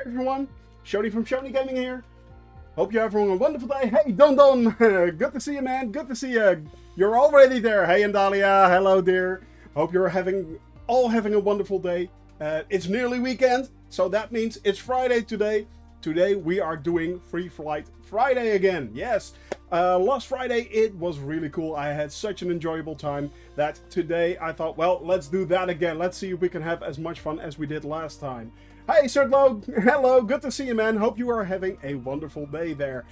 Hi everyone, Shoni from Shoni Gaming here. Hope you're having a wonderful day. Hey Don Don, good to see you, man. Good to see you. You're already there. Hey Andalia, hello dear. Hope you're all having a wonderful day. It's nearly weekend, so that means it's Friday today. Today we are doing Free Flight Friday again. Yes, last Friday it was really cool. I had such an enjoyable time that today I thought, well, let's do that again. Let's see if we can have as much fun as we did last time. Hey Sirtlo, hello, good to see you, man. Hope you are having a wonderful day there.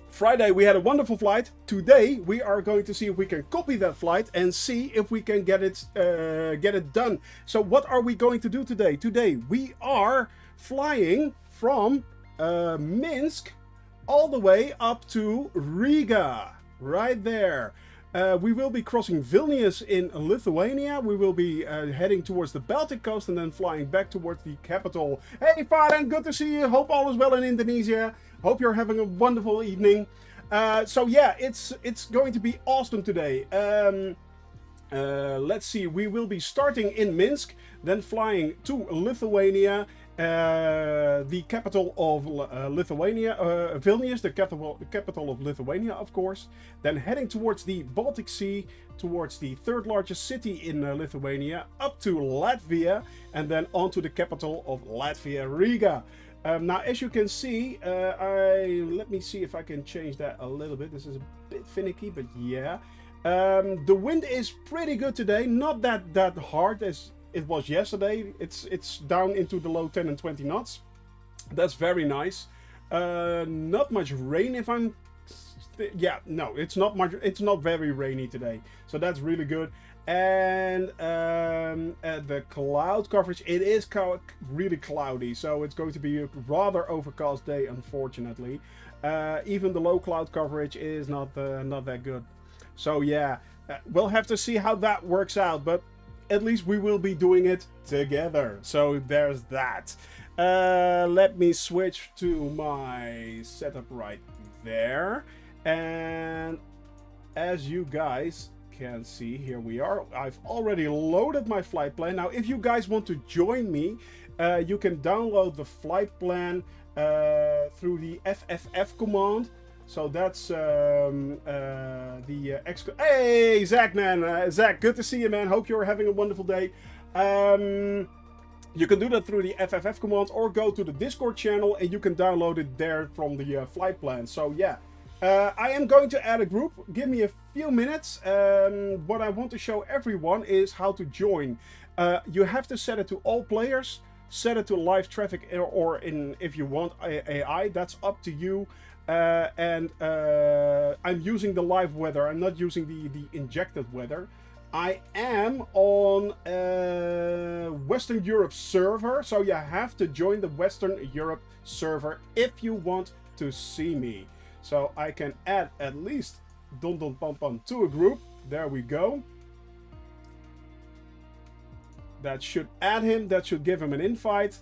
Friday we had a wonderful flight. Today we are going to see if we can copy that flight and see if we can get it done. So what are we going to do today? Today we are flying from Minsk all the way up to Riga, right there. We will be crossing Vilnius in Lithuania. We will be heading towards the Baltic coast and then flying back towards the capital. Hey Faran, good to see you. Hope all is well in Indonesia. Hope you're having a wonderful evening. So yeah, it's going to be awesome today. Let's see, we will be starting in Minsk, then flying to Lithuania, the capital of Lithuania, Vilnius, the capital of Lithuania, of course. Then heading towards the Baltic Sea, towards the third largest city in Lithuania, up to Latvia, and then on to the capital of Latvia, Riga. Now, as you can see, let me see if I can change that a little bit. This is a bit finicky, but yeah. The wind is pretty good today, not that hard as it was yesterday. It's down into the low 10 and 20 knots. That's very nice. Not much rain if I'm... Yeah, no, it's not much. It's not very rainy today. So that's really good. And the cloud coverage, it is really cloudy. So it's going to be a rather overcast day, unfortunately. Even the low cloud coverage is not that good. So yeah, we'll have to see how that works out. But at least we will be doing it together. So there's that. Let me switch to my setup right there. And as you guys can see, here we are. I've already loaded my flight plan. Now, if you guys want to join me, you can download the flight plan through the FFF command. So that's Hey, Zach, man. Zach, good to see you, man. Hope you're having a wonderful day. You can do that through the FFF command or go to the Discord channel and you can download it there from the flight plan. So yeah, I am going to add a group. Give me a few minutes. What I want to show everyone is how to join. You have to set it to all players, set it to live traffic, or if you want AI, that's up to you. I'm using the live weather. I'm not using the injected weather. I am on Western Europe server, so you have to join the Western Europe server if you want to see me. So I can add at least Don Don Pam Pam to a group. There we go. That should add him. That should give him an invite.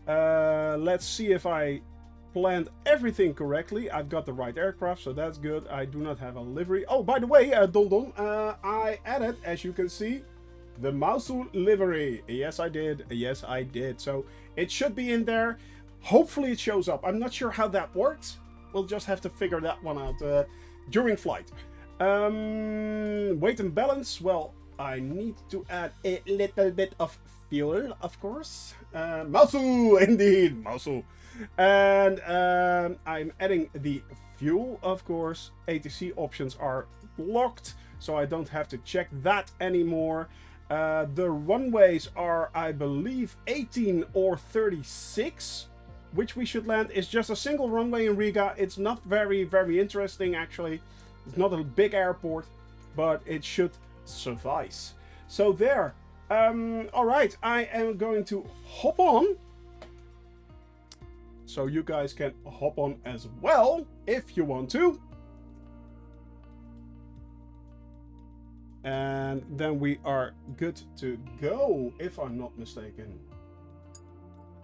Let's see if I planned everything correctly. I've got the right aircraft, so that's good. I do not have a livery. Oh, by the way, Don Don, I added, as you can see, the Mausu livery. Yes, I did. Yes, I did. So it should be in there. Hopefully it shows up. I'm not sure how that works. We'll just have to figure that one out during flight. Weight and balance. Well, I need to add a little bit of fuel, of course. Mausu, indeed, Mausu. And I'm adding the fuel, of course. ATC options are locked, so I don't have to check that anymore. The runways are, I believe, 18 or 36, which we should land. Is just a single runway in Riga. It's not very interesting, actually. It's not a big airport, but it should suffice. So there. All right, I am going to hop on. So you guys can hop on as well, if you want to. And then we are good to go, if I'm not mistaken.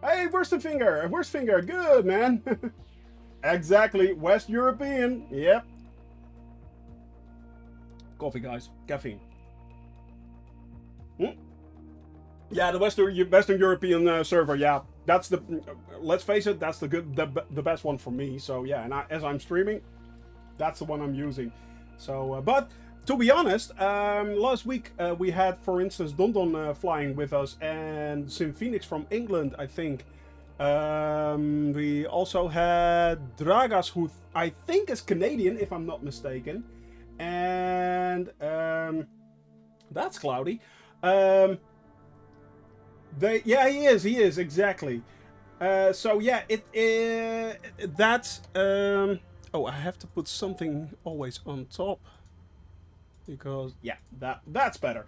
Hey, Wurstenfinger! Wurstfinger, good, man! Exactly, West European, yep. Coffee, guys, caffeine. Yeah, the Western European server. Yeah, that's the. Let's face it, that's the best one for me. So yeah, and as I'm streaming, that's the one I'm using. So, but to be honest, last week we had, for instance, Dondon flying with us, and Sim Phoenix from England, I think. We also had Dragas, who I think is Canadian, if I'm not mistaken, and that's cloudy. Um, yeah, he is exactly. So yeah, that's oh, I have to put something always on top because yeah, that's better.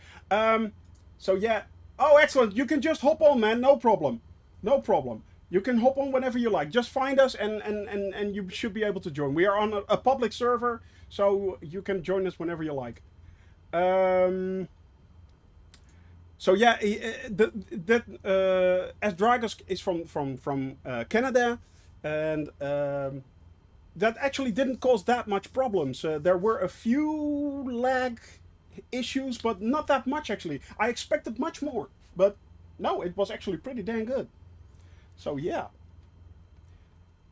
So yeah, oh excellent, you can just hop on, man, no problem, no problem. You can hop on whenever you like. Just find us and you should be able to join. We are on a public server, so you can join us whenever you like. So yeah, as Dragos is from Canada, and that actually didn't cause that much problems. There were a few lag issues, but not that much actually. I expected much more, but no, it was actually pretty dang good. So yeah.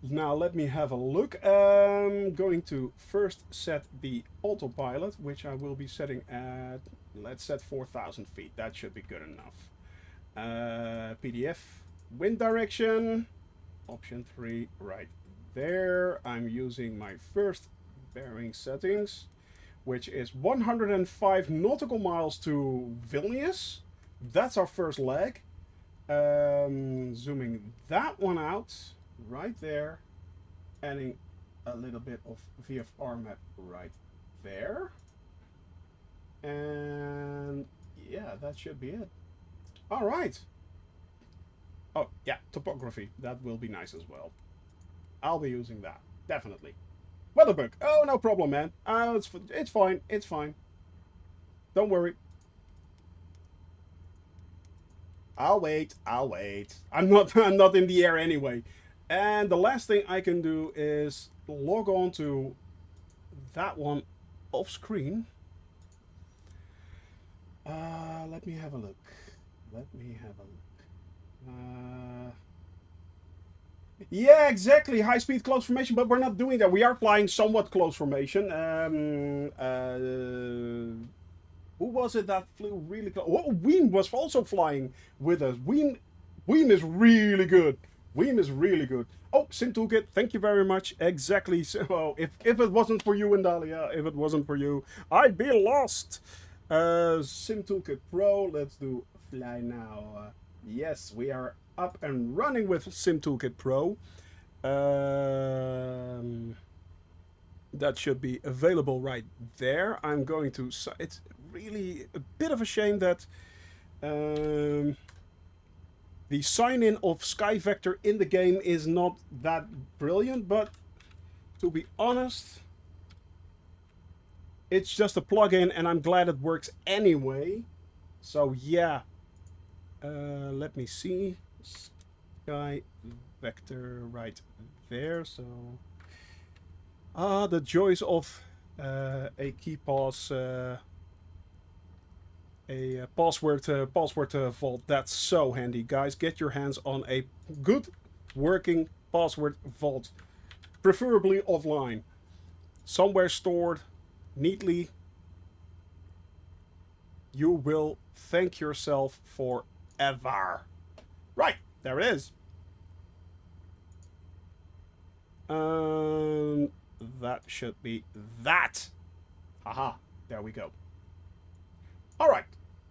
Now let me have a look. I'm going to first set the autopilot, which I will be setting at, let's set 4,000 feet. That should be good enough. PDF, wind direction, option 3 right there. I'm using my first bearing settings, which is 105 nautical miles to Vilnius. That's our first leg. Zooming that one out right there, adding a little bit of VFR map right there, and yeah, that should be it. All right. Oh yeah, topography, that will be nice as well. I'll be using that definitely. Weatherbook, oh no problem, man. It's fine, it's fine, don't worry. I'll wait. I'm not I'm not in the air anyway. And the last thing I can do is log on to that one off screen. Let me have a look. Yeah, exactly. High speed close formation, but we're not doing that. We are flying somewhat close formation. Who was it that flew really close? Oh, Weem was also flying with us. Weem is really good. Weem is really good. Oh, Sim Toolkit, thank you very much. Exactly. So, if it wasn't for you, Indalia, if it wasn't for you, I'd be lost. Sim Toolkit Pro, let's do fly now. Yes, we are up and running with Sim Toolkit Pro. That should be available right there. I'm going to. It's really a bit of a shame that the sign-in of SkyVector in the game is not that brilliant, but to be honest, it's just a plugin and I'm glad it works anyway. So yeah, let me see. SkyVector right there. So the joys of a key pass, a password vault. That's so handy, guys. Get your hands on a good working password vault, preferably offline, somewhere stored neatly. You will thank yourself forever. Right, there it is. That should be that. Haha, there we go. All right,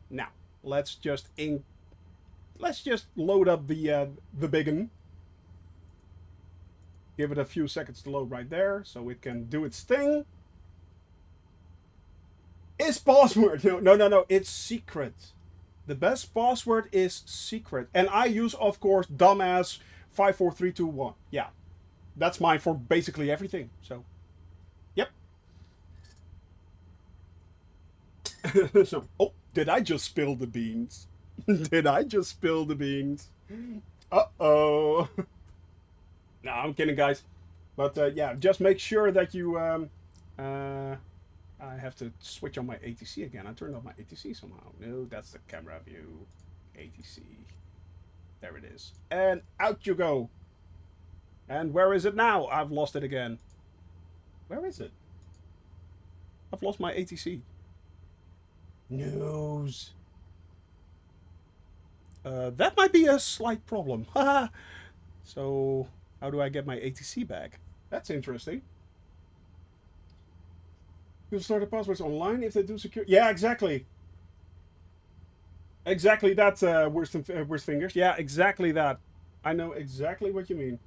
now let's just load up the biggin. Give it a few seconds to load right there, so it can do its thing. It's password. No. It's secret. The best password is secret, and I use, of course, dumbass 54321. Yeah, that's mine for basically everything. So, yep. So, oh, did I just spill the beans? Did I just spill the beans? Uh-oh. No, I'm kidding, guys. But yeah, just make sure that you. I have to switch on my ATC again. I turned off my ATC somehow. No, that's the camera view. ATC. There it is. And out you go. And where is it now? I've lost it again. Where is it? I've lost my ATC. News. That might be a slight problem. So, how do I get my ATC back? That's interesting. You'll store the passwords online if they do secure. Yeah, exactly. Exactly that, worst fingers. Yeah, exactly that. I know exactly what you mean.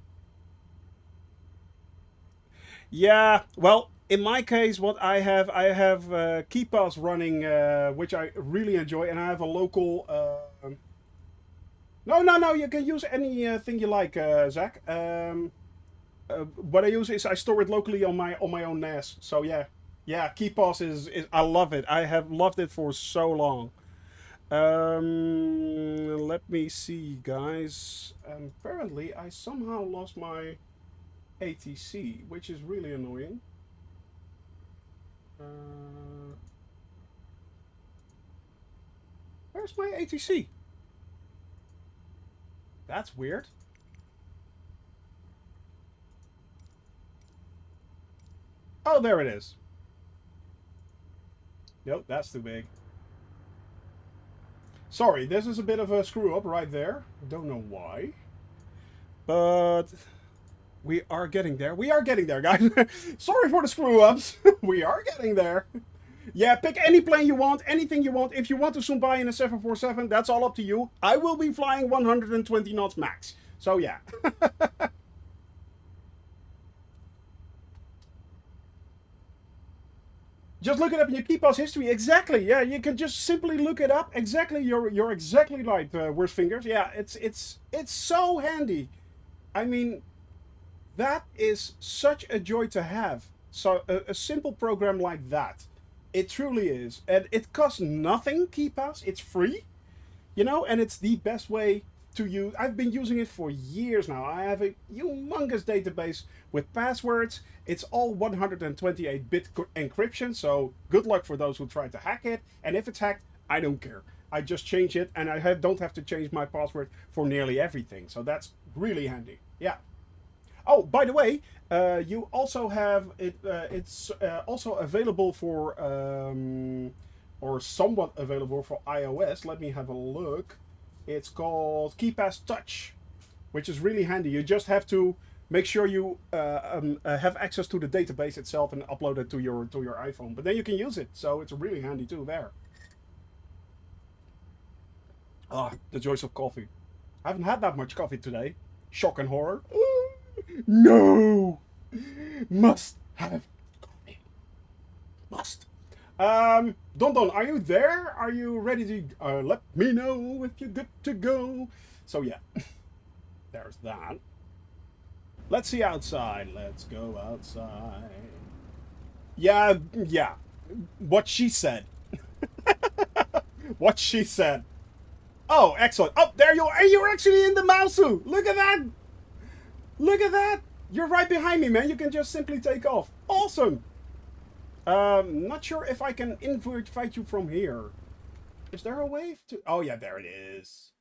Yeah, well, in my case, what I have KeePass running, which I really enjoy, and I have a local. No, you can use any thing you like, Zach. What I use is I store it locally on my own NAS. So yeah, KeePass is I love it. I have loved it for so long. Let me see, guys. Apparently, I somehow lost my ATC, which is really annoying. Where's my ATC? That's weird. Oh, there it is. Nope, that's too big. Sorry, this is a bit of a screw up right there. Don't know why. But we are getting there. We are getting there, guys. Sorry for the screw ups. We are getting there. Yeah, pick any plane you want, anything you want. If you want to zoom by in a 747, that's all up to you. I will be flying 120 knots max. So yeah. Just look it up in your KeePass history. Exactly. Yeah, you can just simply look it up. Exactly. You're exactly right. Worst fingers. Yeah, it's so handy. I mean, that is such a joy to have. So a simple program like that, it truly is, and it costs nothing. KeePass. It's free, and it's the best way to use. I've been using it for years now. I have a humongous database with passwords. It's all 128-bit encryption, so good luck for those who try to hack it. And if it's hacked, I don't care. I just change it, and I don't have to change my password for nearly everything. So that's really handy. Yeah. Oh, by the way, you also have it. It's also available for, or somewhat available for iOS. Let me have a look. It's called KeePass Touch, which is really handy. You just have to make sure you have access to the database itself and upload it to your iPhone. But then you can use it, so it's really handy too. There. Ah, the joys of coffee. I haven't had that much coffee today. Shock and horror. No, must have coffee. Must. Don, are you there? Are you ready to let me know if you're good to go? So yeah, there's that. Let's see outside. Let's go outside. Yeah. What she said. What she said. Oh, excellent. Oh, there you are. You're actually in the Mausu. Look at that. Look at that. You're right behind me, man. You can just simply take off. Awesome. Not sure if I can invite you from here. Is there a way to... Oh, yeah, there it is.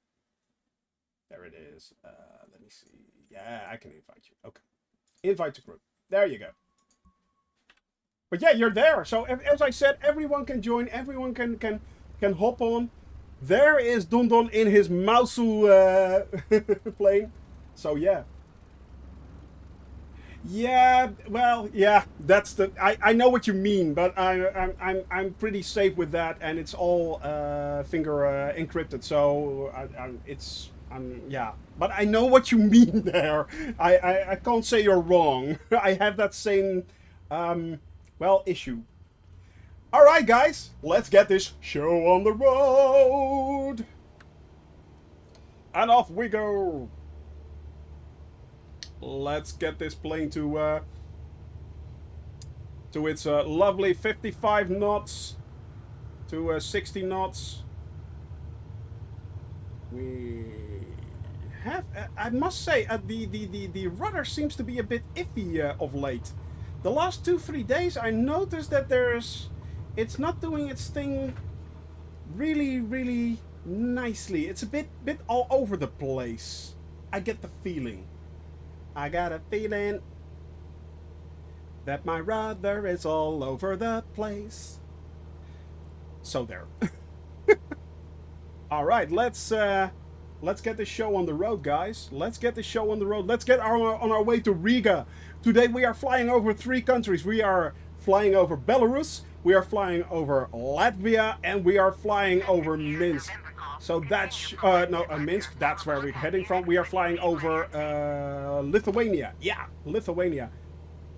There it is. Let me see. Yeah, I can invite you. Okay. Invite to group. There you go. But yeah, you're there. So, as I said, everyone can join. Everyone can hop on. There is Don in his Mausu plane. So, yeah. Yeah, well, yeah, that's the. I know what you mean, but I'm pretty safe with that, and it's all finger encrypted, so yeah. But I know what you mean there. I can't say you're wrong. I have that same issue. All right, guys, let's get this show on the road, and off we go. Let's get this plane to its lovely 55 knots to 60 knots. We have, I must say, the rudder seems to be a bit iffy of late. The last 2-3 days, I noticed that it's not doing its thing really nicely. It's a bit all over the place. I get the feeling. I got a feeling that my rudder is all over the place. So there. All right, let's get the show on the road, guys. Let's get the show on the road. Let's get on our way to Riga. Today we are flying over 3 countries. We are flying over Belarus, we are flying over Latvia, and we are flying over Minsk. So that's Minsk. That's where we're heading from. We are flying over Lithuania. Yeah, Lithuania.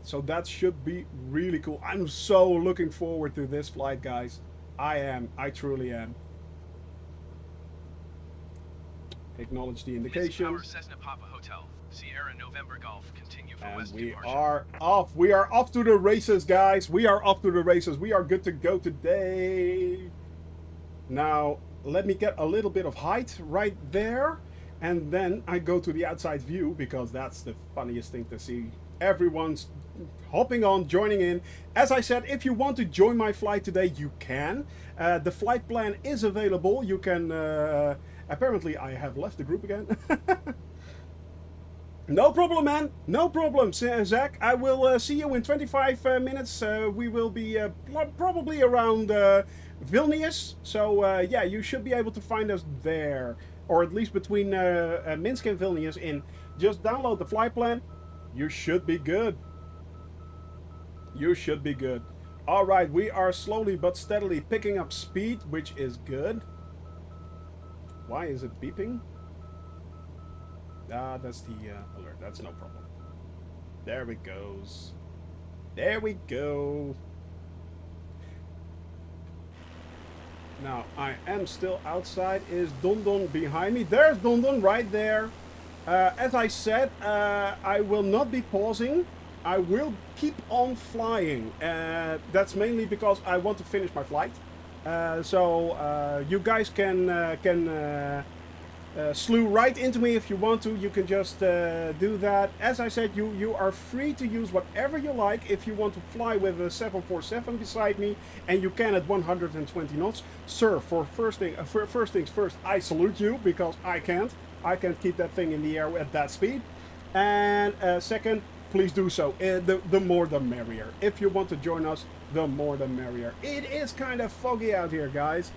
So that should be really cool. I'm so looking forward to this flight, guys. I am. I truly am. Acknowledge the indication. Minsk Tower, Cessna Papa Hotel, Sierra November Golf. Continue for And West we Departure. are off. We are off to the races, guys. We are off to the races. We are good to go today. Now, let me get a little bit of height right there. And then I go to the outside view because that's the funniest thing to see. Everyone's hopping on, joining in. As I said, if you want to join my flight today, you can. The flight plan is available. You can... apparently, I have left the group again. No problem, man. No problem, Zach. I will see you in 25 minutes. We will be probably around Vilnius. So, yeah, you should be able to find us there. Or at least between Minsk and Vilnius. Just download the flight plan. You should be good. You should be good. All right, we are slowly but steadily picking up speed, which is good. Why is it beeping? Ah, that's the alert. That's no problem. There it goes. There we go. Now, I am still outside. Is Dondon behind me? There's Dondon right there. As I said, I will not be pausing. I will keep on flying. That's mainly because I want to finish my flight. So you guys can slew right into me if you want to. You can just do that. As I said, you are free to use whatever you like. If you want to fly with a 747 beside me, and you can at 120 knots, sir. For first things first, I salute you because I can't. I can't keep that thing in the air at that speed. And second, please do so. The more the merrier. If you want to join us, the more the merrier. It is kind of foggy out here, guys.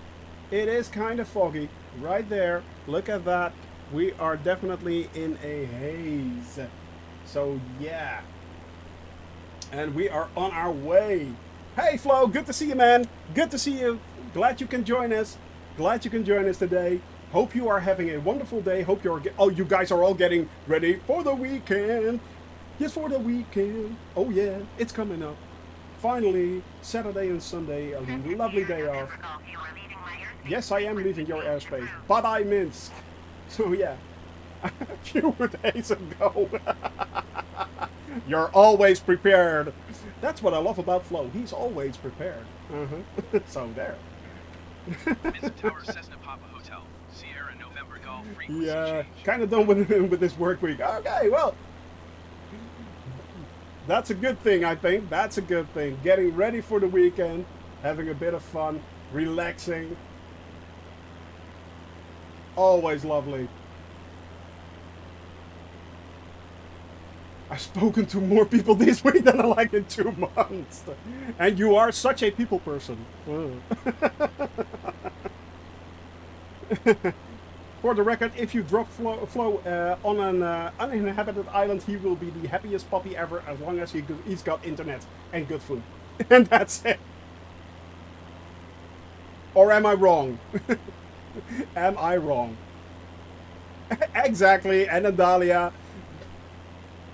It is kind of foggy. Right there. Look at that. We are definitely in a haze. So, yeah. And we are on our way. Hey, Flo. Good to see you, man. Good to see you. Glad you can join us. Glad you can join us today. Hope you are having a wonderful day. Hope you're... Oh, you guys are all getting ready for the weekend. Yes, for the weekend. Oh, yeah. It's coming up. Finally, Saturday and Sunday, a lovely day off. Yes, I am leaving your airspace. Bye-bye, Minsk. So, yeah. A few days ago. You're always prepared. That's what I love about Flo. He's always prepared. So, there. Minsk Tower, Cessna Papa Hotel, Sierra November Golf. Yeah, kind of done with this work week. Okay, well. That's a good thing, I think. That's a good thing. Getting ready for the weekend, having a bit of fun, relaxing. Always lovely. I've spoken to more people this week than I like in 2 months. And you are such a people person. For the record, if you drop Flo on an uninhabited island, he will be the happiest puppy ever as long as he's got internet and good food. And that's it. Or am I wrong? Am I wrong? Exactly, and Adalia.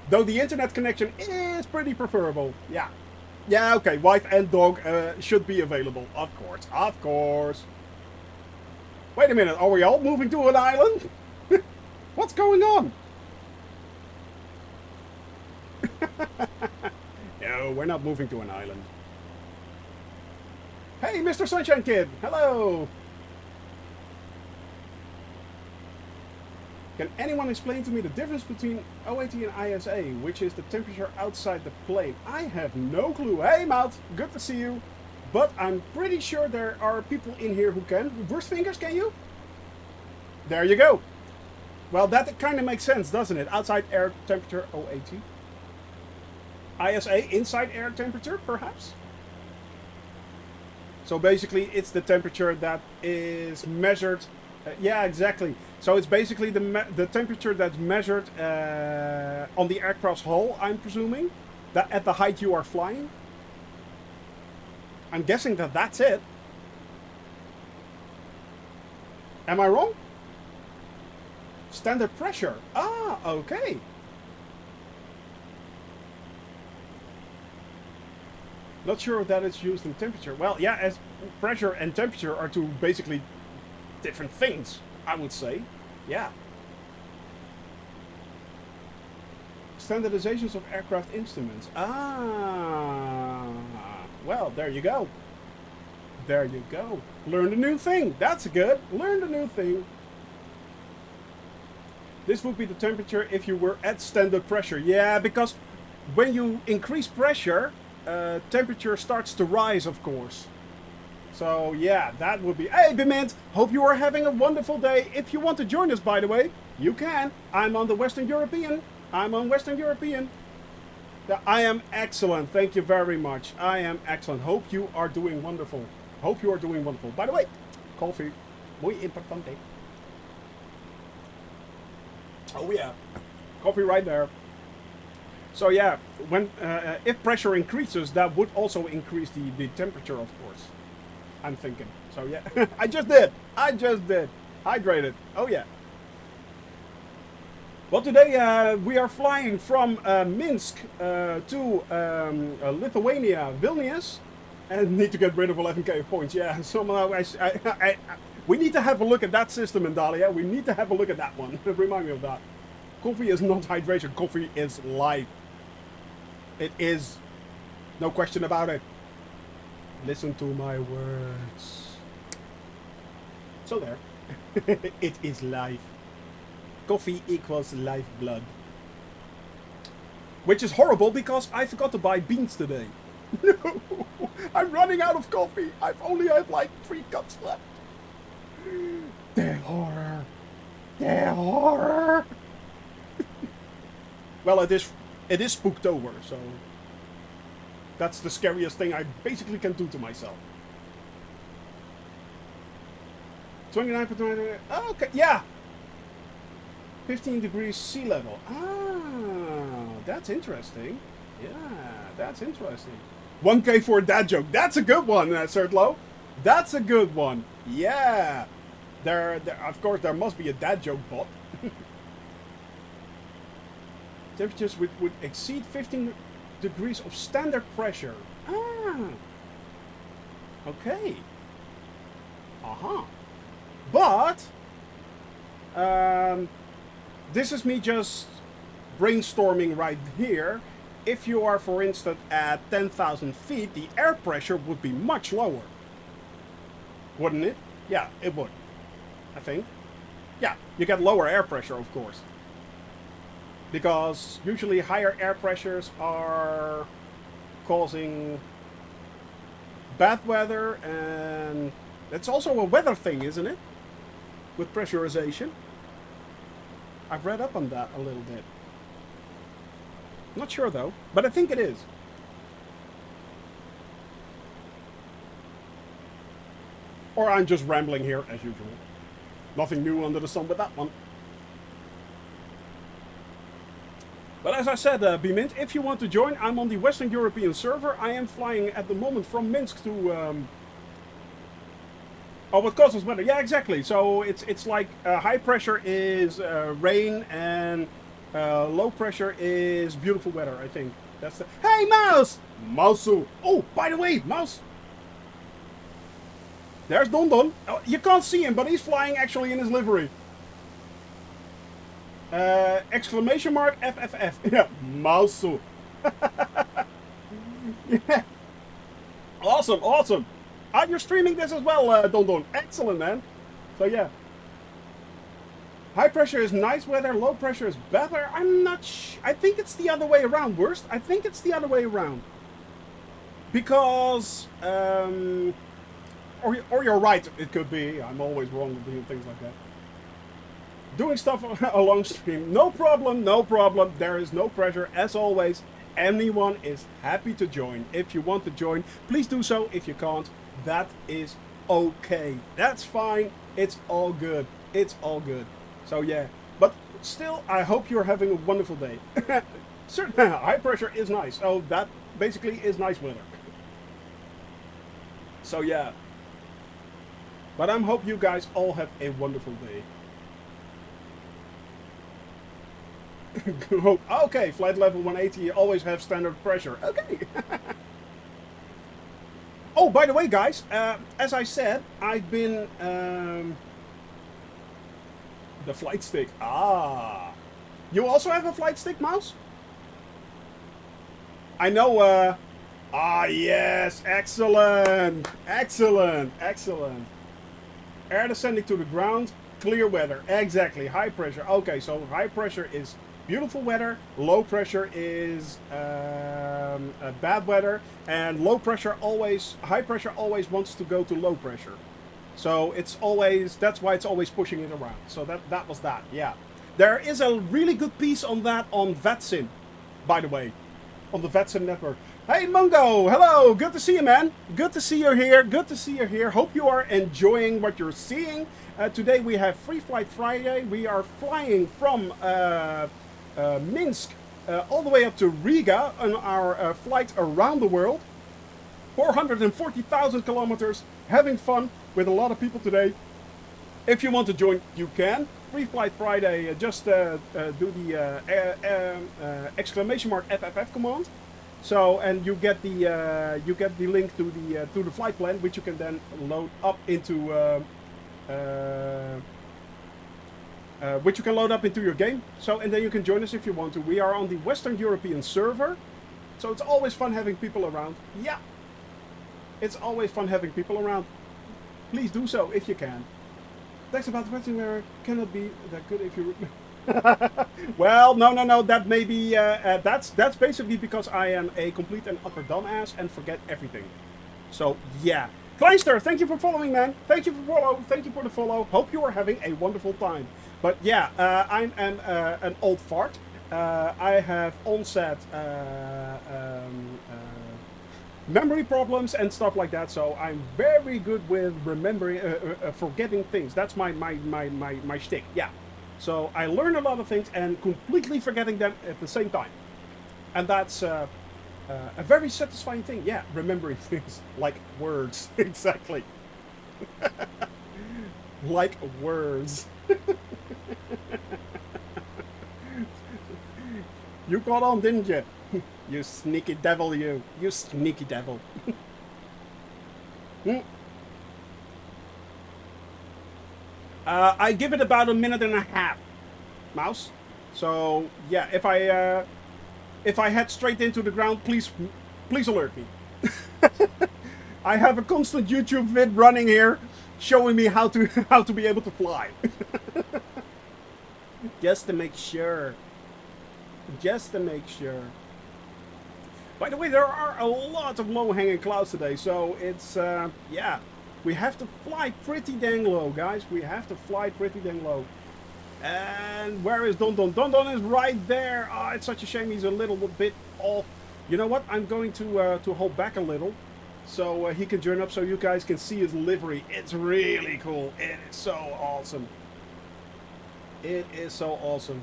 Though the internet connection is pretty preferable. Yeah. Yeah, okay, wife and dog should be available. Of course, of course. Wait a minute, are we all moving to an island? What's going on? No, we're not moving to an island. Hey, Mr. Sunshine Kid, hello! Can anyone explain to me the difference between OAT and ISA, which is the temperature outside the plane? I have no clue. Hey, Matt, good to see you. But I'm pretty sure there are people in here who can. Worst fingers, can you? There you go. Well, that kind of makes sense, doesn't it? Outside air temperature 080. ISA, inside air temperature, perhaps? So basically, it's the temperature that is measured. Yeah, exactly. So it's basically the temperature that's measured on the aircraft's hull, I'm presuming, that at the height you are flying. I'm guessing that that's it. Am I wrong? Standard pressure. Ah, okay. Not sure that it's used in temperature. Well, yeah, as pressure and temperature are two basically different things, I would say. Yeah. Standardizations of aircraft instruments. Ah. Well, there you go. There you go. Learned a new thing. That's good. Learned a new thing. This would be the temperature if you were at standard pressure. Yeah, because when you increase pressure, temperature starts to rise, of course. So yeah, that would be... Hey, Bement! Hope you are having a wonderful day. If you want to join us, by the way, you can. I'm on the Western European. I'm on Western European. I am excellent. Thank you very much. I am excellent. Hope you are doing wonderful. Hope you are doing wonderful. By the way, coffee. Muy importante. Oh yeah. Coffee right there. So yeah, when if pressure increases, that would also increase the temperature, of course. I'm thinking. So yeah, I just did. Hydrated. Oh yeah. Well, today we are flying from Minsk to Lithuania, Vilnius, and need to get rid of 11k points. Yeah, somehow we need to have a look at that system in Dahlia. We need to have a look at that one. Remind me of that. Coffee is not hydration. Coffee is life. It is. No question about it. Listen to my words. So there. It is life. Coffee equals lifeblood. Which is horrible because I forgot to buy beans today. No! I'm running out of coffee. I've only had like 3 cups left. The horror. The horror. Well, it is Spooktober, so that's the scariest thing I basically can do to myself. 29.29. Oh, okay, yeah. 15 degrees sea level. Ah, that's interesting. Yeah, that's interesting. 1k for a dad joke. That's a good one, Sertlo. That's a good one. Yeah. There, of course, there must be a dad joke bot. Temperatures would exceed 15 degrees of standard pressure. Ah. Okay. Uh-huh. But, this is me just brainstorming right here. If you are, for instance, at 10,000 feet, the air pressure would be much lower. Wouldn't it? Yeah, it would. I think. Yeah, you get lower air pressure, of course. Because usually higher air pressures are causing bad weather, and it's also a weather thing, isn't it? With pressurization. I've read up on that a little bit. Not sure though, but I think it is. Or I'm just rambling here as usual. Nothing new under the sun with that one. But as I said, Bmint, if you want to join, I'm on the Western European server. I am flying at the moment from Minsk to... Oh, what causes weather? Yeah, exactly. So it's like high pressure is rain and low pressure is beautiful weather, I think. That's the... Hey, Mouse! Mousu! Oh, by the way, Mouse! There's Don Don. Oh, you can't see him, but he's flying actually in his livery. Exclamation mark FFF. Yeah, Mousu. Yeah. Awesome, awesome. You're streaming this as well, Don Don. Excellent, man. So, yeah. High pressure is nice weather, low pressure is better. I'm not I think it's the other way around, worst. I think it's the other way around. Because, or you're right, it could be. I'm always wrong with doing things like that. doing stuff along stream. No problem, no problem. There is no pressure. As always, anyone is happy to join. If you want to join, please do so. If you can't, that is okay. That's fine. It's all good. It's all good. So yeah, but still, I hope you're having a wonderful day. Certain high pressure is nice. Oh, that basically is nice weather. So yeah. But I hope you guys all have a wonderful day. Okay, flight level 180, you always have standard pressure. Okay. Oh, by the way, guys, as I said, I've been... the flight stick. Ah. You also have a flight stick, Mouse? I know, ah, yes. Excellent. Excellent. Excellent. Air descending to the ground. Clear weather. Exactly. High pressure. Okay, so high pressure is beautiful weather. Low pressure is bad weather. And low pressure always... High pressure always wants to go to low pressure. So it's always... That's why it's always pushing it around. So that was that. Yeah. There is a really good piece on that on VetSim, by the way. On the VetSim network. Hey Mungo, hello, good to see you, man. Good to see you here, good to see you here. Hope you are enjoying what you're seeing. Today we have Free Flight Friday. We are flying from Minsk all the way up to Riga on our flight around the world. 440,000 kilometers, having fun with a lot of people today. If you want to join, you can. Free Flight Friday, just do the exclamation mark FFF command. So, and you get the link to the flight plan, which you can then load up into your game. So, and then you can join us if you want to. We are on the Western European server, so it's always fun having people around. Yeah, it's always fun having people around. Please do so if you can. Text about the question where cannot be that good if you... Well, no, that may be... that's basically because I am a complete and utter dumbass and forget everything. So, yeah. Kleinster, thank you for following, man. Thank you for the follow. Hope you are having a wonderful time. But yeah, I am an old fart. I have onset memory problems and stuff like that, so I'm very good with remembering, forgetting things. That's my shtick. Yeah. So I learn a lot of things and completely forgetting them at the same time, and that's a very satisfying thing. Yeah, remembering things like words. Exactly. Like words. You caught on, didn't you? You sneaky devil, you. You sneaky devil. I give it about a minute and a half, Mouse. So, yeah, if I head straight into the ground, please alert me. I have a constant YouTube vid running here showing me how to be able to fly. Just to make sure. Just to make sure. By the way, there are a lot of low-hanging clouds today, so it's, yeah, we have to fly pretty dang low, guys. We have to fly pretty dang low. And where is Don Don? Don Don is right there. Oh, it's such a shame he's a little bit off. You know what? I'm going to hold back a little so he can join up so you guys can see his livery. It's really cool. It is so awesome. It is so awesome.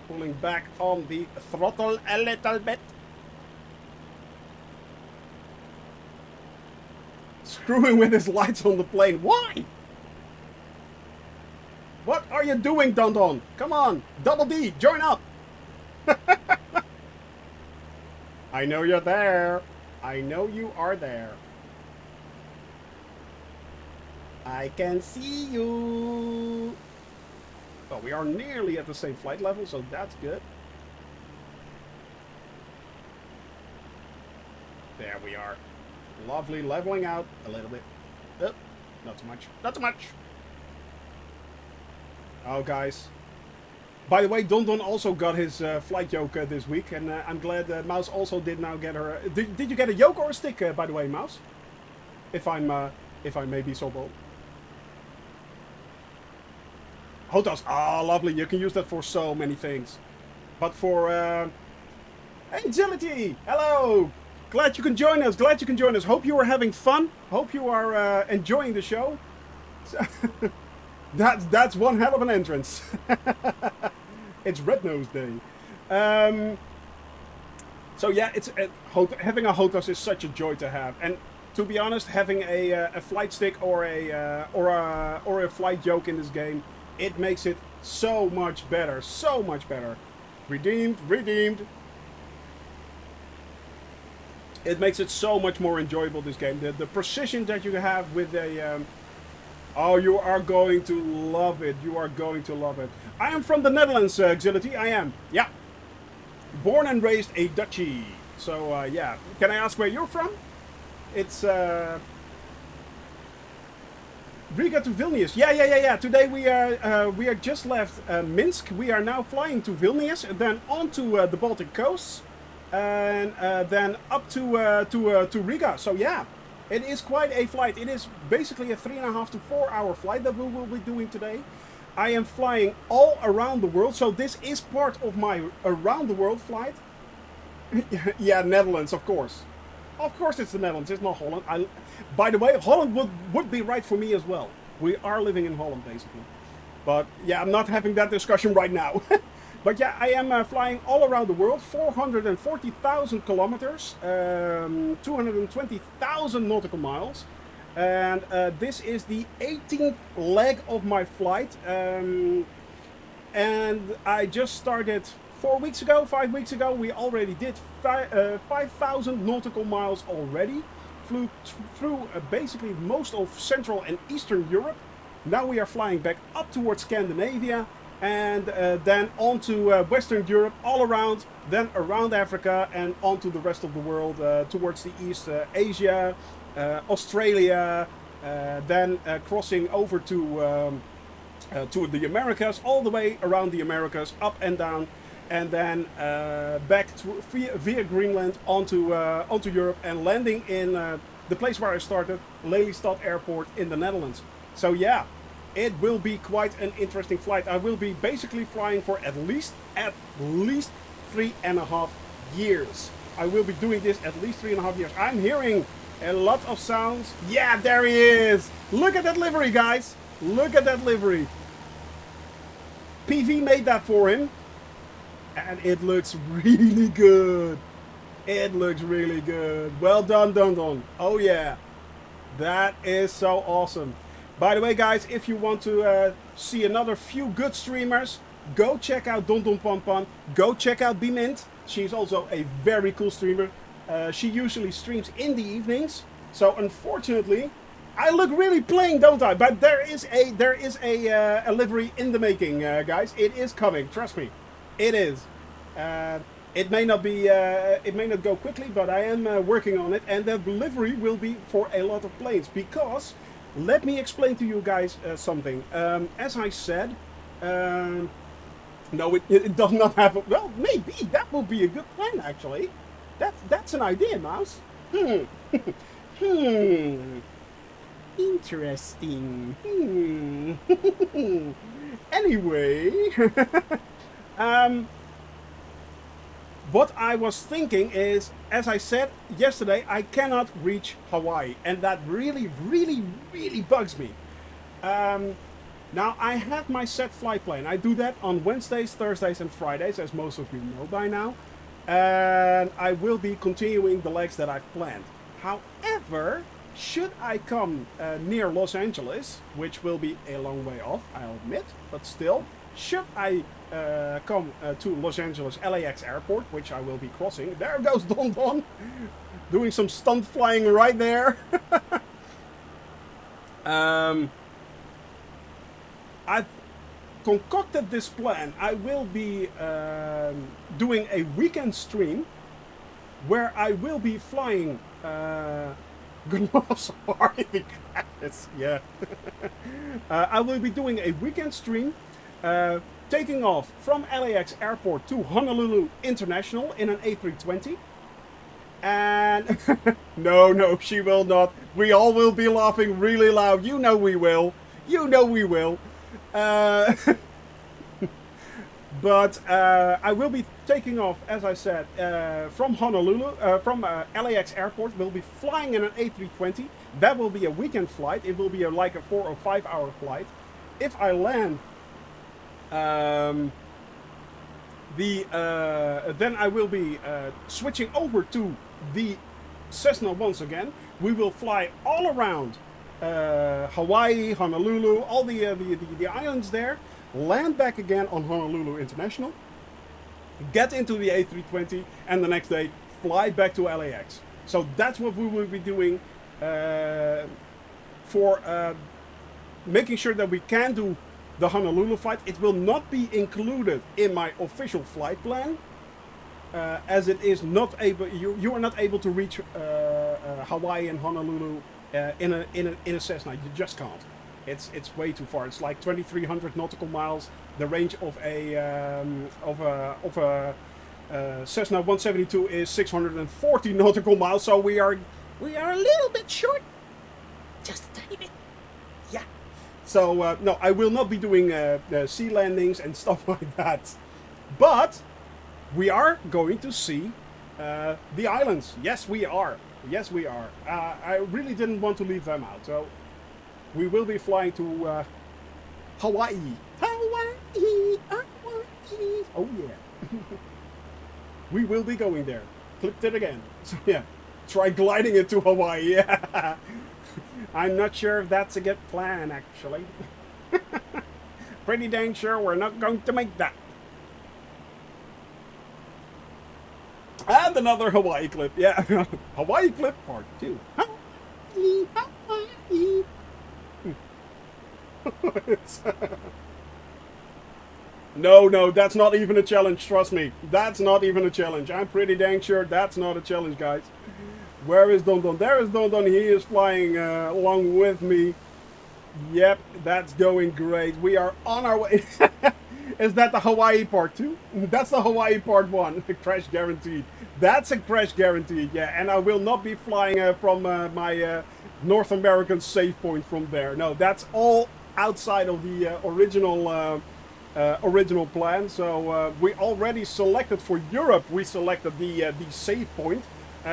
Pulling back on the throttle a little bit. Screwing with his lights on the plane. Why? What are you doing, Don Don? Come on, Double D, join up. I know you're there. I know you are there. I can see you. Well, we are nearly at the same flight level, so that's good. There we are. Lovely, leveling out a little bit. Oh, not too much. Not too much. Oh, guys. By the way, Don Don also got his flight yoke this week, and I'm glad Mouse also did now get her. Did you get a yoke or a stick, by the way, Mouse? If I may be so bold. Hotels. Ah, lovely. You can use that for so many things. But for... Hey, Agility! Hello! Glad you can join us. Glad you can join us. Hope you are having fun. Hope you are enjoying the show. So that's one hell of an entrance. It's Red Nose Day. So yeah, it's having a HOTAS is such a joy to have. And to be honest, having a flight stick or a flight yoke in this game, it makes it so much better. So much better. Redeemed, redeemed. It makes it so much more enjoyable, this game. The precision that you have with a... oh, you are going to love it. You are going to love it. I am from the Netherlands, Agility. I am. Yeah. Born and raised a Dutchie. So, yeah. Can I ask where you're from? It's... Riga to Vilnius. Yeah. Today we are just left Minsk. We are now flying to Vilnius and then on to the Baltic coast. And then up to Riga. So yeah, it is quite a flight. It is basically a 3.5 to 4 hour flight that we will be doing today. I am flying all around the world, so this is part of my around the world flight. Yeah, Netherlands, of course. Of course it's the Netherlands, it's not Holland. By the way, Holland would be right for me as well. We are living in Holland, basically. But yeah, I'm not having that discussion right now. But yeah, I am flying all around the world, 440,000 kilometers, 220,000 nautical miles. And this is the 18th leg of my flight. And I just started 4 weeks ago, 5 weeks ago. We already did 5,000 nautical miles already. Flew through basically most of Central and Eastern Europe. Now we are flying back up towards Scandinavia. And then on to Western Europe, all around, then around Africa and on to the rest of the world, towards the east, Asia, Australia, then crossing over to the Americas, all the way around the Americas, up and down, and then back via Greenland onto Europe and landing in the place where I started, Lelystad Airport in the Netherlands. So yeah. It will be quite an interesting flight. I will be basically flying for at least 3.5 years. I will be doing this at least 3.5 years. I'm hearing a lot of sounds. Yeah, there he is. Look at that livery, guys. Look at that livery. PV made that for him. And it looks really good. It looks really good. Well done, Dun. Oh yeah. That is so awesome. By the way, guys, if you want to see another few good streamers, go check out Don Pon Pon. Go check out Bmint. She's also a very cool streamer. She usually streams in the evenings. So unfortunately, I look really plain, don't I? But there is a livery in the making, guys. It is coming. Trust me, it is. It may not be. It may not go quickly, but I am working on it, and the livery will be for a lot of planes because. Let me explain to you guys something. As I said, no, it does not have. Well, maybe that will be a good plan. Actually, that's an idea, Mouse. Interesting. Anyway, what I was thinking is, as I said yesterday, I cannot reach Hawaii. And that really, really, really bugs me. Now, I have my set flight plan. I do that on Wednesdays, Thursdays, and Fridays, as most of you know by now. And I will be continuing the legs that I've planned. However, should I come near Los Angeles, which will be a long way off, I'll admit, but still, should I come to Los Angeles LAX airport, which I will be crossing. There goes Don, doing some stunt flying right there. I've concocted this plan. I will be doing a weekend stream where I will be flying. Sorry, yeah. I will be doing a weekend stream. Taking off from LAX airport to Honolulu International in an A320. And no, she will not. We all will be laughing really loud. You know we will. You know we will. Uh, but I will be taking off, as I said, from Honolulu, from LAX airport. We'll be flying in an A320. That will be a weekend flight. It will be like a 4 or 5 hour flight. If I land, then I will be switching over to the Cessna once again. We will fly all around Hawaii, Honolulu, all the islands there. Land back again on Honolulu International. Get into the A320, and the next day fly back to LAX. So that's what we will be doing for making sure that we can do the Honolulu flight. It will not be included in my official flight plan, as it is not able. You are not able to reach Hawaii and Honolulu in a Cessna. You just can't. It's way too far. It's like 2,300 nautical miles. The range of a Cessna 172 is 640 nautical miles. So we are a little bit short, just a tiny bit. Yeah. So no, I will not be doing sea landings and stuff like that. But we are going to see the islands. Yes, we are. Yes, we are. I really didn't want to leave them out. So we will be flying to Hawaii. Hawaii, Hawaii. Oh yeah. We will be going there. Clicked it again. So yeah, try gliding into Hawaii. Yeah. I'm not sure if that's a good plan, actually. Pretty dang sure we're not going to make that. And another Hawaii clip. Yeah, Hawaii clip part 2. Hawaii, Hawaii. No, that's not even a challenge, trust me. That's not even a challenge. I'm pretty dang sure that's not a challenge, guys. Where is Don Don? There is Don Don. He is flying along with me. Yep, that's going great. We are on our way. Is that the Hawaii part 2? That's the Hawaii part 1. Crash guaranteed. That's a crash guaranteed, yeah. And I will not be flying from my North American save point from there. No, that's all outside of the original plan. So we already selected for Europe. We selected the save point.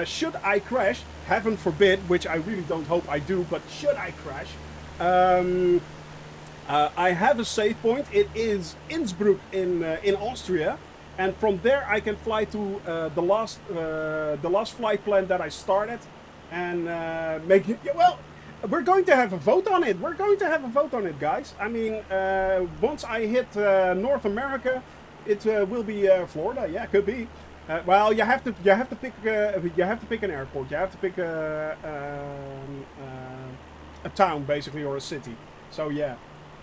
Should I crash, heaven forbid, which I really don't hope I do, but should I crash, I have a save point. It is Innsbruck in Austria, and from there I can fly to the last flight plan that I started, and make it. Well, we're going to have a vote on it. We're going to have a vote on it, guys. I mean, once I hit North America, it will be Florida. Yeah, could be. Well, you have to pick an airport. You have to pick a town basically, or a city. So yeah,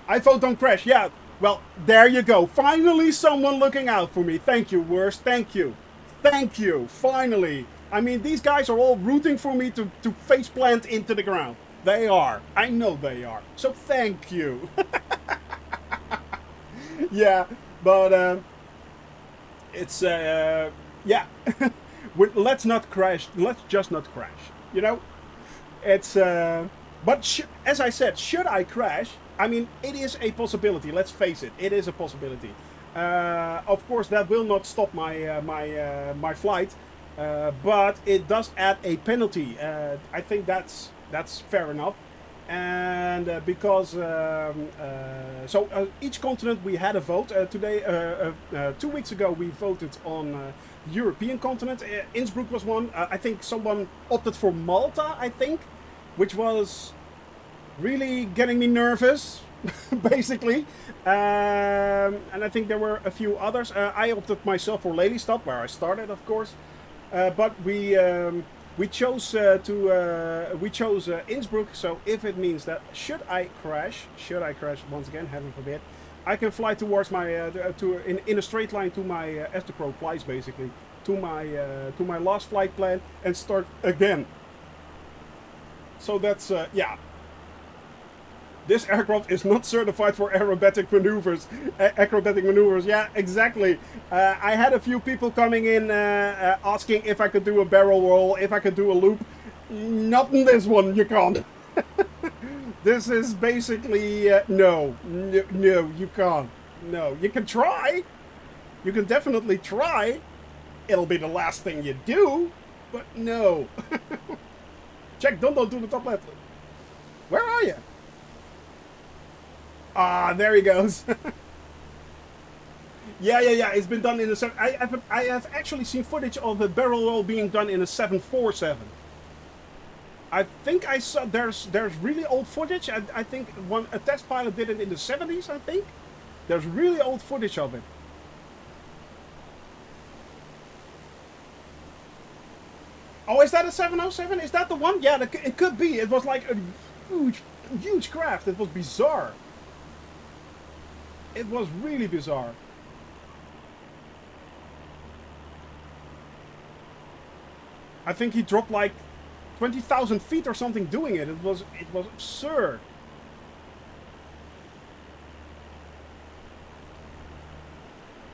I vote on crash. Yeah. Well, there you go. Finally, someone looking out for me. Thank you, Worst. Thank you. Thank you. Finally. I mean, these guys are all rooting for me to face plant into the ground. They are. I know they are. So thank you. Yeah, but it's yeah. Let's not crash. Let's just not crash. You know, it's. But as I said, should I crash? I mean, it is a possibility. Let's face it. It is a possibility. Of course, that will not stop my my flight, but it does add a penalty. I think that's fair enough. And because so each continent we had a vote today. 2 weeks ago we voted on the European continent. Innsbruck was one. I think someone opted for Malta, I think, which was really getting me nervous, basically. And I think there were a few others. I opted myself for Lelystad, where I started, of course. But we chose Innsbruck. So if it means that should I crash once again, heaven forbid, I can fly towards my in a straight line to my as the crow flies, basically to my last flight plan and start again. So that's yeah. This aircraft is not certified for aerobatic maneuvers. Yeah, exactly. I had a few people coming in asking if I could do a barrel roll, if I could do a loop. Not in this one, you can't. This is basically no, you can't. No, you can try. You can definitely try. It'll be the last thing you do, but no. Check, don't to the top left. Where are you? Ah, there he goes. Yeah. It's been done in a I have actually seen footage of a barrel roll being done in a 747. I think I saw there's really old footage. I think a test pilot did it in the 70s. I think there's really old footage of it. Oh, is that a 707? Is that the one? Yeah, it could be. It was like a huge craft. It was bizarre. It was really bizarre. I think he dropped like 20,000 feet or something doing it. It was absurd.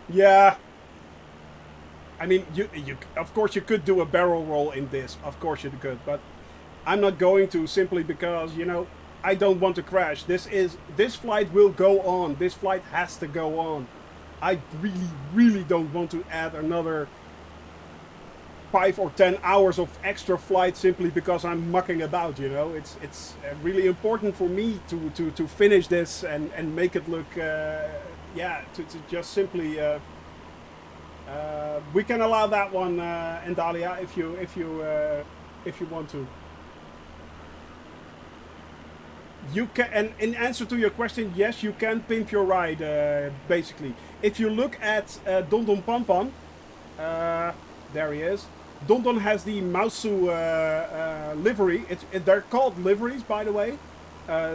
Yeah. I mean, you of course you could do a barrel roll in this. Of course you could, but I'm not going to, simply because, you know, I don't want to crash. This flight will go on. This flight has to go on. I really don't want to add another 5 or 10 hours of extra flight simply because I'm mucking about, you know. It's really important for me to finish this and make it look, yeah, to just simply, we can allow that one, Endalia, if you want to. You can, and in answer to your question, yes, you can pimp your ride, basically. If you look at Don Don Pam Pam, there he is. Don Don has the Mausu livery. They're called liveries, by the way.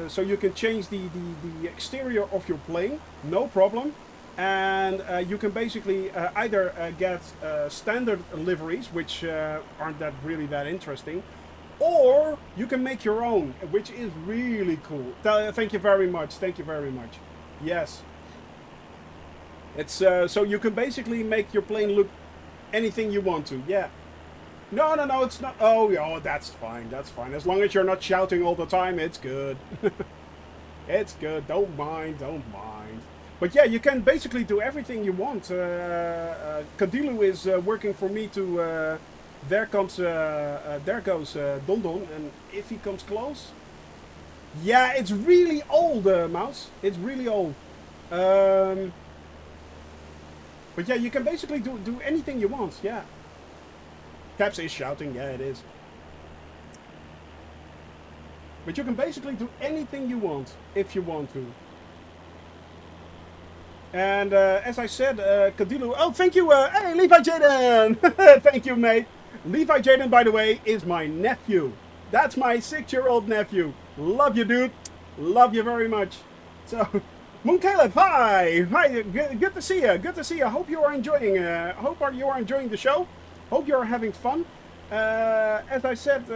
So you can change the exterior of your plane, no problem. And you can basically either get standard liveries, which aren't really that interesting, or you can make your own, which is really cool. Thank you very much. Thank you very much. Yes. It's so you can basically make your plane look anything you want to. Yeah. No, it's not. Oh, yeah, that's fine. That's fine. As long as you're not shouting all the time, it's good. It's good. Don't mind. But yeah, you can basically do everything you want. Kadilu is working for me to. There goes Don Don, and if he comes close, yeah, it's really old, Mouse. It's really old. But yeah, you can basically do anything you want. Yeah. Caps is shouting. Yeah, it is. But you can basically do anything you want if you want to. And as I said, Kadilu. Oh, thank you. Hey, Levi Jaden. Thank you, mate. Levi Jaden, by the way, is my nephew. That's my 6-year-old nephew. Love you, dude. Love you very much. So, Moon Caleb, hi. Good to see you. Good to see you. Hope you are enjoying. You are enjoying the show. Hope you are having fun. As I said,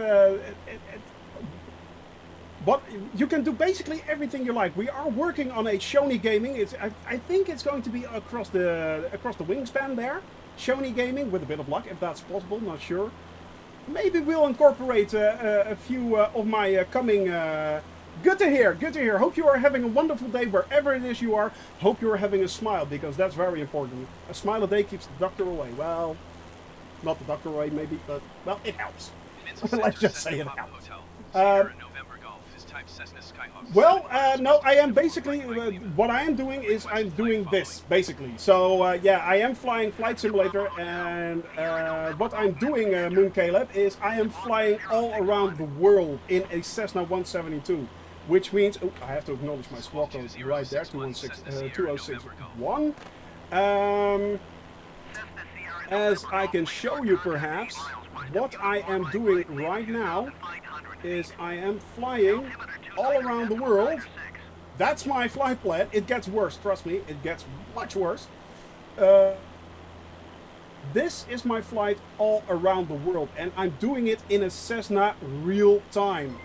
but you can do basically everything you like. We are working on a Shoney Gaming. I think it's going to be across the wingspan there. Shoney Gaming, with a bit of luck, if that's possible. Not sure. Maybe we'll incorporate a few of my coming. Good to hear. Good to hear. Hope you are having a wonderful day wherever it is you are. Hope you are having a smile, because that's very important. A smile a day keeps the doctor away. Well, not the doctor away, maybe, but well, it helps. Let's just say it helps. Well, no, I am basically, what I am doing is I'm doing this, basically. So, yeah, I am flying Flight Simulator, and what I'm doing, Moon Caleb, is I am flying all around the world in a Cessna 172, which means, oh, I have to acknowledge my squawk code right there, 2061. As I can show you, perhaps, what I am doing right now is I am flying all around the world. That's my flight plan. It gets worse, trust me. It gets much worse. This is my flight all around the world, and I'm doing it in a Cessna real time.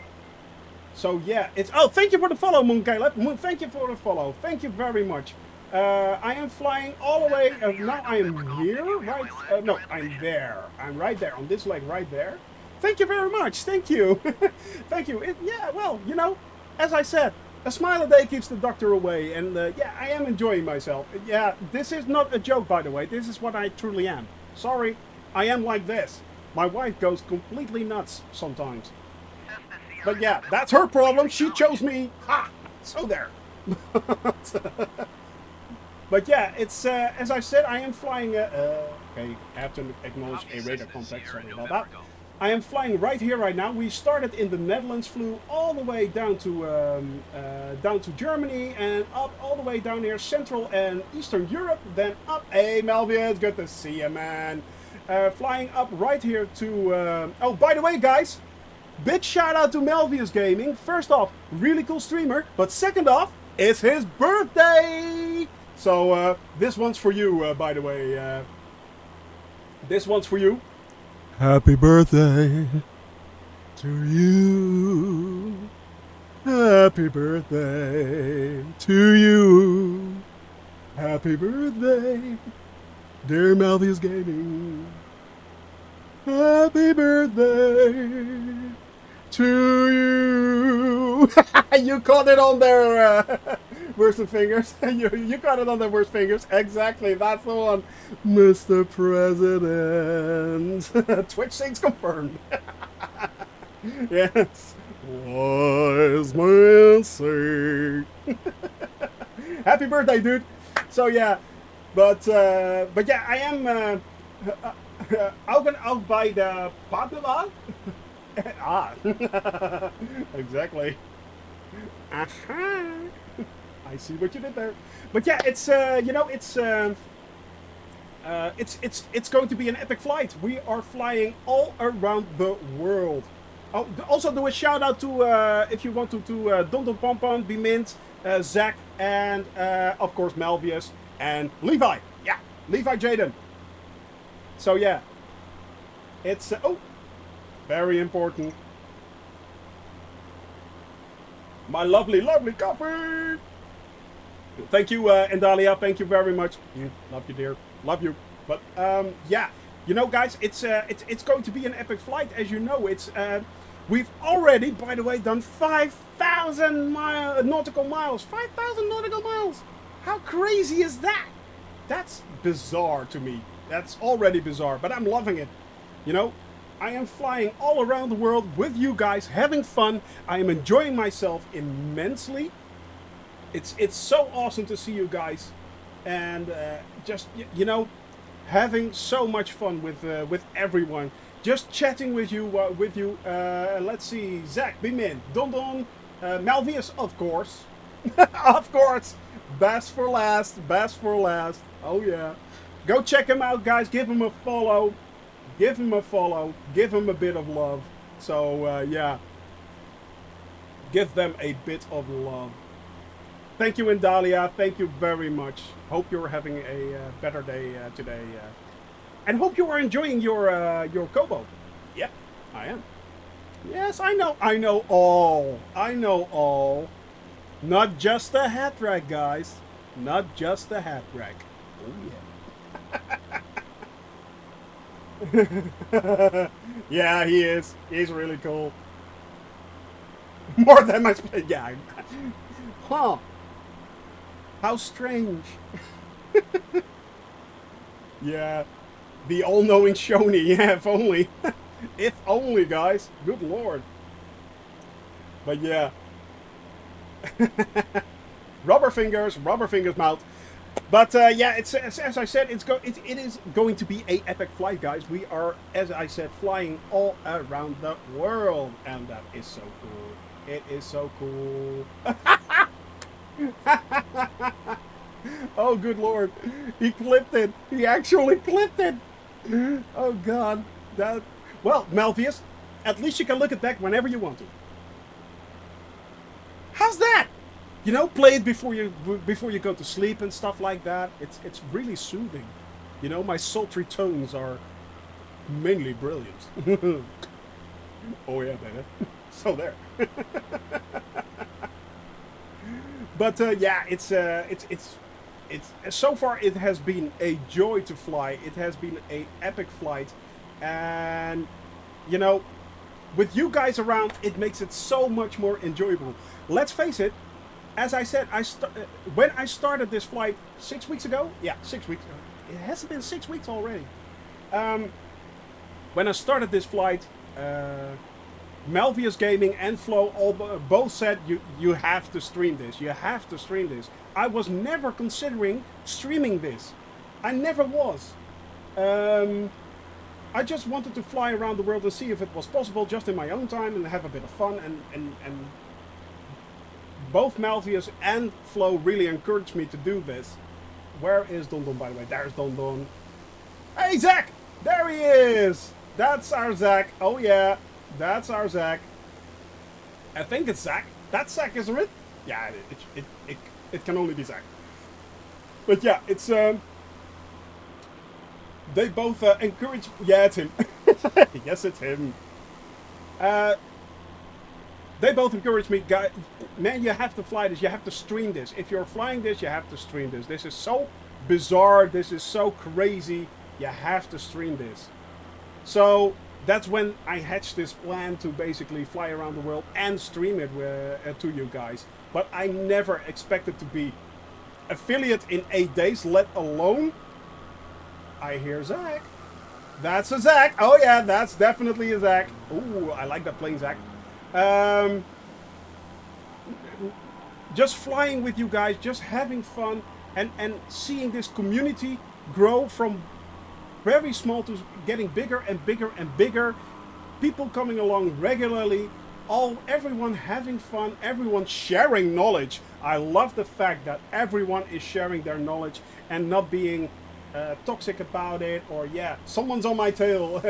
So yeah, it's... Oh, thank you for the follow, Moon Caleb. Thank you for the follow. Thank you very much. I am flying all the way... now I am here, right? No, I'm there. I'm right there, on this leg right there. Thank you very much. Thank you. Thank you. Yeah, well, you know, as I said, a smile a day keeps the doctor away, and yeah, I am enjoying myself. Yeah, this is not a joke, by the way. This is what I truly am. Sorry, I am like this. My wife goes completely nuts sometimes. But yeah, that's her problem. She chose me. Ha! So there. But yeah, it's as I said, I am flying. Okay, I have to acknowledge a radar contact. Sorry about that. I am flying right here, right now. We started in the Netherlands, flew all the way down to Germany, and up all the way down here, Central and Eastern Europe. Then up. Hey, Melvia, it's good to see you, man. Flying up right here to. Oh, by the way, guys, big shout out to Melvius Gaming. First off, really cool streamer, but second off, it's his birthday. So this one's for you, by the way. This one's for you. Happy birthday to you. Happy birthday to you. Happy birthday, dear Malvius Gaming. Happy birthday to you. You caught it on there, worst of fingers. you caught it on the worst fingers. Exactly, that's the one. Mr. President. Twitch things confirmed. Yes. Wise man say. Happy birthday, dude. So yeah, but yeah, I am Augen auf bei der Partnerwahl. Ah, exactly. Aha. I see what you did there. But yeah, it's you know, it's going to be an epic flight. We are flying all around the world. Oh, also do a shout out to if you want to Don Don Pompon, Bimint, Zach, and of course Malvius and Levi. Yeah, Levi Jaden. So yeah, it's oh, very important. My lovely, lovely coffee. Thank you, Endalia. Thank you very much. Love you, dear. Love you. But yeah, you know, guys, it's going to be an epic flight, as you know. It's we've already, by the way, done 5,000 nautical miles. 5,000 nautical miles. How crazy is that? That's bizarre to me. That's already bizarre, but I'm loving it. You know, I am flying all around the world with you guys, having fun. I am enjoying myself immensely. It's so awesome to see you guys, and just you know, having so much fun with everyone. Just chatting with you. Let's see, Zach, Bimin, Don Don, Malvius, of course, of course. Best for last. Best for last. Oh yeah. Go check him out, guys. Give him a follow. Give him a follow. Give him a bit of love. So, yeah. Give them a bit of love. Thank you, Indalia. Thank you very much. Hope you're having a better day today. And hope you are enjoying your Kobo. Yep, I am. Yes, I know. I know all. I know all. Not just the hat rack, guys. Not just the hat rack. Oh, yeah. Yeah, he is. He's really cool. More than my... Yeah. Huh. How strange. Yeah. The all-knowing Shoni. Yeah, if only. If only, guys. Good lord. But yeah. Rubber fingers mouth. But yeah, it's as I said, it is going to be a epic flight, guys. We are, as I said, flying all around the world, and that is so cool. It is so cool. Oh, good lord, he clipped it. He actually clipped it. Oh god, that. Well, Malvius, at least you can look it back whenever you want to. How's that? You know, play it before you go to sleep and stuff like that. It's really soothing. You know, my sultry tones are mainly brilliant. Oh yeah, baby. So there. But yeah, it's so far it has been a joy to fly. It has been a epic flight, and you know, with you guys around, it makes it so much more enjoyable. Let's face it, as I said, when I started this flight 6 weeks ago, yeah, 6 weeks. It hasn't been 6 weeks already. When I started this flight, Malvius Gaming and Flo both said you have to stream this. You have to stream this. I was never considering streaming this. I never was. I just wanted to fly around the world and see if it was possible just in my own time and have a bit of fun. And both Malvius and Flo really encouraged me to do this. Where is Don Don, by the way? There's Don Don. Hey, Zach! There he is! That's our Zach. Oh, yeah. That's our Zach. I think it's Zach. That's Zach, isn't it? Yeah, it can only be Zach. But yeah, it's... they both encourage... Yeah, it's him. Yes, it's him. They both encourage me, guys, man, you have to fly this, you have to stream this. If you're flying this, you have to stream this. This is so bizarre, this is so crazy, you have to stream this. So that's when I hatched this plan to basically fly around the world and stream it to you guys. But I never expected to be affiliate in 8 days, let alone... I hear Zach. That's a Zach. Oh yeah, that's definitely a Zach. Ooh, I like that plane, Zach. Just flying with you guys, just having fun, and seeing this community grow from very small to getting bigger and bigger and bigger. People coming along regularly, everyone having fun, everyone sharing knowledge. I love the fact that everyone is sharing their knowledge and not being toxic about it, or yeah, someone's on my tail.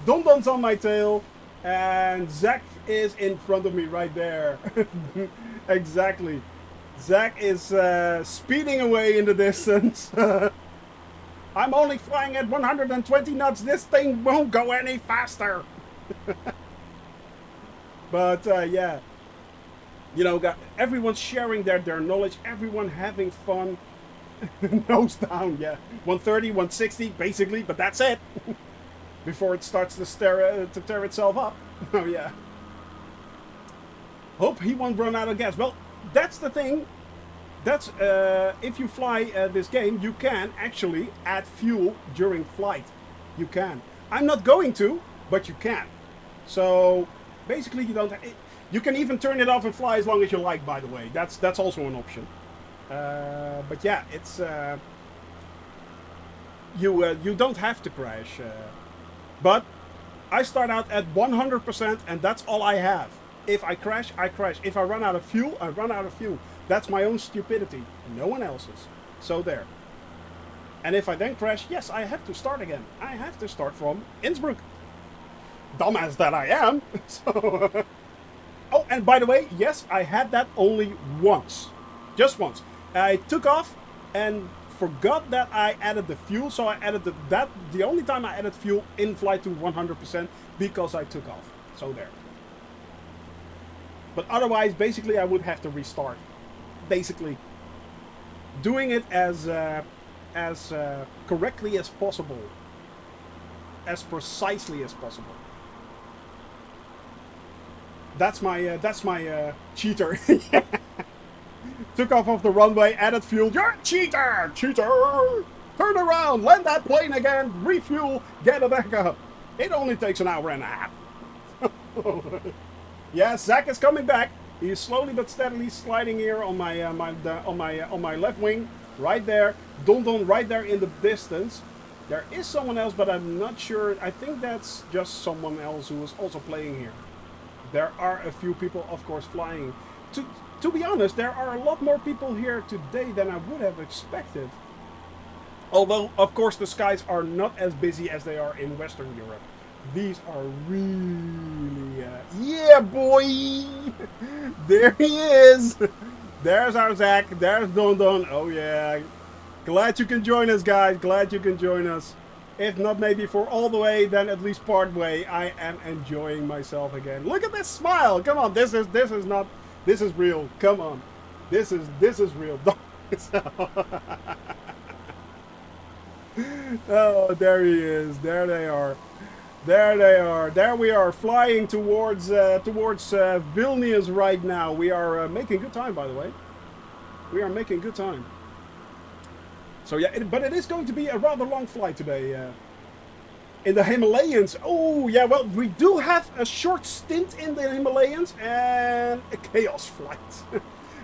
Don Don's on my tail. And Zach is in front of me right there. Exactly. Zach is speeding away in the distance. I'm only flying at 120 knots. This thing won't go any faster. But yeah. You know, everyone's sharing their knowledge. Everyone having fun. Nose down, yeah. 130, 160, basically. But that's it. Before it starts to tear itself up. Oh, yeah. Hope he won't run out of gas. Well, that's the thing. That's if you fly this game, you can actually add fuel during flight. You can. I'm not going to, but you can. So, basically, you don't... You can even turn it off and fly as long as you like, by the way. That's also an option. But yeah, it's... you don't have to crash... But I start out at 100% and that's all I have. If I crash, I crash. If I run out of fuel, I run out of fuel. That's my own stupidity. No one else's. So there. And if I then crash, yes, I have to start again. I have to start from Innsbruck. Dumbass that I am. So, oh, and by the way, yes, I had that only once. Just once. I took off and... forgot that I added the fuel, so I added the only time I added fuel in flight to 100% because I took off. So there. But otherwise, basically, I would have to restart. Basically, doing it as correctly as possible, as precisely as possible. That's my cheater. Took off the runway, added fuel. You're a cheater! Cheater! Turn around, land that plane again, refuel, get it back up. It only takes an hour and a half. Yeah, Zach is coming back. He's slowly but steadily sliding here on my on my left wing, right there. Don Don right there in the distance. There is someone else, but I'm not sure. I think that's just someone else who is also playing here. There are a few people, of course, flying. To be honest, there are a lot more people here today than I would have expected. Although, of course, the skies are not as busy as they are in Western Europe. These are really... yeah, boy! There he is! There's our Zach. There's Don Don. Oh, yeah. Glad you can join us, guys. Glad you can join us. If not maybe for all the way, then at least part way. I am enjoying myself again. Look at this smile. Come on, this is not... This is real. Come on. This is real. Oh, there he is. There they are. There they are. There we are, flying towards Vilnius right now. We are making good time, by the way. We are making good time. So yeah, but it is going to be a rather long flight today. In the Himalayas. Oh yeah, well we do have a short stint in the Himalayas and a chaos flight.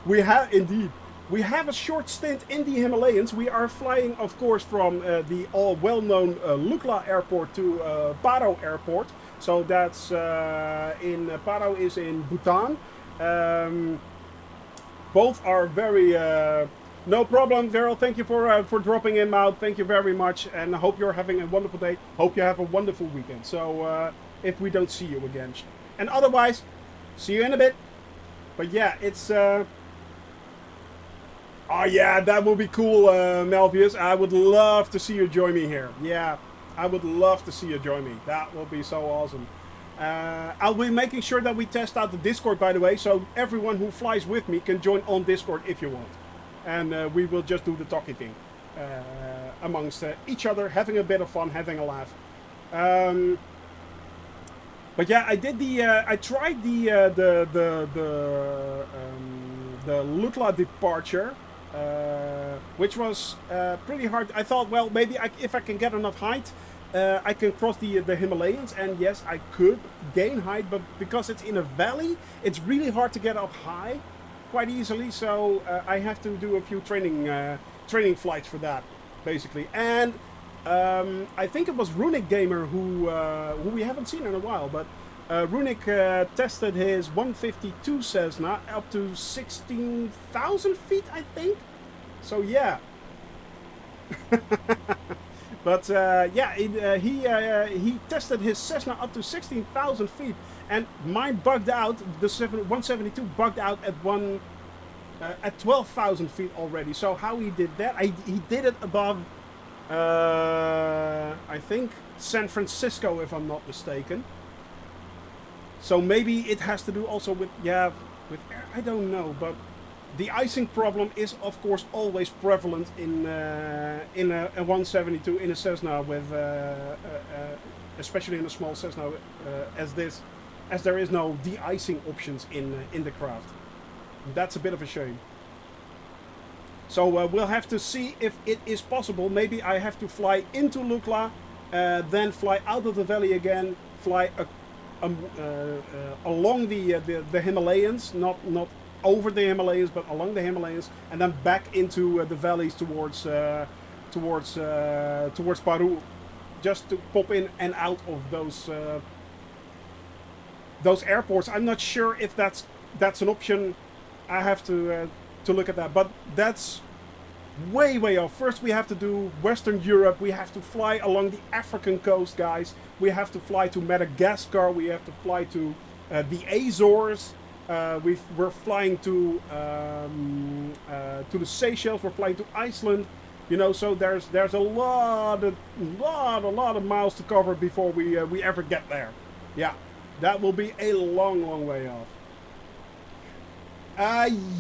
We have indeed. We have a short stint in the Himalayas. We are flying, of course, from the all well-known Lukla airport to Paro airport. So that's in Paro is in Bhutan. Both are very no problem, Daryl. Thank you for dropping in out. Thank you very much, and I hope you're having a wonderful day. Hope you have a wonderful weekend. So if we don't see you again, and otherwise, see you in a bit. But yeah, it's. Oh yeah, that would be cool, Melvius. I would love to see you join me here. Yeah, I would love to see you join me. That will be so awesome. I'll be making sure that we test out the Discord, by the way, so everyone who flies with me can join on Discord if you want. And we will just do the talking thing amongst each other, having a bit of fun, having a laugh. But yeah, I did I tried the Lutla departure. Which was pretty hard. I thought, well, maybe if I can get enough height, I can cross the Himalayas. And yes, I could gain height, but because it's in a valley, it's really hard to get up high quite easily. So I have to do a few training flights for that, basically. And I think it was Runic Gamer who we haven't seen in a while, but Runic tested his 152 Cessna up to 16,000 feet, I think. So yeah. But yeah, he tested his Cessna up to 16,000 feet, and mine bugged out. The 172 bugged out at 12,000 feet already. So how he did that? He did it above, I think, San Francisco, if I'm not mistaken. So maybe it has to do also with air. I don't know, but the icing problem is, of course, always prevalent in a 172 in a Cessna with, especially in a small Cessna as there is no de-icing options in the craft. That's a bit of a shame. So we'll have to see if it is possible. Maybe I have to fly into Lukla, then fly out of the valley again, fly along the Himalayas, not over the Himalayas, but along the Himalayas, and then back into the valleys towards Paru, just to pop in and out of those airports. I'm not sure if that's an option. I have to look at that, but that's way off. First we have to do Western Europe. We have to fly along the African coast, guys. We have to fly to Madagascar. We have to fly to the Azores. We're flying to the Seychelles. We're flying to Iceland. You know, so there's a lot of miles to cover before we ever get there. Yeah, that will be a long way off.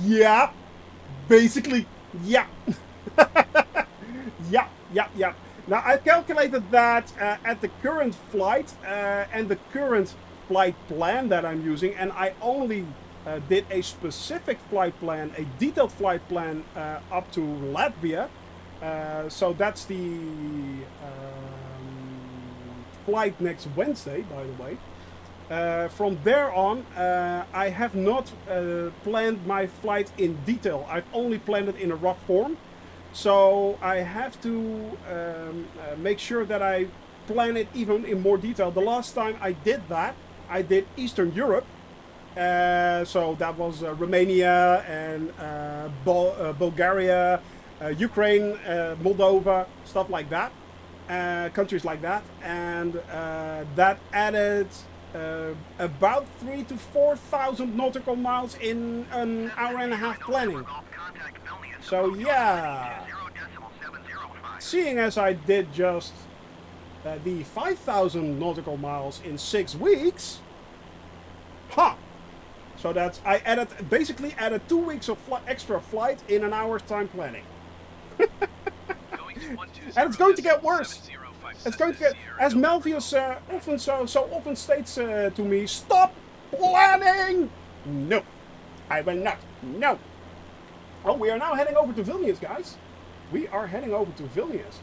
Yeah, basically, yeah. Yeah. Now, I calculated that at the current flight and the current flight plan that I'm using, and I only did a specific flight plan, a detailed flight plan up to Latvia. So that's the flight next Wednesday, by the way. From there on, I have not planned my flight in detail. I've only planned it in a rough form. So I have to make sure that I plan it even in more detail. The last time I did that, I did Eastern Europe. So that was Romania and Bulgaria, Ukraine, Moldova, stuff like that. Countries like that. And that added about 3,000 to 4,000 nautical miles in an hour and a half planning. So yeah, seeing as I did just the 5,000 nautical miles in 6 weeks, so that's I basically added 2 weeks of extra flight in an hour's time planning. And it's going to get worse. It's going to Cessna get, Sierra as November Melvius often so often states to me, stop planning. No, I will not. No. Oh, we are now heading over to Vilnius, guys. We are heading over to Vilnius.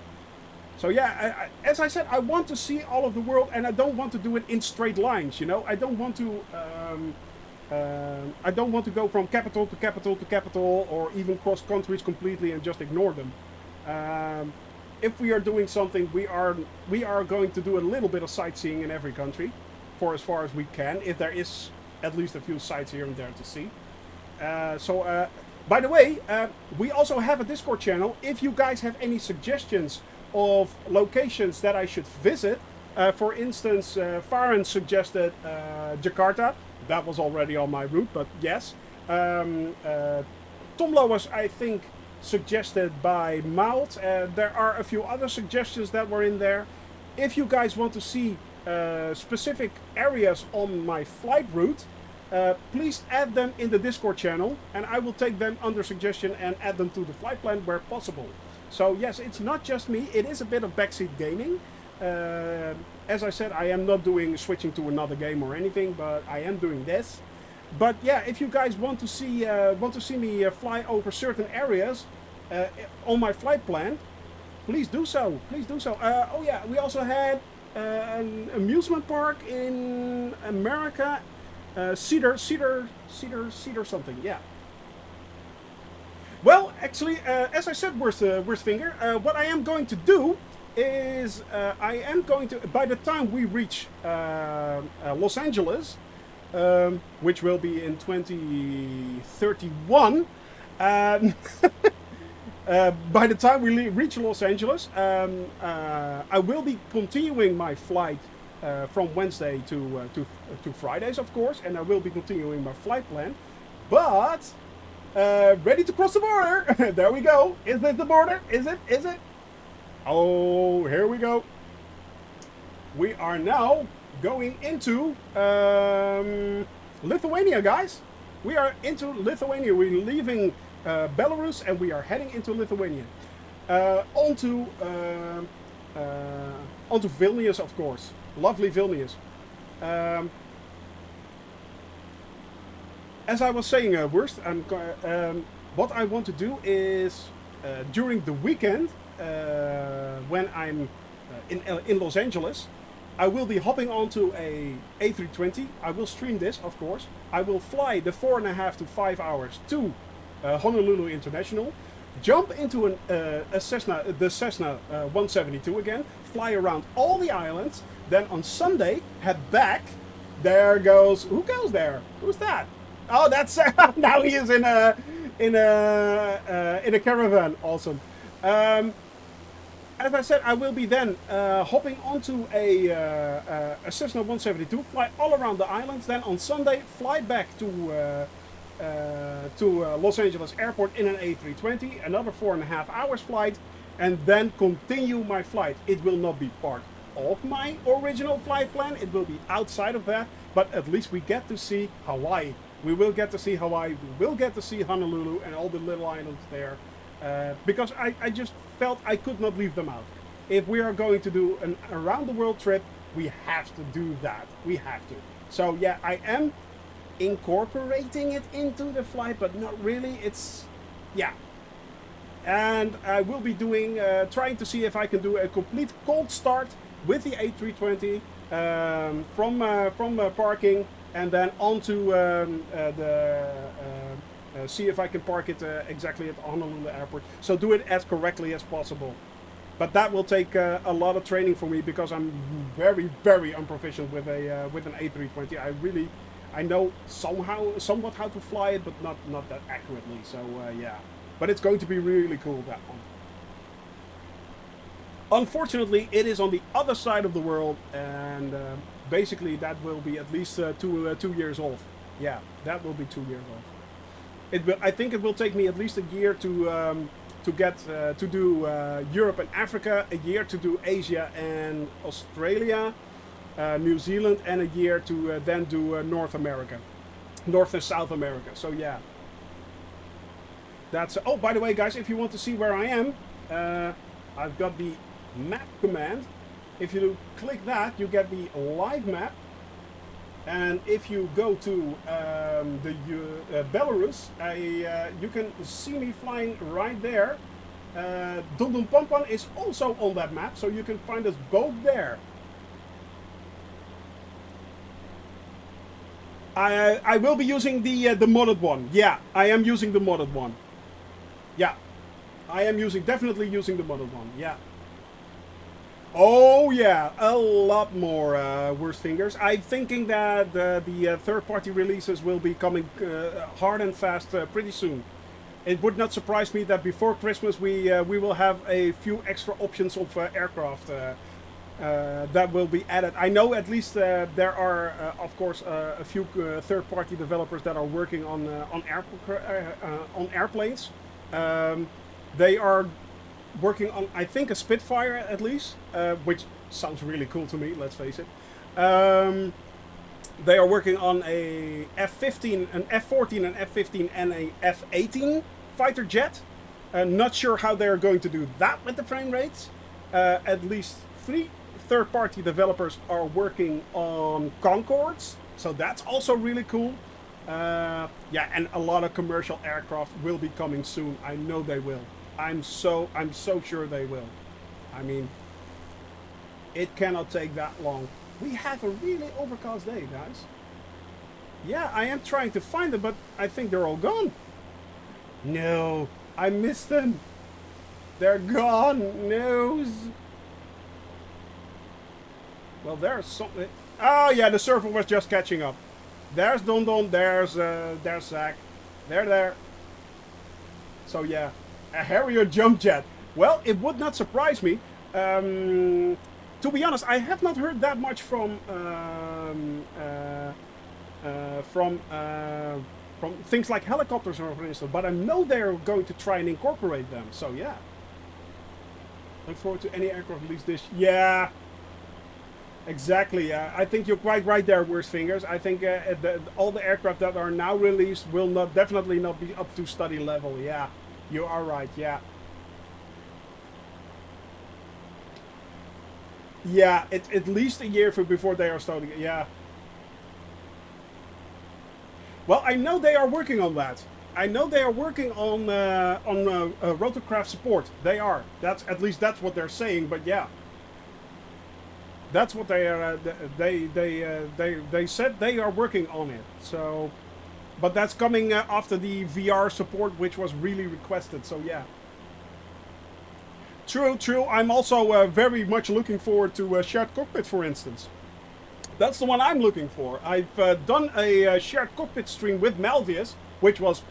So yeah, as I said, I want to see all of the world, and I don't want to do it in straight lines. You know, I don't want to. I don't want to go from capital to capital to capital, or even cross countries completely and just ignore them. If we are doing something, we are going to do a little bit of sightseeing in every country, for as far as we can. If there is at least a few sites here and there to see. By the way, we also have a Discord channel. If you guys have any suggestions of locations that I should visit, for instance, Farhan suggested Jakarta. That was already on my route, but yes. Tomlo was, I think, suggested by Maud. There are a few other suggestions that were in there. If you guys want to see specific areas on my flight route, please add them in the Discord channel, and I will take them under suggestion and add them to the flight plan where possible. So yes, it's not just me, it is a bit of backseat gaming. As I said, I am not doing switching to another game or anything, but I am doing this. But yeah, if you guys want to see me fly over certain areas on my flight plan, please do so. Please do so. Oh yeah, we also had an amusement park in America, Cedar something. Yeah. Well, actually, as I said, worst finger. What I am going to do is I am going to, by the time we reach Los Angeles, which will be in 2031. By the time we reach Los Angeles, I will be continuing my flight from Wednesday to Fridays, of course, and I will be continuing my flight plan. But ready to cross the border. There we go. Is this the border? Is it? Is it? Oh, here we go. We are now going into Lithuania, guys. We are into Lithuania. We're leaving Belarus and we are heading into Lithuania. Onto Vilnius, of course. Lovely Vilnius. As I was saying, what I want to do is during the weekend, when I'm in Los Angeles, I will be hopping onto a A320. I will stream this, of course. I will fly the 4.5 to 5 hours to Honolulu International, jump into the Cessna 172 again, fly around all the islands. Then on Sunday, head back. There goes. Who goes there? Who's that? Oh, that's now he is in a caravan. Awesome. As I said, I will be then hopping onto a Cessna 172, fly all around the islands. Then on Sunday, fly back to Los Angeles Airport in an A320, another 4.5 hours flight, and then continue my flight. It will not be part of my original flight plan. It will be outside of that, but at least we get to see Hawaii. We will get to see Hawaii. We will get to see Honolulu and all the little islands there. Because I just felt I could not leave them out. If we are going to do an around the world trip, we have to do that. We have to. So yeah, I am incorporating it into the flight, but not really. It's, yeah. And I will be doing, trying to see if I can do a complete cold start with the A320 from parking, and then onto see if I can park it exactly at Honolulu Airport. So do it as correctly as possible. But that will take a lot of training for me because I'm very, very unproficient with an A320. I know somewhat how to fly it, but not that accurately. So yeah, but it's going to be really cool, that one. Unfortunately, it is on the other side of the world, and basically that will be at least 2 years old. Yeah, that will be 2 years old. I think it will take me at least a year to get to do Europe and Africa, a year to do Asia and Australia, New Zealand, and a year to then do North America, North and South America. So yeah, that's. Oh, by the way, guys, if you want to see where I am, I've got the map command. If you click that, you get the live map. And if you go to Belarus, you can see me flying right there. Dundun Pampan is also on that map, so you can find us both there. I will be using the modded one. Yeah, I am using the modded one. Yeah, I am definitely using the modded one. Yeah. Oh yeah, a lot more worse fingers. I'm thinking that the third-party releases will be coming hard and fast pretty soon. It would not surprise me that before Christmas we will have a few extra options of aircraft that will be added. I know at least there are, of course, a few third-party developers that are working on airplanes. They are working on, I think, a Spitfire at least, which sounds really cool to me, let's face it. They are working on a F-15, an F-14, an F-15, and a F-18 fighter jet. Not sure how they're going to do that with the frame rates. At least 3 third-party developers are working on Concords, so that's also really cool. Yeah, and a lot of commercial aircraft will be coming soon. I know they will. I'm so sure they will. I mean, it cannot take that long. We have a really overcast day, guys. Yeah, I am trying to find them, but I think they're all gone. No, I missed them. They're gone. No. Well, there's something. Oh yeah, the server was just catching up. There's Dondon. There's Zach. They're there. So yeah. A Harrier jump jet. Well, it would not surprise me. To be honest, I have not heard that much from things like helicopters, for instance. But I know they're going to try and incorporate them. So yeah. Look forward to any aircraft release this. Yeah. Exactly. I think you're quite right there, Worst Fingers. I think all the aircraft that are now released will definitely not be up to study level. Yeah. You are right, yeah. Yeah, it's at least a year before they are starting. Yeah. Well, I know they are working on that. I know they are working on rotorcraft support. They are. That's at least that's what they're saying. But yeah, that's what they are. They said they are working on it. So. But that's coming after the VR support, which was really requested, so yeah. True, true. I'm also very much looking forward to Shared Cockpit, for instance. That's the one I'm looking for. I've done a Shared Cockpit stream with Malvius, which was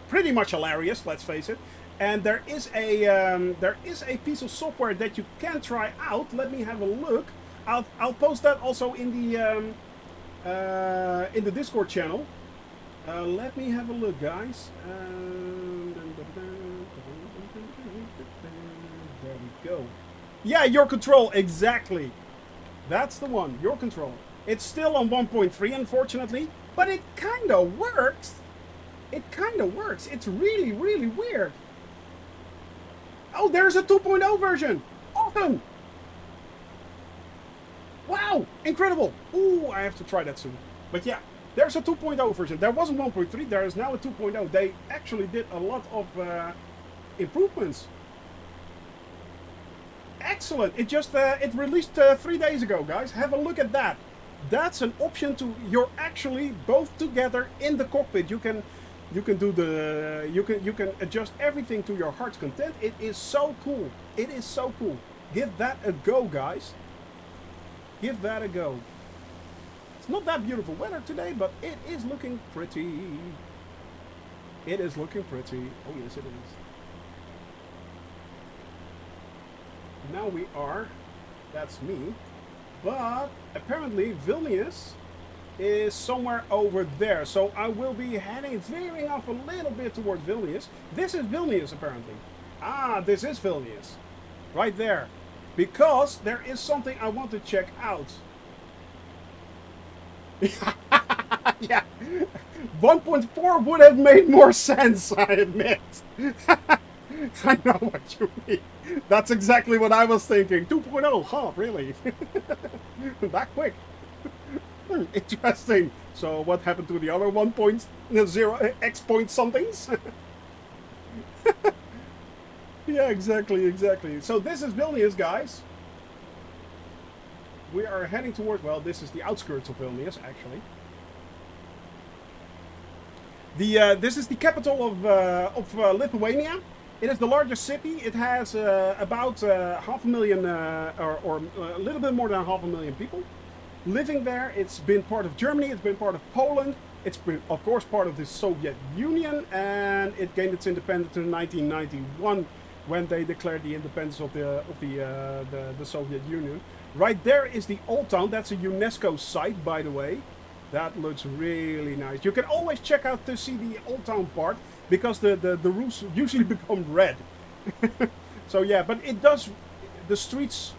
pretty much hilarious, let's face it. And there is a piece of software that you can try out. Let me have a look. I'll post that also in the Discord channel. Let me have a look, guys. There we go. Yeah, Your Control, exactly. That's the one, Your Control. It's still on 1.3, unfortunately, but it kind of works. It kind of works. It's really, really weird. Oh, there's a 2.0 version. Awesome. Wow, incredible. Ooh, I have to try that soon. But yeah. There's a 2.0 version. There wasn't 1.3. There is now a 2.0. They actually did a lot of improvements. Excellent. It just it released 3 days ago, guys. Have a look at that. That's an option to. You're actually both together in the cockpit. You can do the. You can adjust everything to your heart's content. It is so cool. It is so cool. Give that a go, guys. Give that a go. Not that beautiful weather today, but it is looking pretty. It is looking pretty. Oh yes, it is. Now we are. That's me. But apparently Vilnius is somewhere over there. So I will be veering off a little bit towards Vilnius. This is Vilnius apparently. Ah, this is Vilnius. Right there. Because there is something I want to check out. Yeah, 1.4 would have made more sense, I admit. I know what you mean. That's exactly what I was thinking. 2.0, huh? Really? That quick? Interesting. So what happened to the other 1.0 x point somethings? Yeah, exactly. So this is Vilnius, guys. We are heading towards, well, this is the outskirts of Vilnius, actually. This is the capital of Lithuania. It is the largest city. It has about 500,000, or a little bit more than 500,000 people living there. It's been part of Germany. It's been part of Poland. It's been, of course, part of the Soviet Union, and it gained its independence in 1991 when they declared the independence of the Soviet Union. Right there is the Old Town. That's a UNESCO site, by the way. That looks really nice. You can always check out to see the Old Town part because the roofs usually become red. So yeah, but it does. The streets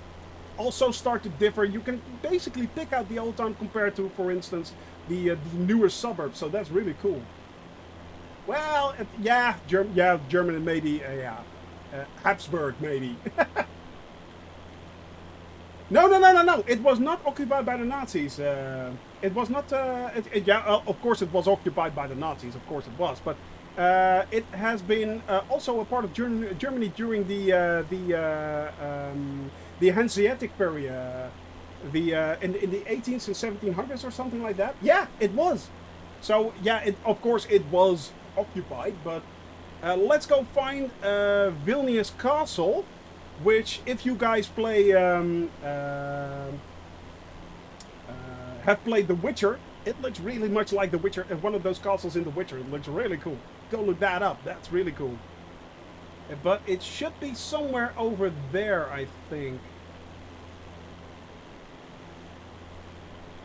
also start to differ. You can basically pick out the Old Town compared to, for instance, the newer suburbs. So that's really cool. Well, yeah, German maybe, Habsburg maybe. No. It was not occupied by the Nazis. It was not. Of course it was occupied by the Nazis. Of course it was. But it has been also a part of Germany during the Hanseatic period. In the 18th and 1700s or something like that. Yeah, it was. So yeah, of course it was occupied. But let's go find Vilnius Castle. Which, if you guys play, have played The Witcher, it looks really much like The Witcher, one of those castles in The Witcher. It looks really cool. Go look that up. That's really cool. But it should be somewhere over there, I think.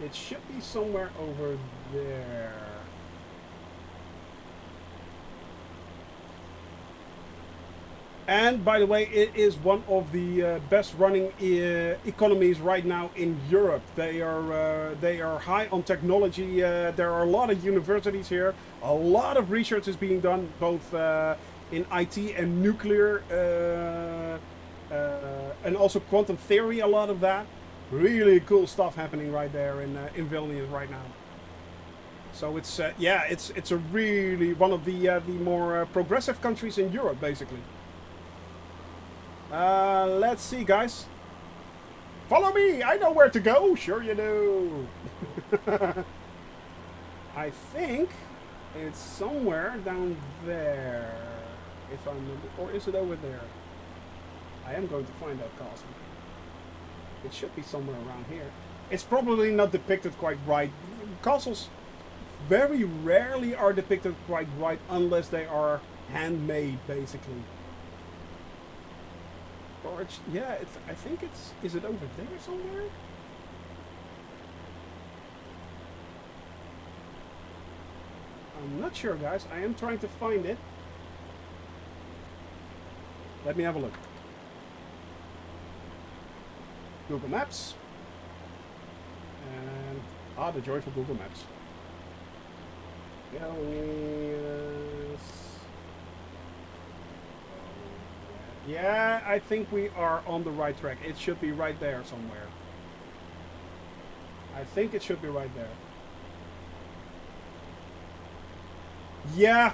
It should be somewhere over there. And by the way, it is one of the best running economies right now in Europe. They are high on technology. There are a lot of universities here. A lot of research is being done, both in IT and nuclear, and also quantum theory. A lot of that. Really cool stuff happening right there in Vilnius right now. So it's it's a really one of the more progressive countries in Europe, basically. Let's see, guys. Follow me! I know where to go! Sure you do! I think it's somewhere down there. If I'm... Or is it over there? I am going to find that castle. It should be somewhere around here. It's probably not depicted quite right. Castles very rarely are depicted quite right unless they are handmade, basically. Or it's, yeah, I think it's... Is it over there somewhere? I'm not sure, guys. I am trying to find it. Let me have a look. Google Maps. And... the joyful Google Maps. Yeah, I think we are on the right track. It should be right there somewhere. I think it should be right there. Yeah.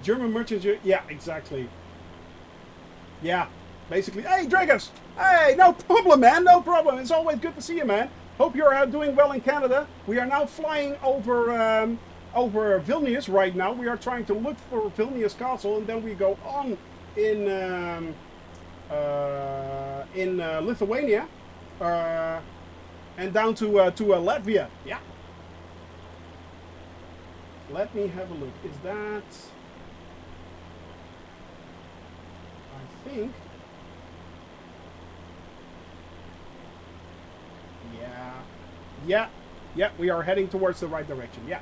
German merchants, yeah, exactly. Yeah, basically. Hey, Dragos! Hey, no problem, man, no problem. It's always good to see you, man. Hope you're doing well in Canada. We are now flying over... over Vilnius right now. We are trying to look for Vilnius Castle, and then we go on in Lithuania and down to Latvia. Yeah. Let me have a look. Is that? I think. Yeah. We are heading towards the right direction. Yeah.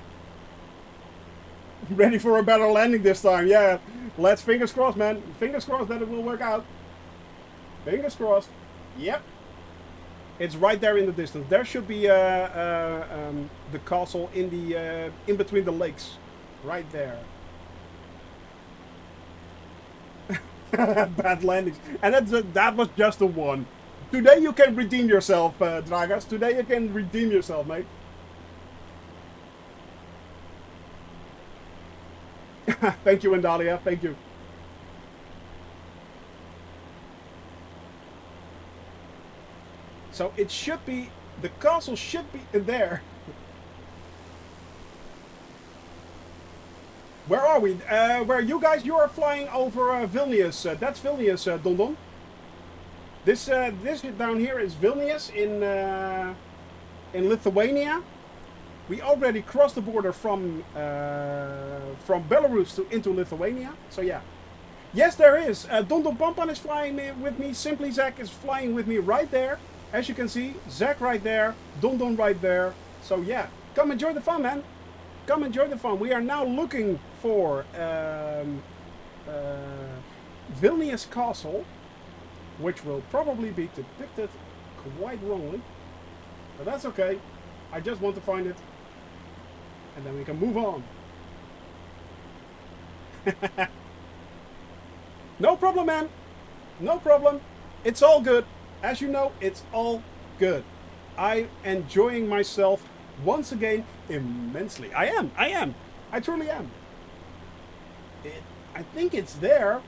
Ready for a better landing this time, yeah. Let's fingers crossed, man. Fingers crossed that it will work out. Fingers crossed. Yep. It's right there in the distance. There should be the castle in the in between the lakes, right there. Bad landings. And that was just the one. Today you can redeem yourself, Dragas. Today you can redeem yourself, mate. Thank you, Indalia. Thank you. So it should be, the castle should be in there. Where are we? Where you guys? You are flying over Vilnius. That's Vilnius, Don Don. This down here is Vilnius in Lithuania. We already crossed the border from Belarus into Lithuania. So yeah. Yes, there is. Don Don Pampan is flying with me. Simply Zach is flying with me right there. As you can see, Zach right there, Don Don right there. So yeah, come enjoy the fun, man. Come enjoy the fun. We are now looking for Vilnius Castle, which will probably be depicted quite wrongly. But that's okay. I just want to find it. And then we can move on. No problem, man. No problem. It's all good. As you know, it's all good. I'm enjoying myself once again immensely. I am. I truly am. I think it's there.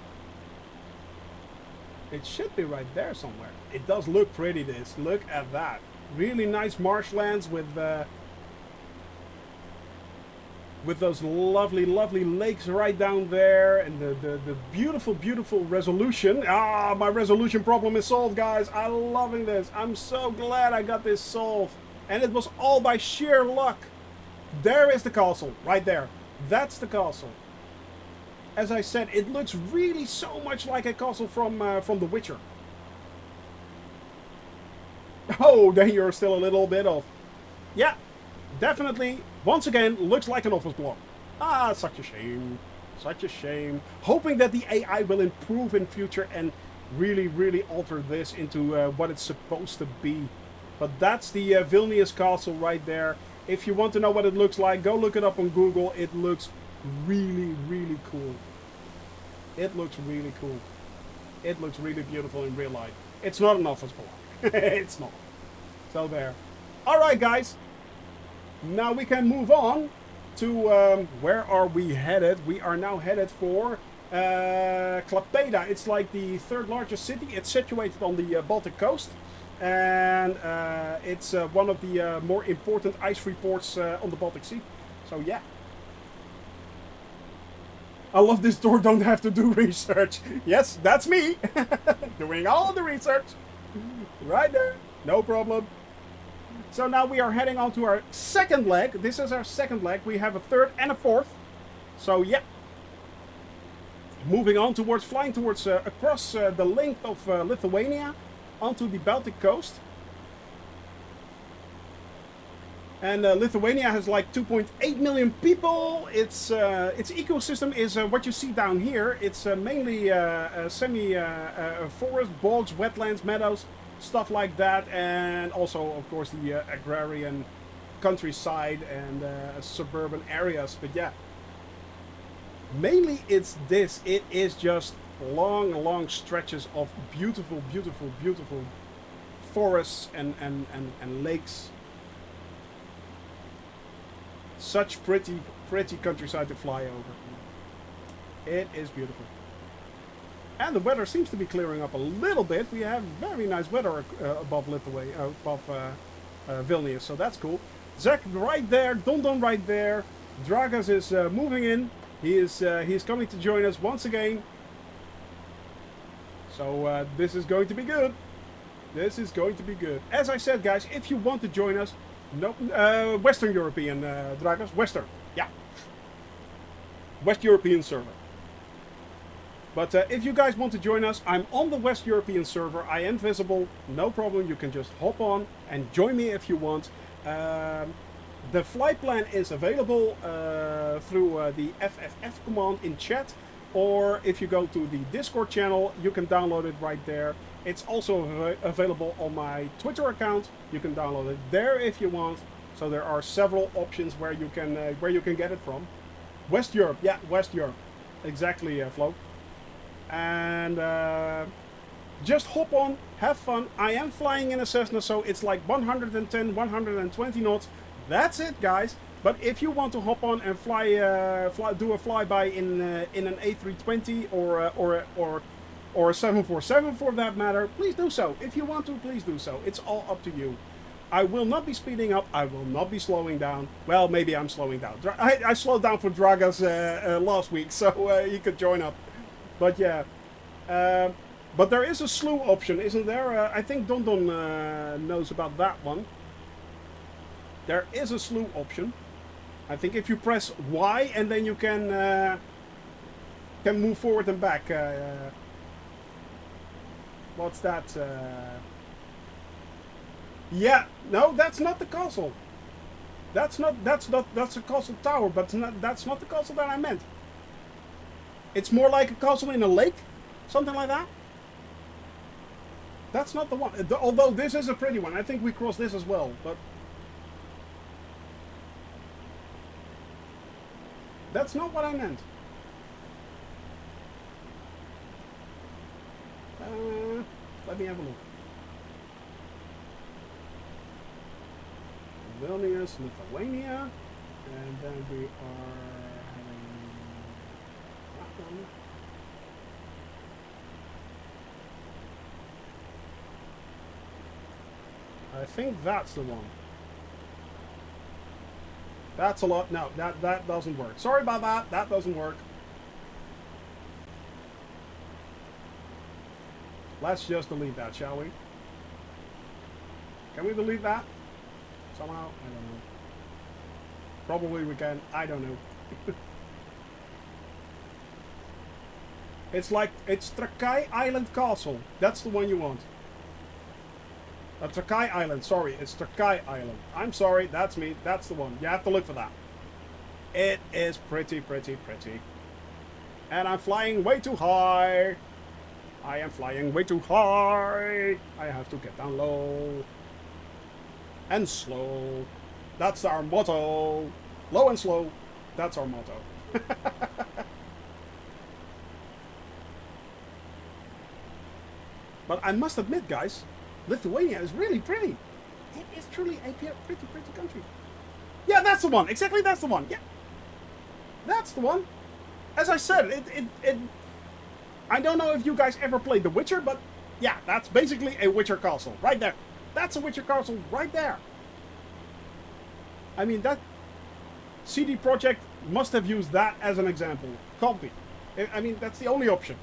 It should be right there somewhere. It does look pretty, this. Look at that. Really nice marshlands with those lovely, lovely lakes right down there. And the beautiful, beautiful resolution. Ah, my resolution problem is solved, guys. I'm loving this. I'm so glad I got this solved. And it was all by sheer luck. There is the castle, right there. That's the castle. As I said, it looks really so much like a castle from The Witcher. Oh, then you're still a little bit off. Yeah, definitely. Once again, looks like an office block. Ah, such a shame. Such a shame. Hoping that the AI will improve in future and really, really alter this into what it's supposed to be. But that's the Vilnius Castle right there. If you want to know what it looks like, go look it up on Google. It looks really, really cool. It looks really cool. It looks really beautiful in real life. It's not an office block. It's not. So there. Alright, guys. Now we can move on to where are we headed? We are now headed for Klaipėda. It's like the third largest city. It's situated on the Baltic coast. And it's one of the more important ice-free ports on the Baltic Sea. So yeah. I love this door, don't have to do research. Yes, that's me. Doing all the research. Right there. No problem. So now we are heading on to our second leg. This is our second leg. We have a third and a fourth. So yeah. Moving on towards, flying towards, across the length of Lithuania. Onto the Baltic coast. And Lithuania has like 2.8 million people. Its ecosystem is what you see down here. It's mainly forest, bogs, wetlands, meadows, stuff like that. And also, of course, the agrarian countryside and suburban areas. But yeah, mainly it's this. It is just long stretches of beautiful, beautiful, beautiful forests and lakes. Such pretty countryside to fly over. It is beautiful. And the weather seems to be clearing up a little bit. We have very nice weather above Lithuania, above Vilnius, so that's cool. Zach right there, Don Don right there. Dragas is moving in. He is coming to join us once again. So this is going to be good. This is going to be good. As I said, guys, if you want to join us, no, Western European, Dragas, Western, yeah. West European server. But if you guys want to join us, I'm on the West European server. I am visible, no problem. You can just hop on and join me if you want. The flight plan is available through the FFF command in chat. Or if you go to the Discord channel, you can download it right there. It's also available on my Twitter account. You can download it there if you want. So there are several options where you can get it from. West Europe, yeah, West Europe, exactly, Flo. And just hop on, have fun. I am flying in a Cessna, so it's like 110, 120 knots. That's it, guys. But if you want to hop on and do a flyby in an A320 or a 747 for that matter, please do so. If you want to, please do so. It's all up to you. I will not be speeding up. I will not be slowing down. Well, maybe I'm slowing down. I slowed down for Dragas last week, so you could join up. But yeah. But there is a slew option, isn't there? I think Don knows about that one. There is a slew option. I think if you press Y and then you can move forward and back. What's that? Yeah, no, that's not the castle. That's a castle tower, but that's not the castle that I meant. It's more like a castle in a lake, something like that. That's not the one. Although this is a pretty one. I think we crossed this as well, but that's not what I meant. Let me have a look. Vilnius, Lithuania, and then we are having that one. I think that's the one. That's a lot. No, that doesn't work. Sorry about that. That doesn't work. Let's just delete that, shall we? Can we delete that? Somehow? I don't know. Probably we can. I don't know. It's Trakai Island Castle. That's the one you want. Trakai Island, sorry, it's Trakai Island. I'm sorry, that's me, that's the one. You have to look for that. It is pretty. And I'm flying way too high. I am flying way too high. I have to get down low. And slow. That's our motto. Low and slow, that's our motto. But I must admit, guys, Lithuania is really pretty. It is truly a pretty country. Yeah, that's the one. Exactly, that's the one. Yeah, that's the one. As I said, I don't know if you guys ever played The Witcher, but yeah, that's basically a Witcher castle right there. That's a Witcher castle right there. I mean, that CD Projekt must have used that as an example. Can't be. I mean, that's the only option.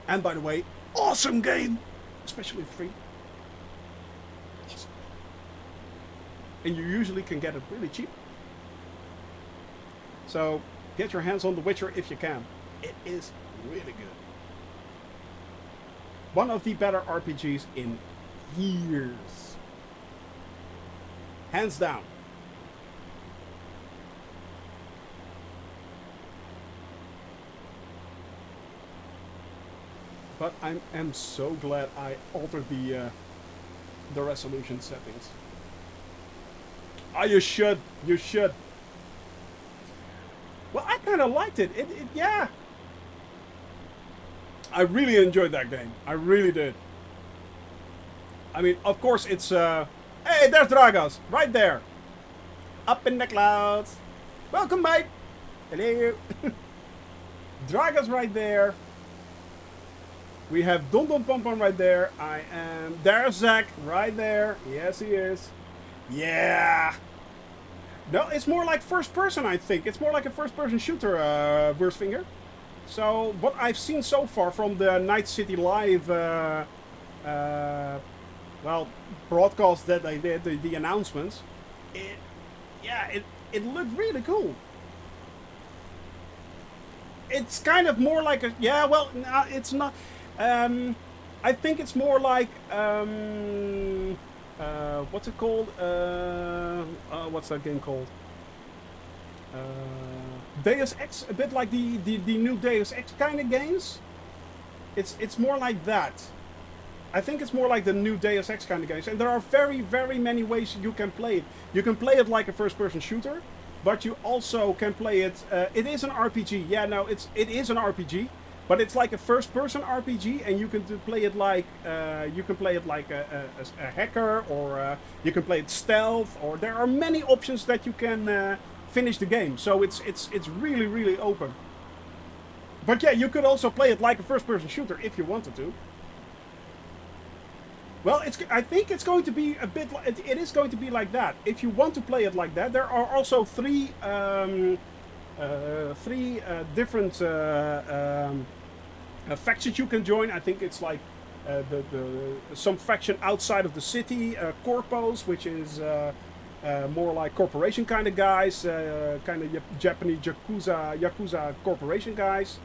And by the way, awesome game, especially free. Awesome. And you usually can get it really cheap. So get your hands on The Witcher if you can. It is really good. One of the better RPGs in years. Hands down. But I am so glad I altered the resolution settings. Ah, you should. You should. Well, I kind of liked it. Yeah. I really enjoyed that game. I really did. I mean, of course, it's... Hey, there's Dragas. Right there. Up in the clouds. Welcome, mate. Hello. Dragas right there. We have Don Pompon right there. There's Zach right there. Yes, he is. Yeah. No, it's more like first person, I think. It's more like a first person shooter, Wurstfinger. So, what I've seen so far from the Night City Live, broadcast that they did, the announcements, it looked really cool. It's kind of more like a, it's not, I think it's more like, what's it called? What's that game called? Deus Ex, a bit like the new Deus Ex kind of games. It's more like that. I think it's more like the new Deus Ex kind of games. And there are very, very many ways you can play it. You can play it like a first-person shooter. but you also can play it. It is an RPG. Yeah, no, it is an RPG, but it's like a first-person RPG, and you can play it like a hacker, or you can play it stealth, or there are many options that you can finish the game. So it's really really open. But yeah, you could also play it like a first-person shooter if you wanted to. Well, I think it's going to be a bit. It is going to be like that. If you want to play it like that, there are also three different factions you can join. I think it's like some faction outside of the city, corpos, which is more like corporation kind of guys, kind of Japanese yakuza corporation guys.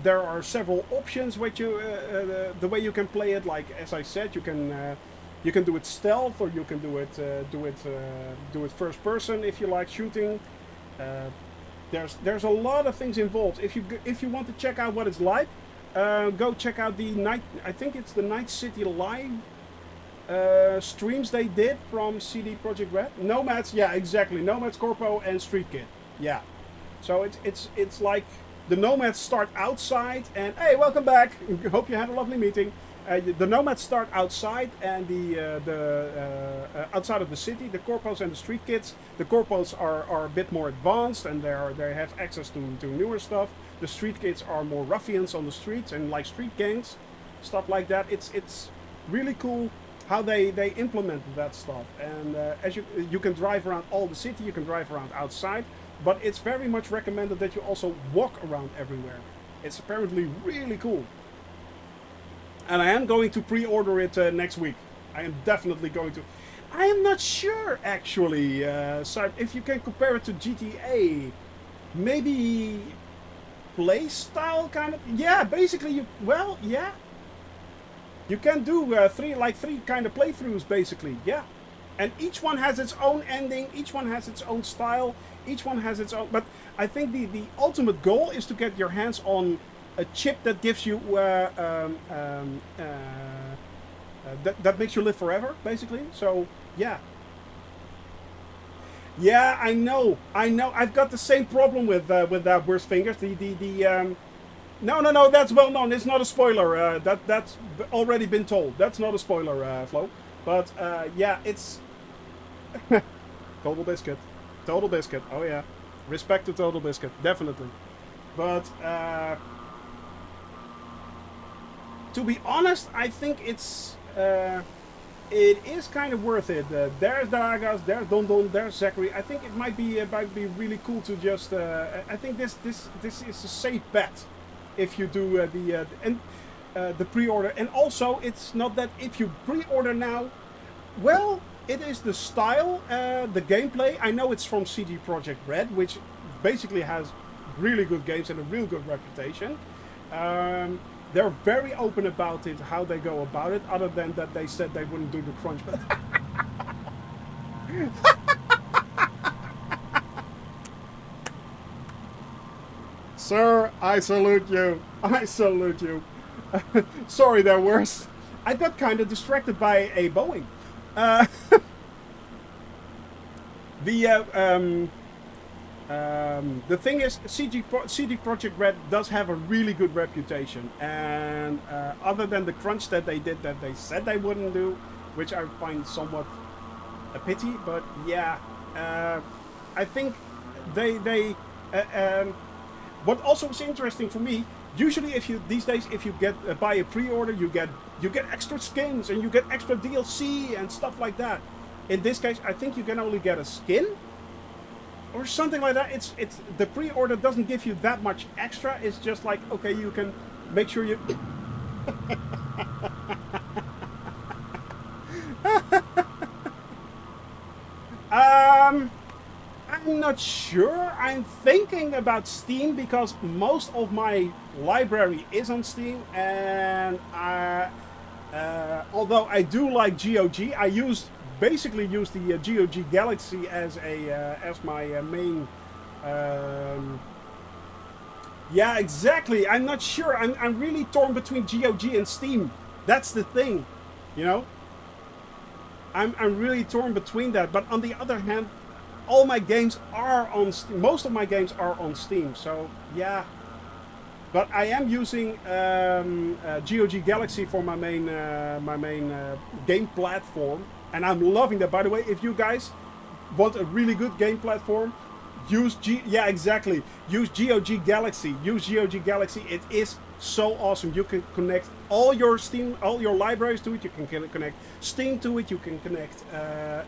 There are several options which the way you can play it. Like as I said, you can do it stealth, or you can do it first person if you like shooting. There's a lot of things involved. If you want to check out what it's like, go check out the Night. I think it's the Night City Live streams they did from CD Projekt Red. Nomads, yeah, exactly. Nomads, Corpo, and Street Kid. Yeah. So it's like. The Nomads start outside, and hey, welcome back. Hope you had a lovely meeting. The Nomads start outside, and the outside of the city. The Corpos and the Street Kids. The Corpos are a bit more advanced, and they have access to newer stuff. The Street Kids are more ruffians on the streets and like street gangs, stuff like that. It's really cool how they implemented that stuff. And as you can drive around all the city, you can drive around outside. But it's very much recommended that you also walk around everywhere. It's apparently really cool. And I am going to pre-order it next week. I am definitely going to. I am not sure, actually. So if you can compare it to GTA, maybe play style kind of. Yeah, basically well, yeah. You can do three kind of playthroughs, basically. Yeah. And each one has its own ending, each one has its own style, each one has its own. But I think the ultimate goal is to get your hands on a chip that gives you that makes you live forever, basically. So yeah, yeah, I know. I've got the same problem with that Worst Fingers. No, that's well known. It's not a spoiler. That's already been told. That's not a spoiler, Flo. But yeah, it's Total Biscuit. Total Biscuit. Oh yeah, respect to Total Biscuit, definitely. But to be honest, I think it is kind of worth it. There's Daragas, there's Don, there's Zachary. I think it might be really cool to just. I think this is a safe bet if you do the pre-order. And also, it's not that if you pre-order now, well, it is the style, the gameplay. I know it's from CD Projekt Red, which basically has really good games and a real good reputation. They're very open about it, how they go about it, other than that they said they wouldn't do the crunch. Sir, I salute you. I salute you. Sorry, they're worse. I got kind of distracted by a Boeing. The thing is, CD Projekt Red does have a really good reputation, and other than the crunch that they did, that they said they wouldn't do, which I find somewhat a pity. But yeah, I think they. What also is interesting for me, usually these days if you buy a pre-order, you get extra skins and you get extra DLC and stuff like that. In this case, I think you can only get a skin or something like that. It's the pre-order doesn't give you that much extra. It's just like, okay, you can make sure you. I'm not sure. I'm thinking about Steam because most of my library is on Steam, and although I do like GOG, I basically use the GOG Galaxy as my main. Yeah, exactly. I'm not sure. I'm really torn between GOG and Steam. That's the thing, you know. I'm really torn between that. But on the other hand, all my games are on Steam. Most of my games are on Steam. So yeah. But I am using GOG Galaxy for my main game platform, and I'm loving that. By the way, if you guys want a really good game platform, use exactly. Use GOG Galaxy. Use GOG Galaxy. It is so awesome. You can connect all your Steam, all your libraries to it. You can connect Steam to it. You can connect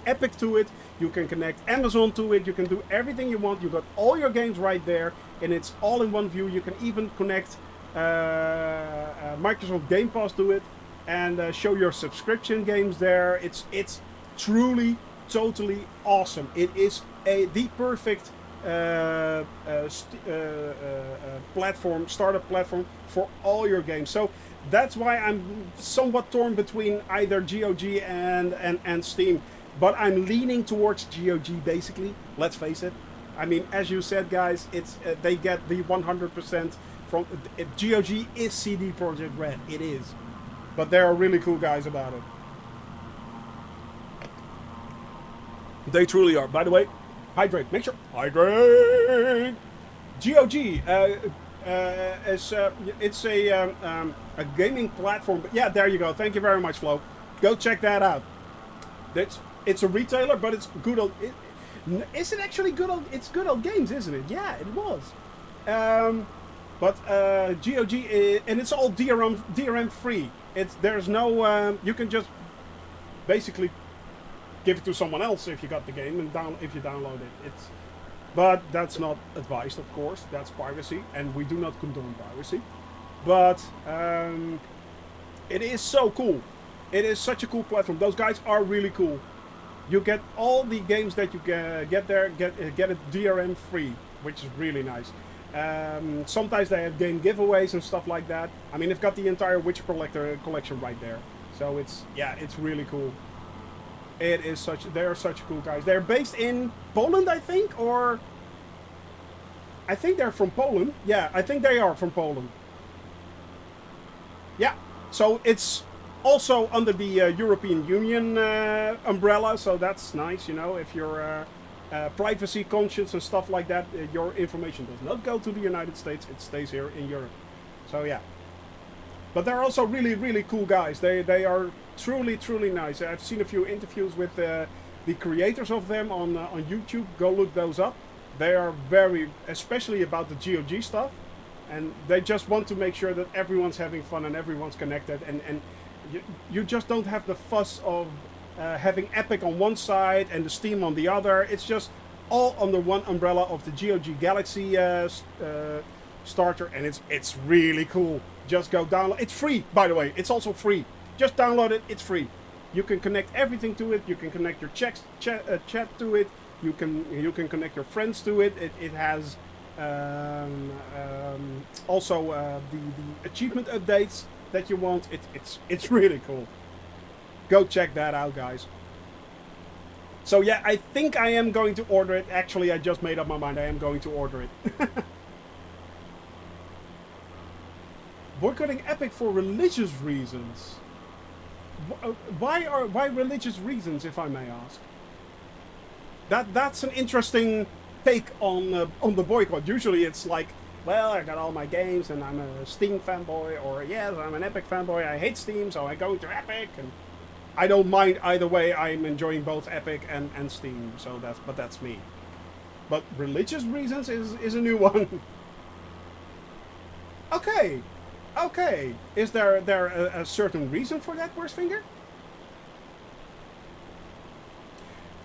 Epic to it. You can connect Amazon to it. You can do everything you want. You got all your games right there, and it's all in one view. You can even connect Microsoft Game Pass to it, and show your subscription games there. It's truly, totally awesome. It is the perfect startup platform for all your games. So that's why I'm somewhat torn between either GOG and Steam, but I'm leaning towards GOG basically. Let's face it. I mean, as you said, guys, it's they get the 100% from GOG is CD Projekt Red. It is, but they are really cool guys about it. They truly are. By the way, hydrate. Make sure hydrate. GOG is it's a gaming platform. But yeah, there you go. Thank you very much, Flo. Go check that out. It's a retailer, but it's good old. Is it actually good old? It's good old games, isn't it? Yeah, it was. But GOG and it's all DRM free. There's no you can just basically give it to someone else if you got the game and if you download it. But that's not advised, of course. That's piracy, and we do not condone piracy. But it is so cool. It is such a cool platform. Those guys are really cool. You get all the games that you get there, get it DRM free, which is really nice. Sometimes they have game giveaways and stuff like that. I mean, they've got the entire Witcher collection right there. So it's really cool. They're such cool guys. They're based in Poland, I think, or I think they're from Poland. Yeah, I think they are from Poland. Yeah, so it's also under the European Union umbrella, so that's nice, you know, if you're privacy conscious and stuff like that, your information does not go to the United States, it stays here in Europe. So yeah. But they're also really, really cool guys. They are truly, truly nice. I've seen a few interviews with the creators of them on YouTube. Go look those up. They are very, especially about the GOG stuff, and they just want to make sure that everyone's having fun and everyone's connected, and you just don't have the fuss of having Epic on one side and the Steam on the other. It's just all under one umbrella of the GOG Galaxy starter, and it's really cool. Just go download. It's free, by the way. It's also free. Just download it. It's free. You can connect everything to it. You can connect your chat to it. You can connect your friends to it. It has also the achievement updates that you want. It's really cool. Go check that out, guys. So yeah, I think I am going to order it. Actually, I just made up my mind. I am going to order it. Boycotting Epic for religious reasons. Why religious reasons, if I may ask? That's an interesting take on the boycott. Usually it's like, well, I got all my games and I'm a Steam fanboy, or yes, I'm an Epic fanboy. I hate Steam, so I go to Epic, and I don't mind either way. I'm enjoying both Epic and Steam, so that's me. But religious reasons is a new one. Okay. Is there a certain reason for that, Worstfinger?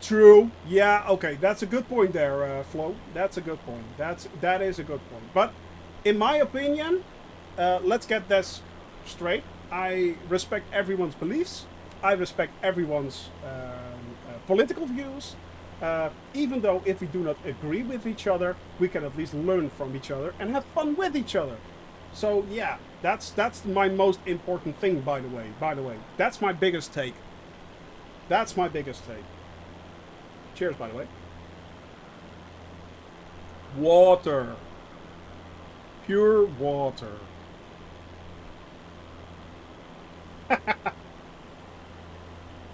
True. Yeah. Okay. That's a good point there, Flo. That's a good point. That is a good point. But in my opinion, let's get this straight. I respect everyone's beliefs. I respect everyone's political views. Even though if we do not agree with each other, we can at least learn from each other and have fun with each other. So yeah, that's my most important thing, by the way. That's my biggest take. Cheers, by the way. Water. Pure water.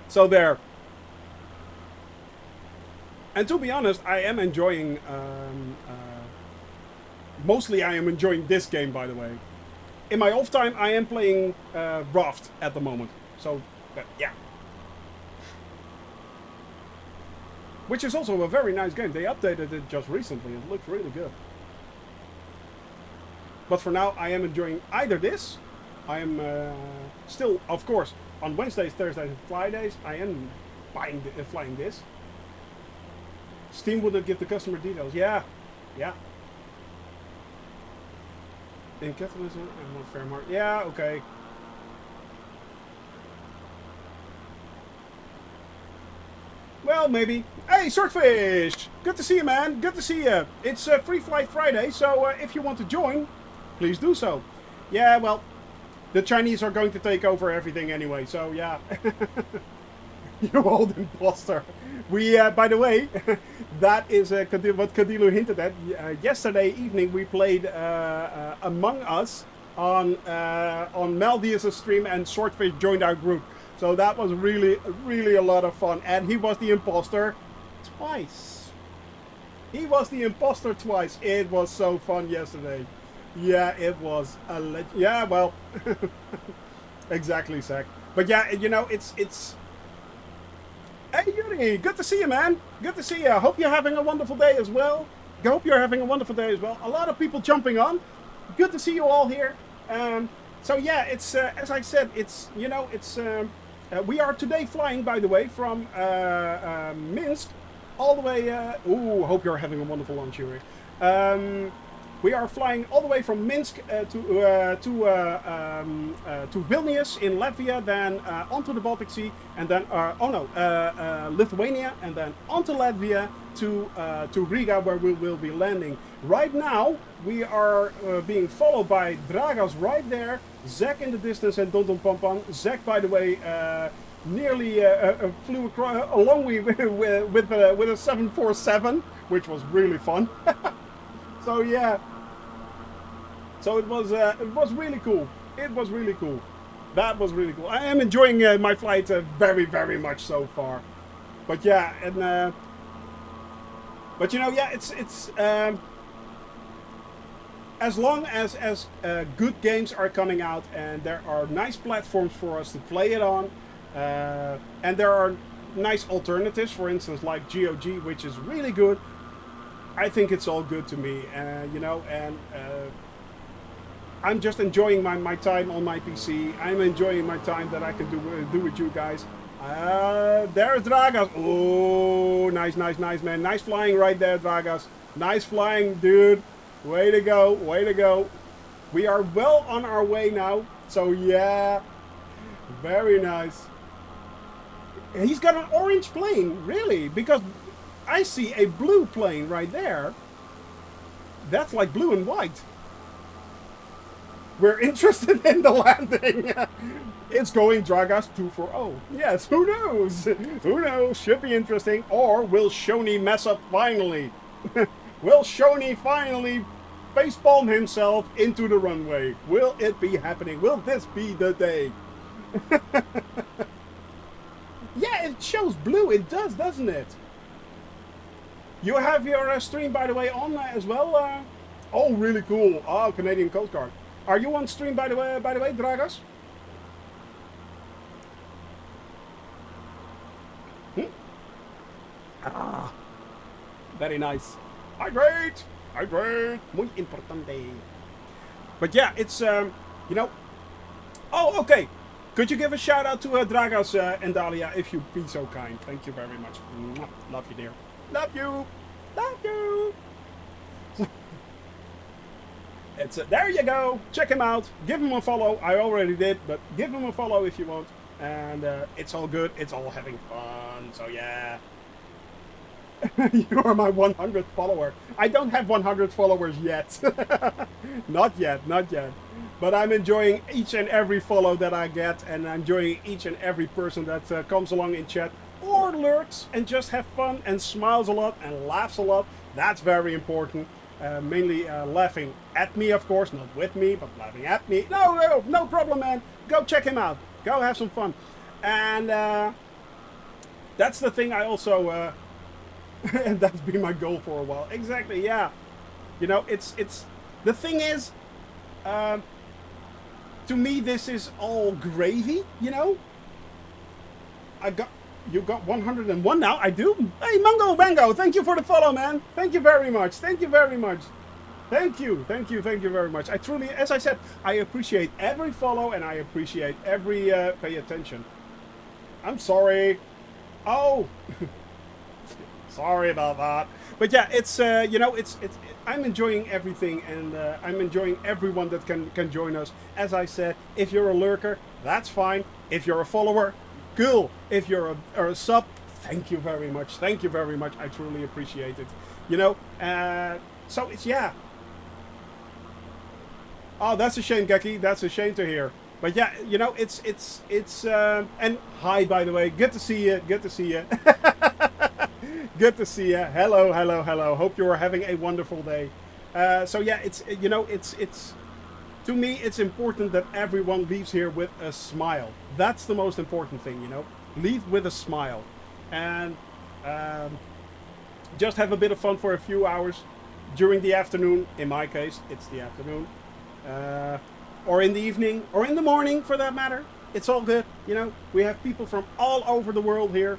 So there. And to be honest, I am enjoying. Mostly, I am enjoying this game. By the way, in my off time, I am playing Raft at the moment. So, yeah. Which is also a very nice game. They updated it just recently. It looks really good. But for now, I am enjoying either this. I am still, of course, on Wednesdays, Thursdays, and Fridays, I am flying this. Steam wouldn't give the customer details. Yeah, yeah. In capitalism and more fair market. Yeah, okay. Well, maybe. Hey, Swordfish! Good to see you, man. Good to see you. It's Free Flight Friday, so if you want to join, please do so. Yeah, well, the Chinese are going to take over everything anyway, so yeah. You old imposter. We, by the way, that is what Kadilu hinted at. Yesterday evening we played Among Us on Maldius' stream, and Swordfish joined our group. So that was really, really a lot of fun. And he was the imposter twice. He was the imposter twice. It was so fun yesterday. Yeah, it was yeah, well, exactly, Zach. But yeah, you know, it's. Hey, Yuri, good to see you, man. Good to see you. I hope you're having a wonderful day as well. I hope you're having a wonderful day as well. A lot of people jumping on. Good to see you all here. So yeah, it's as I said, it's, you know, it's. We are today flying, by the way, from Minsk all the way. Ooh, hope you're having a wonderful lunch, Yuri. We are flying all the way from Minsk to Vilnius in Latvia, then onto the Baltic Sea, and then Lithuania, and then onto Latvia to Riga, where we will be landing. Right now, we are being followed by Dragos right there, Zach in the distance, and Don Don Pampan. Zach, by the way, nearly flew across along with a 747, which was really fun. So yeah, so it was really cool. It was really cool. That was really cool. I am enjoying my flight very, very much so far. But yeah, and but you know, yeah, it's as long as good games are coming out and there are nice platforms for us to play it on, and there are nice alternatives, for instance, like GOG, which is really good. I think it's all good to me, you know, and I'm just enjoying my time on my PC. I'm enjoying my time that I can do with you guys. There's Dragas. Oh, nice, nice, nice, man. Nice flying right there, Dragas. Nice flying, dude. Way to go, way to go. We are well on our way now, so yeah, very nice. He's got an orange plane, really, because I see a blue plane right there. That's like blue and white. We're interested in the landing. It's going Dragas 240. Yes, who knows? Who knows? Should be interesting. Or will Shoney mess up finally? Will Shoney finally facepalm himself into the runway? Will it be happening? Will this be the day? Yeah, it shows blue. It does, doesn't it? You have your stream, by the way, on as well. Oh, really cool. Oh, Canadian Coast Guard. Are you on stream, by the way, Dragas? Ah, very nice. Hydrate, hydrate. Muy importante. But yeah, it's you know. Oh, okay. Could you give a shout out to Dragas and Dahlia if you be so kind? Thank you very much. Love you, dear. Love you. Love you. It's there you go. Check him out. Give him a follow. I already did, but give him a follow if you want. And it's all good. It's all having fun. So yeah. You are my 100th follower. I don't have 100 followers yet. Not yet. Not yet. But I'm enjoying each and every follow that I get, and I'm enjoying each and every person that comes along in chat or lurks and just have fun and smiles a lot and laughs a lot. That's very important. Mainly laughing at me, of course, not with me, but laughing at me. No problem, man. Go check him out. Go have some fun. And that's the thing I also And that's been my goal for a while. Exactly, yeah. You know, it's the thing is, to me this is all gravy. You know, you got 101 now. I do. Hey, Mango, thank you for the follow, man. Thank you very much. Thank you very much. Thank you very much. I truly, as I said, I appreciate every follow and I appreciate every pay attention. I'm sorry. Oh, sorry about that. But yeah, it's you know, it's I'm enjoying everything and I'm enjoying everyone that can join us. As I said, if you're a lurker, that's fine. If you're a follower, cool. If you're a sub, thank you very much. Thank you very much. I truly appreciate it. You know, so it's yeah. Oh, that's a shame, Geki. That's a shame to hear. But yeah, you know, it's and hi, by the way. Good to see you. Good to see you. Good to see you. Hello. Hope you are having a wonderful day. So yeah, it's you know, it's to me, it's important that everyone leaves here with a smile. That's the most important thing, you know. Leave with a smile, and just have a bit of fun for a few hours during the afternoon. In my case, it's the afternoon. Or in the evening, or in the morning for that matter. It's all good, you know. We have people from all over the world here.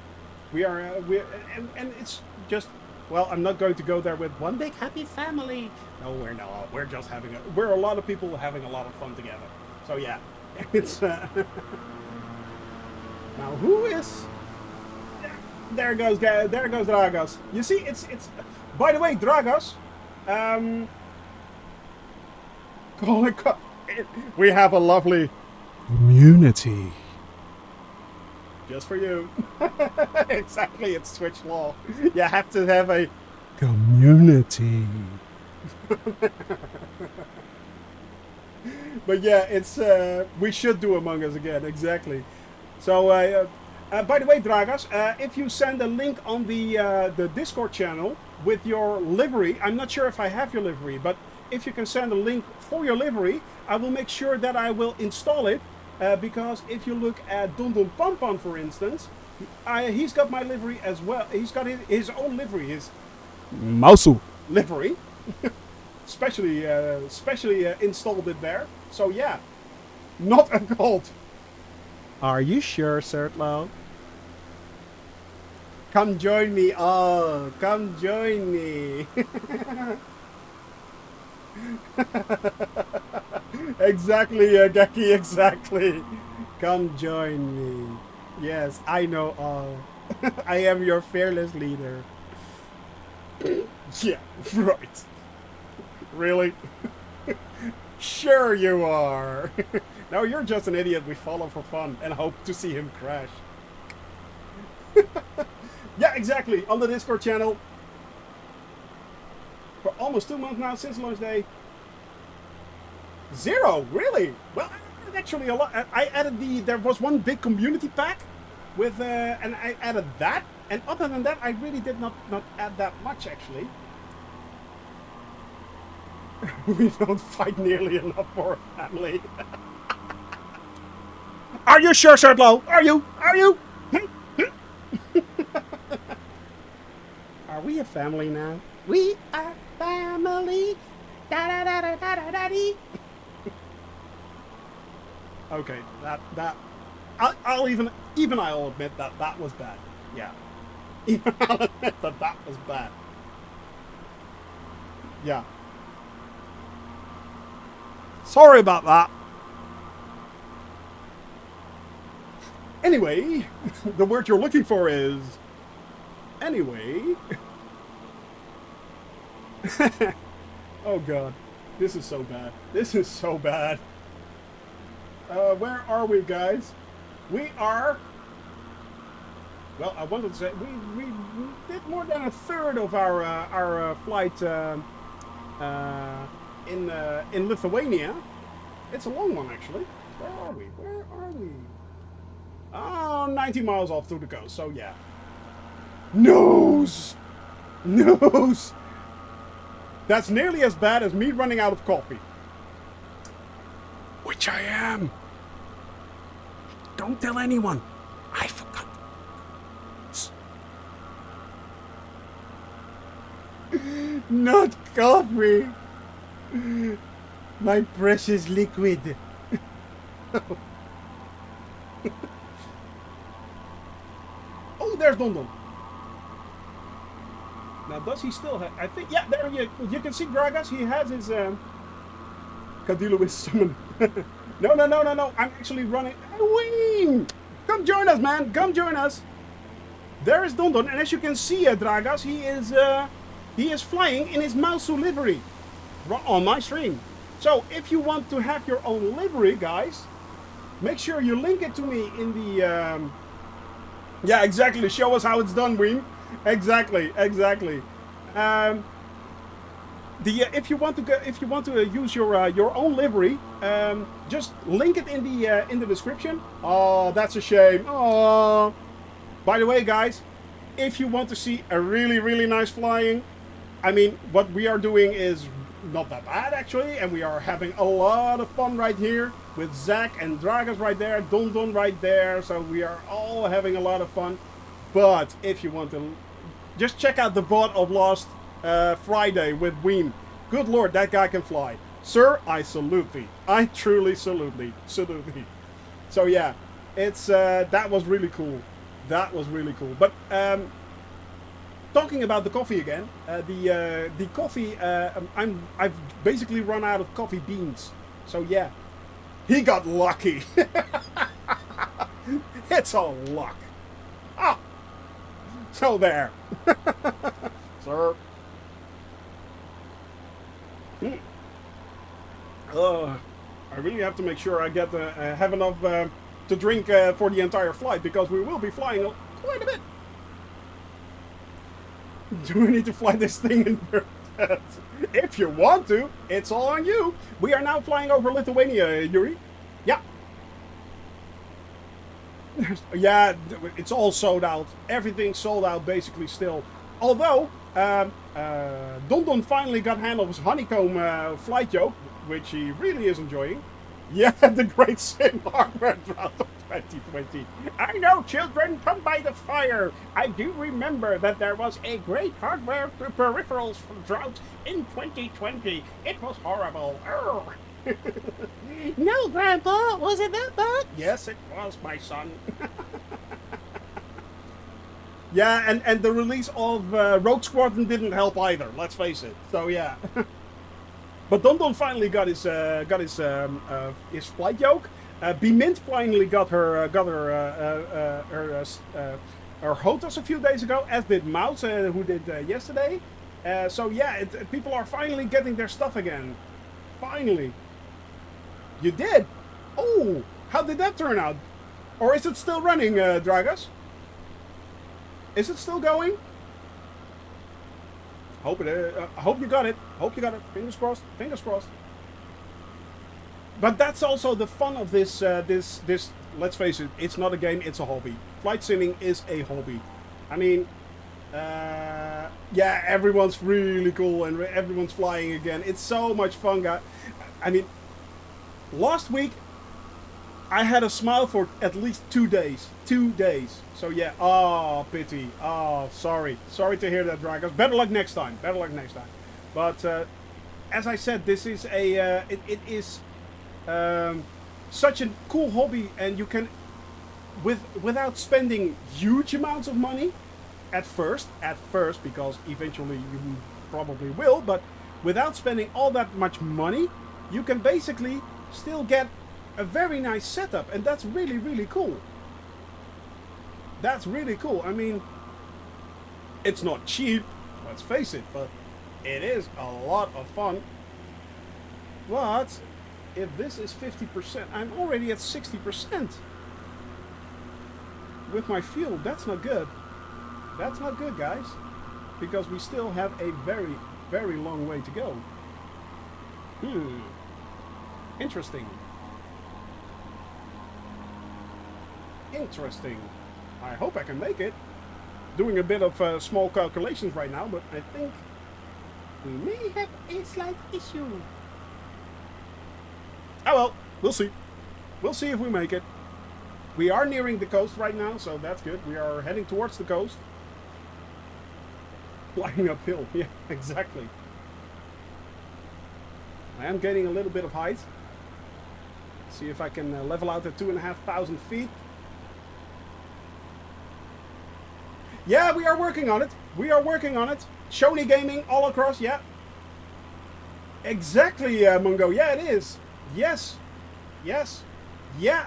We are, and it's just, well, I'm not going to go there with one big happy family. No, we're not. We're just we're a lot of people having a lot of fun together. So yeah, it's, now who is, there goes Dragos. You see, it's, by the way, Dragos, we have a lovely community. Just for you. Exactly, it's Twitch law. You have to have a community. But yeah, it's we should do Among Us again, exactly. So, by the way, Dragos, if you send a link on the Discord channel with your livery, I'm not sure if I have your livery, but if you can send a link for your livery, I will make sure that I will install it. Because if you look at Dun Dun Pom Pom, for instance, he's got my livery as well. He's got his own livery, his Mausu livery. specially installed it there. So yeah, not a cult. Are you sure, Sertlo? Come join me. Oh, come join me. Exactly, Geki, exactly. Come join me. Yes, I know all. I am your fearless leader. Yeah, right. Really? Sure you are. No, you're just an idiot we follow for fun and hope to see him crash. Yeah, exactly. On the Discord channel. For almost 2 months now since launch day. 0, really? Well, actually a lot. I added there was one big community pack with, and I added that. And other than that, I really did not add that much, actually. We don't fight nearly enough for a family. Are you sure, Shirtlow? Are you? Are we a family now? We are family. Da-da-da-da-da-da-dee. Okay, that I'll even I'll admit that was bad. Yeah, even I'll admit that was bad. Yeah. Sorry about that. Anyway, the word you're looking for is anyway. Oh god, this is so bad. This is so bad. Where are we, guys? We are... Well, I wanted to say we did more than a third of our flight in Lithuania. It's a long one, actually. Where are we? Oh, 90 miles off through the coast. So yeah. Nose. That's nearly as bad as me running out of coffee. Which I am. Don't tell anyone. I forgot. Not coffee. My precious liquid. Oh, there's Dondon. Now, does he still have... I think... Yeah, there you can see Gragas. He has his... Cadilo is summoned. No. I'm actually running... Wing! Come join us, man. Come join us. There is Dondon. And as you can see, Dragas, he is flying in his Mausu livery on my stream. So, if you want to have your own livery, guys, make sure you link it to me in the... Yeah, exactly. Show us how it's done, Ween. Exactly. If you want to use your own livery, just link it in the description. Oh, that's a shame. Oh. By the way, guys, if you want to see a really nice flying, I mean, what we are doing is not that bad actually, and we are having a lot of fun right here with Zach and Dragas right there, Dondon right there. So we are all having a lot of fun. But if you want to, just check out the VOD of last Friday with Ween. Good Lord, that guy can fly. Sir, I salute thee. I truly salute thee. So yeah, it's that was really cool. That was really cool. But talking about the coffee again, the coffee, I've basically run out of coffee beans. So yeah, he got lucky. It's all luck. Ah, so there, sir. I really have to make sure I get have enough to drink for the entire flight, because we will be flying quite a bit. Do we need to fly this thing in first? If you want to, it's all on you. We are now flying over Lithuania, Yuri. Yeah. Yeah, it's all sold out. Everything's sold out basically still. Although, Dondon finally got hand of his honeycomb flight joke, which he really is enjoying. Yeah, the great sim hardware drought of 2020. I know, children, come by the fire. I do remember that there was a great hardware peripherals drought in 2020. It was horrible. No, Grandpa, was it that bad? Yes, it was, my son. Yeah, and the release of Rogue Squadron didn't help either. Let's face it. So yeah. But Dondon finally got his flight yoke. Bemint finally got her HOTAS a few days ago, as did Mouse, who did yesterday. So yeah, people are finally getting their stuff again. Finally. You did? Oh, how did that turn out? Or is it still running, Dragas? Is it still going? Hope it. I hope you got it. Hope you got it. Fingers crossed. Fingers crossed. But that's also the fun of this. This. Let's face it. It's not a game. It's a hobby. Flight simming is a hobby. I mean, yeah, everyone's really cool and everyone's flying again. It's so much fun, guys. I mean, last week I had a smile for at least 2 days. 2 days. So yeah, oh, pity. Oh, sorry. Sorry to hear that, Dragos. Better luck next time. Better luck next time. But as I said, this is a, it is such a cool hobby, and you can, without spending huge amounts of money, at first, because eventually you probably will, but without spending all that much money, you can basically still get a very nice setup, and that's really, really cool. That's really cool. I mean, it's not cheap, let's face it, but it is a lot of fun. But if this is 50%, I'm already at 60% with my fuel. That's not good. That's not good, guys, because we still have a very, very long way to go. Interesting. Interesting. I hope I can make it. Doing a bit of small calculations right now, but I think we may have a slight issue. Oh well, we'll see. We'll see if we make it. We are nearing the coast right now, so that's good. We are heading towards the coast. Flying uphill. Yeah, exactly. I am gaining a little bit of height. See if I can level out at 2,500 feet. Yeah, we are working on it. We are working on it. Shoney Gaming all across, yeah. Exactly, Mungo. Yeah, it is. Yes. Yes. Yeah.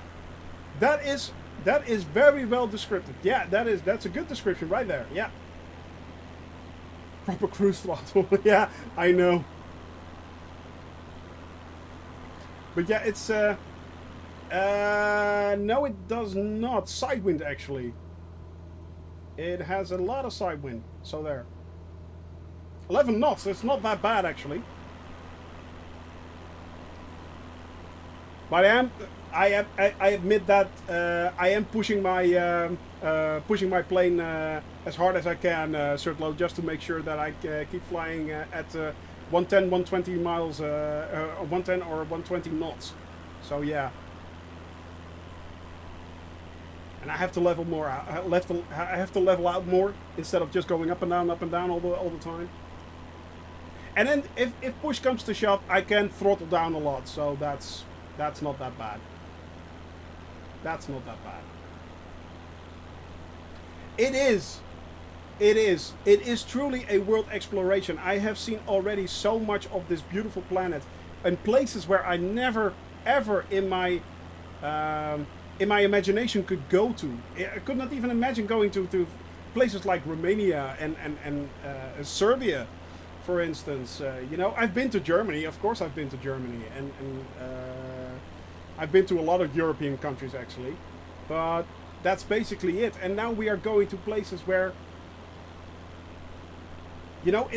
That is very well described. Yeah, that's a good description right there. Yeah. Proper cruise throttle. Yeah, I know. But yeah, it's no, it does not. Sidewind actually. It has a lot of side wind. So there. 11 knots. It's not that bad actually. But I admit that I am pushing my plane as hard as I can, Sirtlo, just to make sure that I keep flying at 110, 120 miles, 110 or 120 knots. So yeah. And I have to level more out. I have to level out more instead of just going up and down all the time. And then if push comes to shove, I can throttle down a lot. So that's not that bad. That's not that bad. It is truly a world exploration. I have seen already so much of this beautiful planet and places where I never ever in my imagination could go to. I could not even imagine going to places like Romania and Serbia, for instance. You know, I've been to Germany. Of course, I've been to Germany, and I've been to a lot of European countries actually, but that's basically it. And now we are going to places where, you know,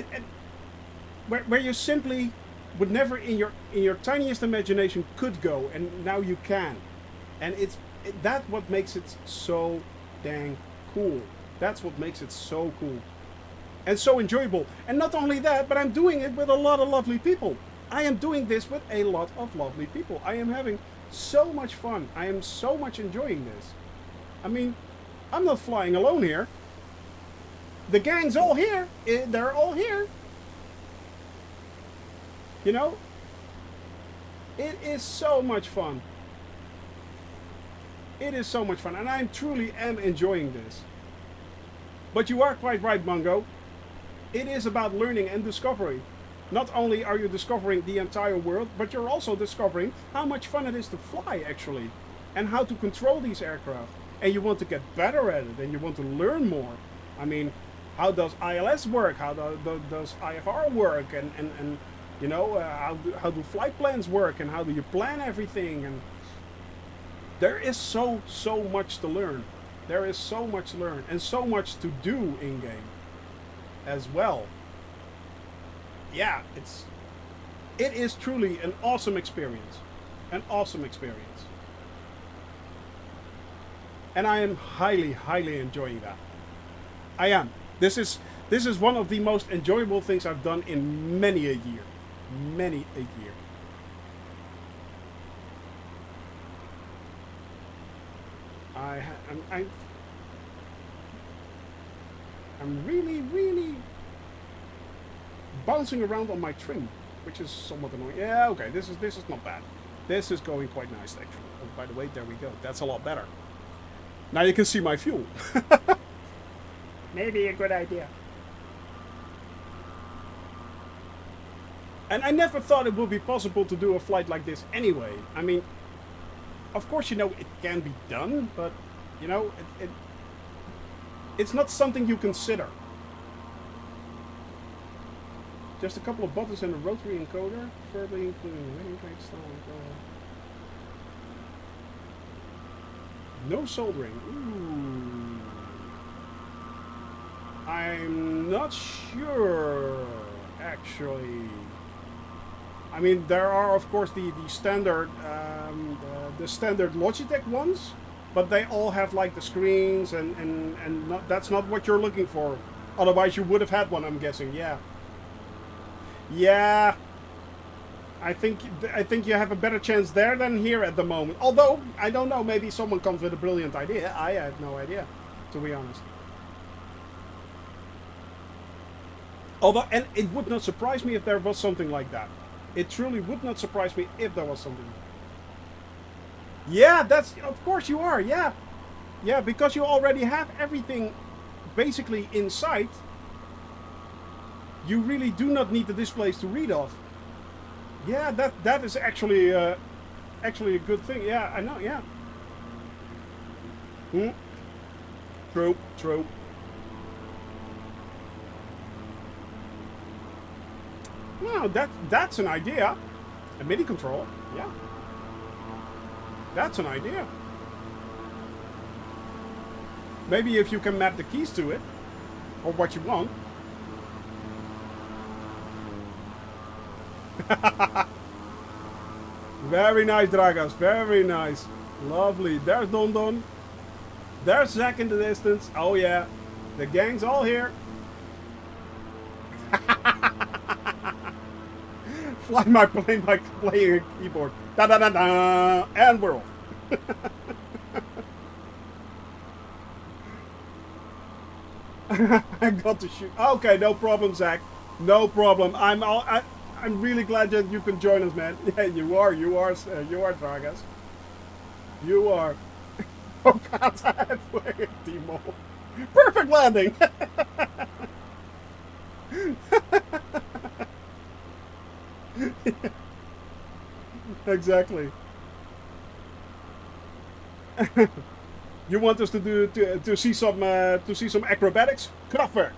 where you simply would never in your tiniest imagination could go, and now you can. And that's what makes it so dang cool. That's what makes it so cool and so enjoyable. And not only that, but I'm doing it with a lot of lovely people. I am doing this with a lot of lovely people. I am having so much fun. I am so much enjoying this. I mean, I'm not flying alone here. The gang's all here. They're all here. You know? It is so much fun. It is so much fun. And I truly am enjoying this. But you are quite right, Mungo. It is about learning and discovery. Not only are you discovering the entire world, but you're also discovering how much fun it is to fly, actually. And how to control these aircraft. And you want to get better at it, and you want to learn more. I mean, how does ILS work? How does IFR work? And you know, how do flight plans work? And how do you plan everything? And there is so much to learn. There is so much to learn. And so much to do in-game as well. Yeah, it is truly an awesome experience. An awesome experience. And I am highly enjoying that. I am. This is one of the most enjoyable things I've done in many a year. Many a year. I'm really bouncing around on my trim, which is somewhat annoying. Yeah, okay, this is not bad. This is going quite nice actually. Oh, by the way, there we go. That's a lot better. Now you can see my fuel. Maybe a good idea. And I never thought it would be possible to do a flight like this anyway. I mean, of course, you know, it can be done, but, you know, it's not something you consider. Just a couple of buttons and a rotary encoder, preferably including waiting track style encoder. No soldering. Ooh. I'm not sure, actually. I mean, there are of course the standard Logitech ones, but they all have like the screens and that's not what you're looking for. Otherwise, you would have had one, I'm guessing. Yeah. Yeah. I think you have a better chance there than here at the moment. Although I don't know, maybe someone comes with a brilliant idea. I have no idea, to be honest. Although, and it would not surprise me if there was something like that. It truly would not surprise me if there was something. Yeah, that's of course you are. Yeah, yeah, because you already have everything basically in sight. You really do not need the displays to read off. Yeah, that is actually actually a good thing. Yeah, I know. Yeah. True. True. No, that's an idea. A MIDI controller. Yeah. That's an idea. Maybe if you can map the keys to it, or what you want. Very nice, Dragas. Very nice. Lovely. There's Don Don. There's Zach in the distance. Oh yeah. The gang's all here. Fly my plane by playing a keyboard. Da da da da. And we're off. I got to shoot. Okay, no problem, Zach. No problem. I'm really glad that you can join us, man. Yeah, you are, Dragas. You are. Oh God, halfway, Timo. Perfect landing. Exactly. You want us to do to see some acrobatics? Kraftwerk.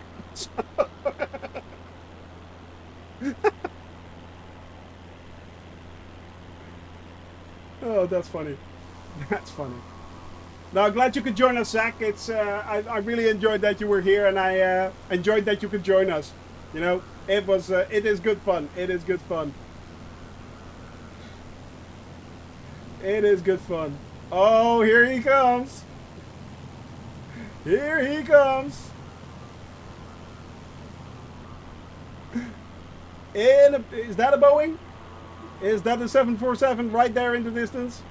Oh, that's funny. That's funny. Now, glad you could join us, Zach. It's I really enjoyed that you were here, and I enjoyed that you could join us. You know, it is good fun. It is good fun. It is good fun. Oh, here he comes. Here he comes. Is that a Boeing? Is that a 747 right there in the distance?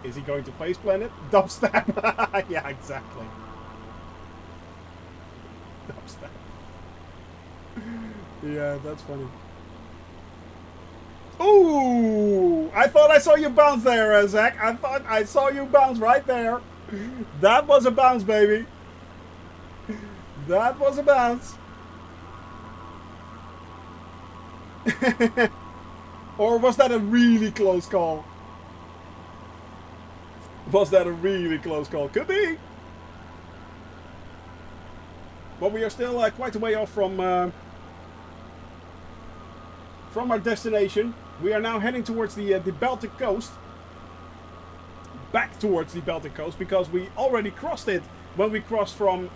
Is he going to face planet? Dubstep. Yeah, exactly. Dubstep. Yeah, that's funny. Ooh! I thought I saw you bounce there, Zach. I thought I saw you bounce right there. That was a bounce, baby. That was a bounce. Or was that a really close call? Was that a really close call? Could be. But we are still quite a way off from our destination. We are now heading towards the Baltic coast. Back towards the Baltic coast, because we already crossed it when we crossed from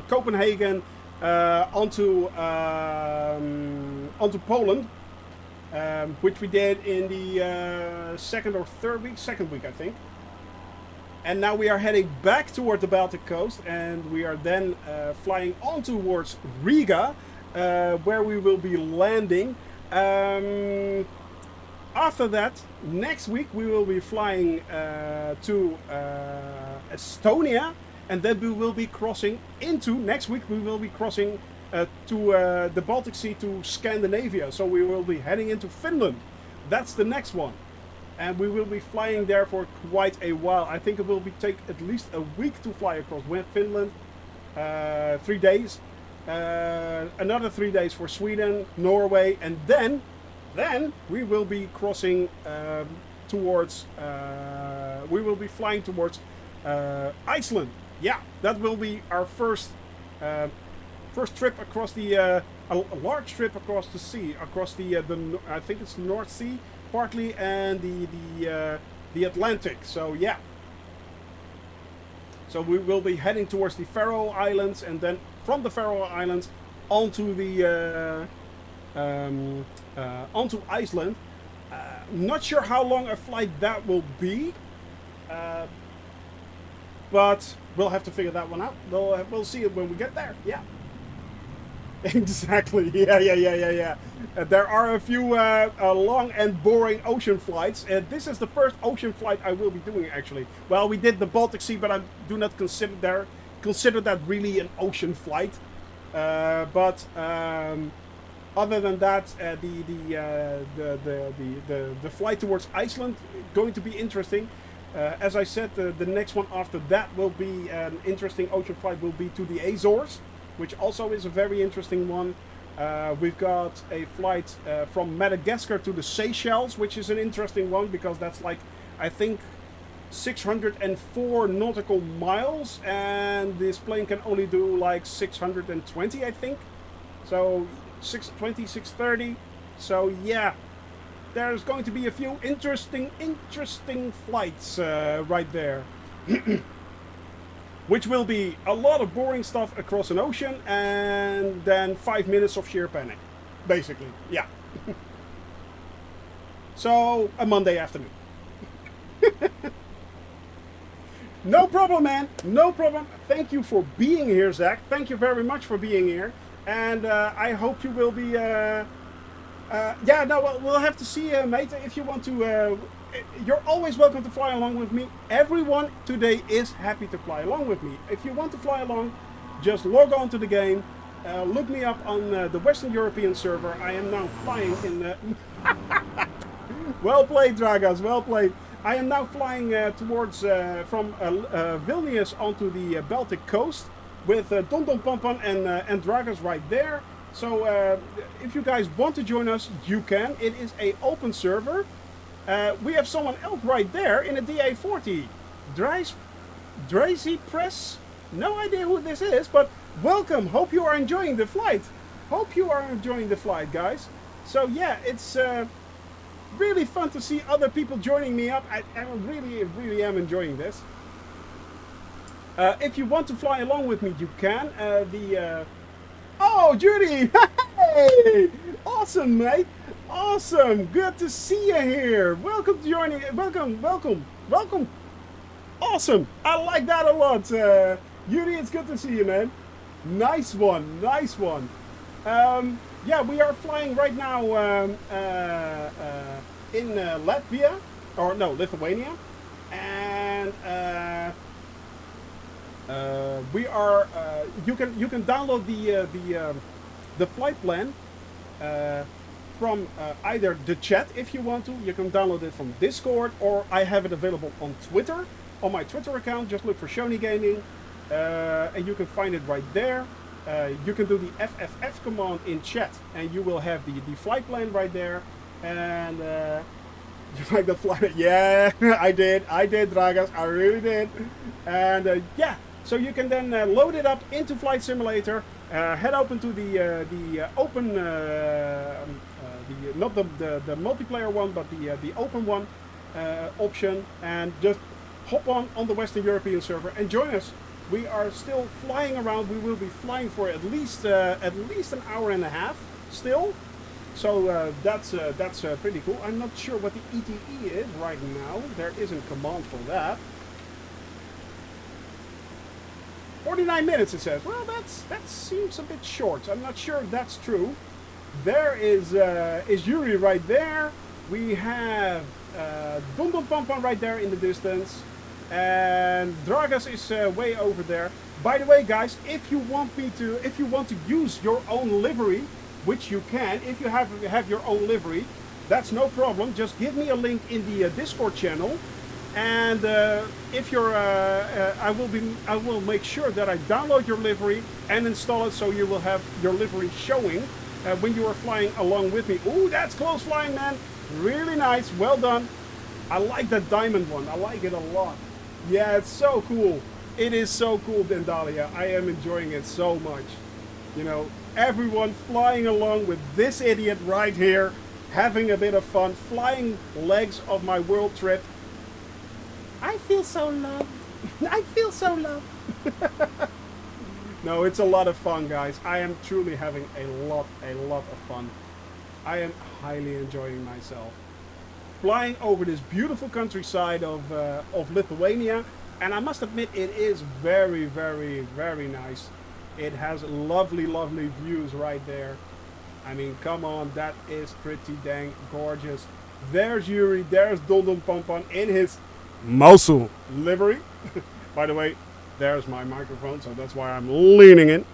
Copenhagen onto Poland, which we did in the second week, I think. And now we are heading back toward the Baltic coast, and we are then flying on towards Riga, where we will be landing. After that, next week we will be flying to Estonia, and then we will be crossing into, next week we will be crossing to the Baltic Sea to Scandinavia. So we will be heading into Finland. That's the next one. And we will be flying there for quite a while. I think it will take at least a week to fly across Finland. 3 days. Another 3 days for Sweden, Norway, and then we will be crossing towards. We will be flying towards Iceland. Yeah, that will be our first trip across the a large trip across the sea, across the I think it's the North Sea partly, and the Atlantic. So yeah. So we will be heading towards the Faroe Islands, and then from the Faroe Islands onto the onto Iceland. Not sure how long a flight that will be, but we'll have to figure that one out. We'll see it when we get there. Yeah. Exactly. Yeah. There are a few long and boring ocean flights. This is the first ocean flight I will be doing, actually. Well, we did the Baltic Sea, but I do not consider that really an ocean flight. But other than that, the flight towards Iceland going to be interesting. As I said, the next one after that will be an interesting ocean flight. Will be to the Azores, which also is a very interesting one. We've got a flight from Madagascar to the Seychelles, which is an interesting one because that's like, I think, 604 nautical miles, and this plane can only do like 620, I think. So 620, 630. So yeah, there's going to be a few interesting flights right there. Which will be a lot of boring stuff across an ocean and then 5 minutes of sheer panic. Basically, yeah. So, a Monday afternoon. No problem, man. No problem. Thank you for being here, Zach. Thank you very much for being here. And I hope you will be... yeah, no, we'll have to see, mate, if you want to... you're always welcome to fly along with me. Everyone today is happy to fly along with me. If you want to fly along, just log on to the game. Look me up on the Western European server. I am now flying in... Well played, Dragas, well played. I am now flying towards from Vilnius onto the Baltic coast with Don Don Pampan and Dragas right there. So if you guys want to join us, you can. It is an open server. We have someone else right there in a DA40. Drazy Press? No idea who this is, but welcome. Hope you are enjoying the flight. Hope you are enjoying the flight, guys. So yeah, it's really fun to see other people joining me up. I really am enjoying this. If you want to fly along with me, you can. Oh, Judy! Hey! Awesome, mate! Awesome! Good to see you here! Welcome to joining. Welcome! Awesome! I like that a lot. Judy, it's good to see you, man. Nice one. Yeah, we are flying right now in Latvia, or no, Lithuania, and we are. You can download the flight plan from either the chat if you want to. You can download it from Discord, or I have it available on Twitter, on my Twitter account. Just look for Shoney Gaming, and you can find it right there. You can do the FFF command in chat, and you will have the flight plan right there. And you like the flight? Yeah, I did, Dragas. I really did. And yeah, so you can then load it up into Flight Simulator. Head open to the open, not the multiplayer one, but the open one option, and just hop on the Western European server and join us. We are still flying around. We will be flying for at least an hour and a half still. So that's pretty cool. I'm not sure what the ETE is right now. There isn't command for that. 49 minutes it says. Well, that seems a bit short. I'm not sure if that's true. There is Yuri right there. We have Dum Dum Pampan right there in the distance. And Dragas is way over there. By the way, guys, if you want to use your own livery, which you can, if you have your own livery, that's no problem. Just give me a link in the Discord channel, and if you're, I will make sure that I download your livery and install it, so you will have your livery showing when you are flying along with me. Ooh, that's close flying, man. Really nice. Well done. I like that diamond one. I like it a lot. Yeah, it's so cool. It is so cool, Dendalia. I am enjoying it so much. You know, everyone flying along with this idiot right here, having a bit of fun, flying legs of my world trip. I feel so loved. I feel so loved. No, it's a lot of fun, guys. I am truly having a lot of fun. I am highly enjoying myself. Flying over this beautiful countryside of Lithuania, and I must admit it is very nice. It has lovely views right there. I mean, come on, that is pretty dang gorgeous. There's Yuri, there's Don Don Pampan in his Mosul livery. By the way, there's my microphone, so that's why I'm leaning in.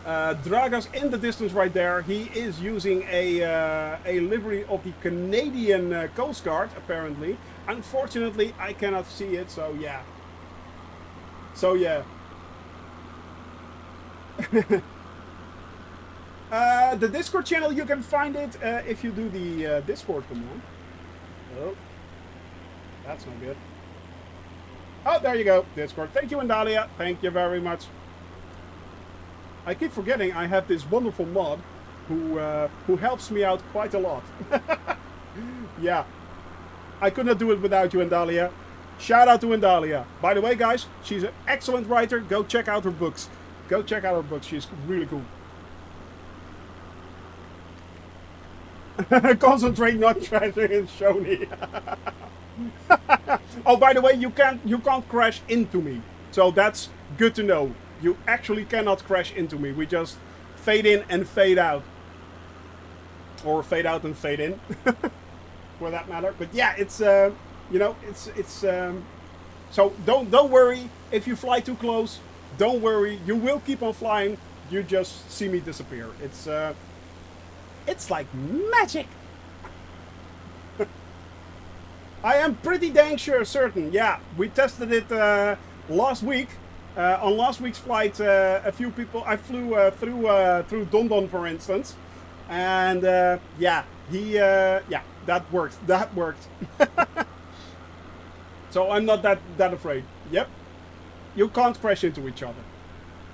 Draga's in the distance right there. He is using a livery of the Canadian Coast Guard, apparently. Unfortunately, I cannot see it, so yeah. So yeah. The Discord channel, you can find it if you do the Discord command. Oh, that's not good. Oh, there you go, Discord. Thank you, Andalia. Thank you very much. I keep forgetting I have this wonderful mod who helps me out quite a lot. Yeah, I could not do it without you, Andalia. Shout out to Andalia. By the way, guys, she's an excellent writer. Go check out her books. Go check out her books. She's really cool. Concentrate, not trashing in Shoni. Oh, by the way, you can't crash into me. So that's good to know. You actually cannot crash into me. We just fade in and fade out. Or fade out and fade in. For that matter. But yeah, it's you know, it's so don't worry if you fly too close. Don't worry, you will keep on flying. You just see me disappear. It's like magic. I am pretty dang sure certain. Yeah, we tested it last week. On last week's flight, a few people. I flew through Dondon, for instance, and yeah, yeah, that worked. That worked. So I'm not that afraid. Yep, you can't crash into each other.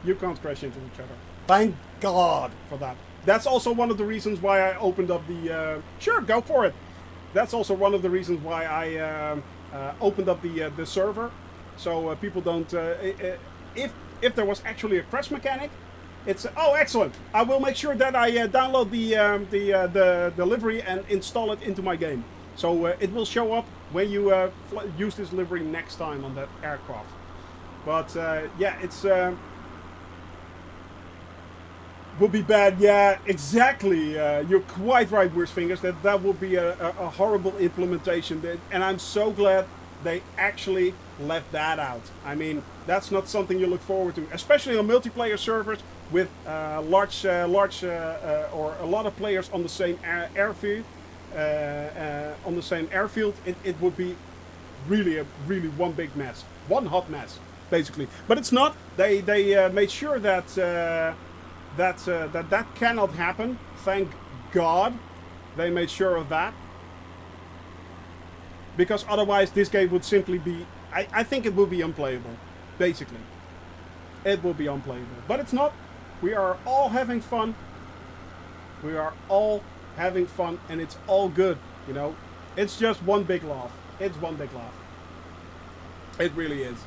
You can't crash into each other. Thank God for that. That's also one of the reasons why I opened up the. Sure, go for it. That's also one of the reasons why I opened up the server, so people don't. If there was actually a crash mechanic, it's oh excellent. I will make sure that I download the livery and install it into my game, so it will show up when you use this livery next time on that aircraft. But yeah, it's. Would be bad, yeah, exactly. You're quite right, Worst Fingers. That would be a horrible implementation. And I'm so glad they actually left that out. I mean, that's not something you look forward to, especially on multiplayer servers with large or a lot of players on the same airfield. On the same airfield, it would be really one big mess, one hot mess, basically. But it's not. They made sure that. That cannot happen. Thank God they made sure of that. Because otherwise this game would simply be... I think it will be unplayable. Basically. It will be unplayable. But it's not. We are all having fun. We are all having fun and it's all good. You know. It's just one big laugh. It's one big laugh. It really is.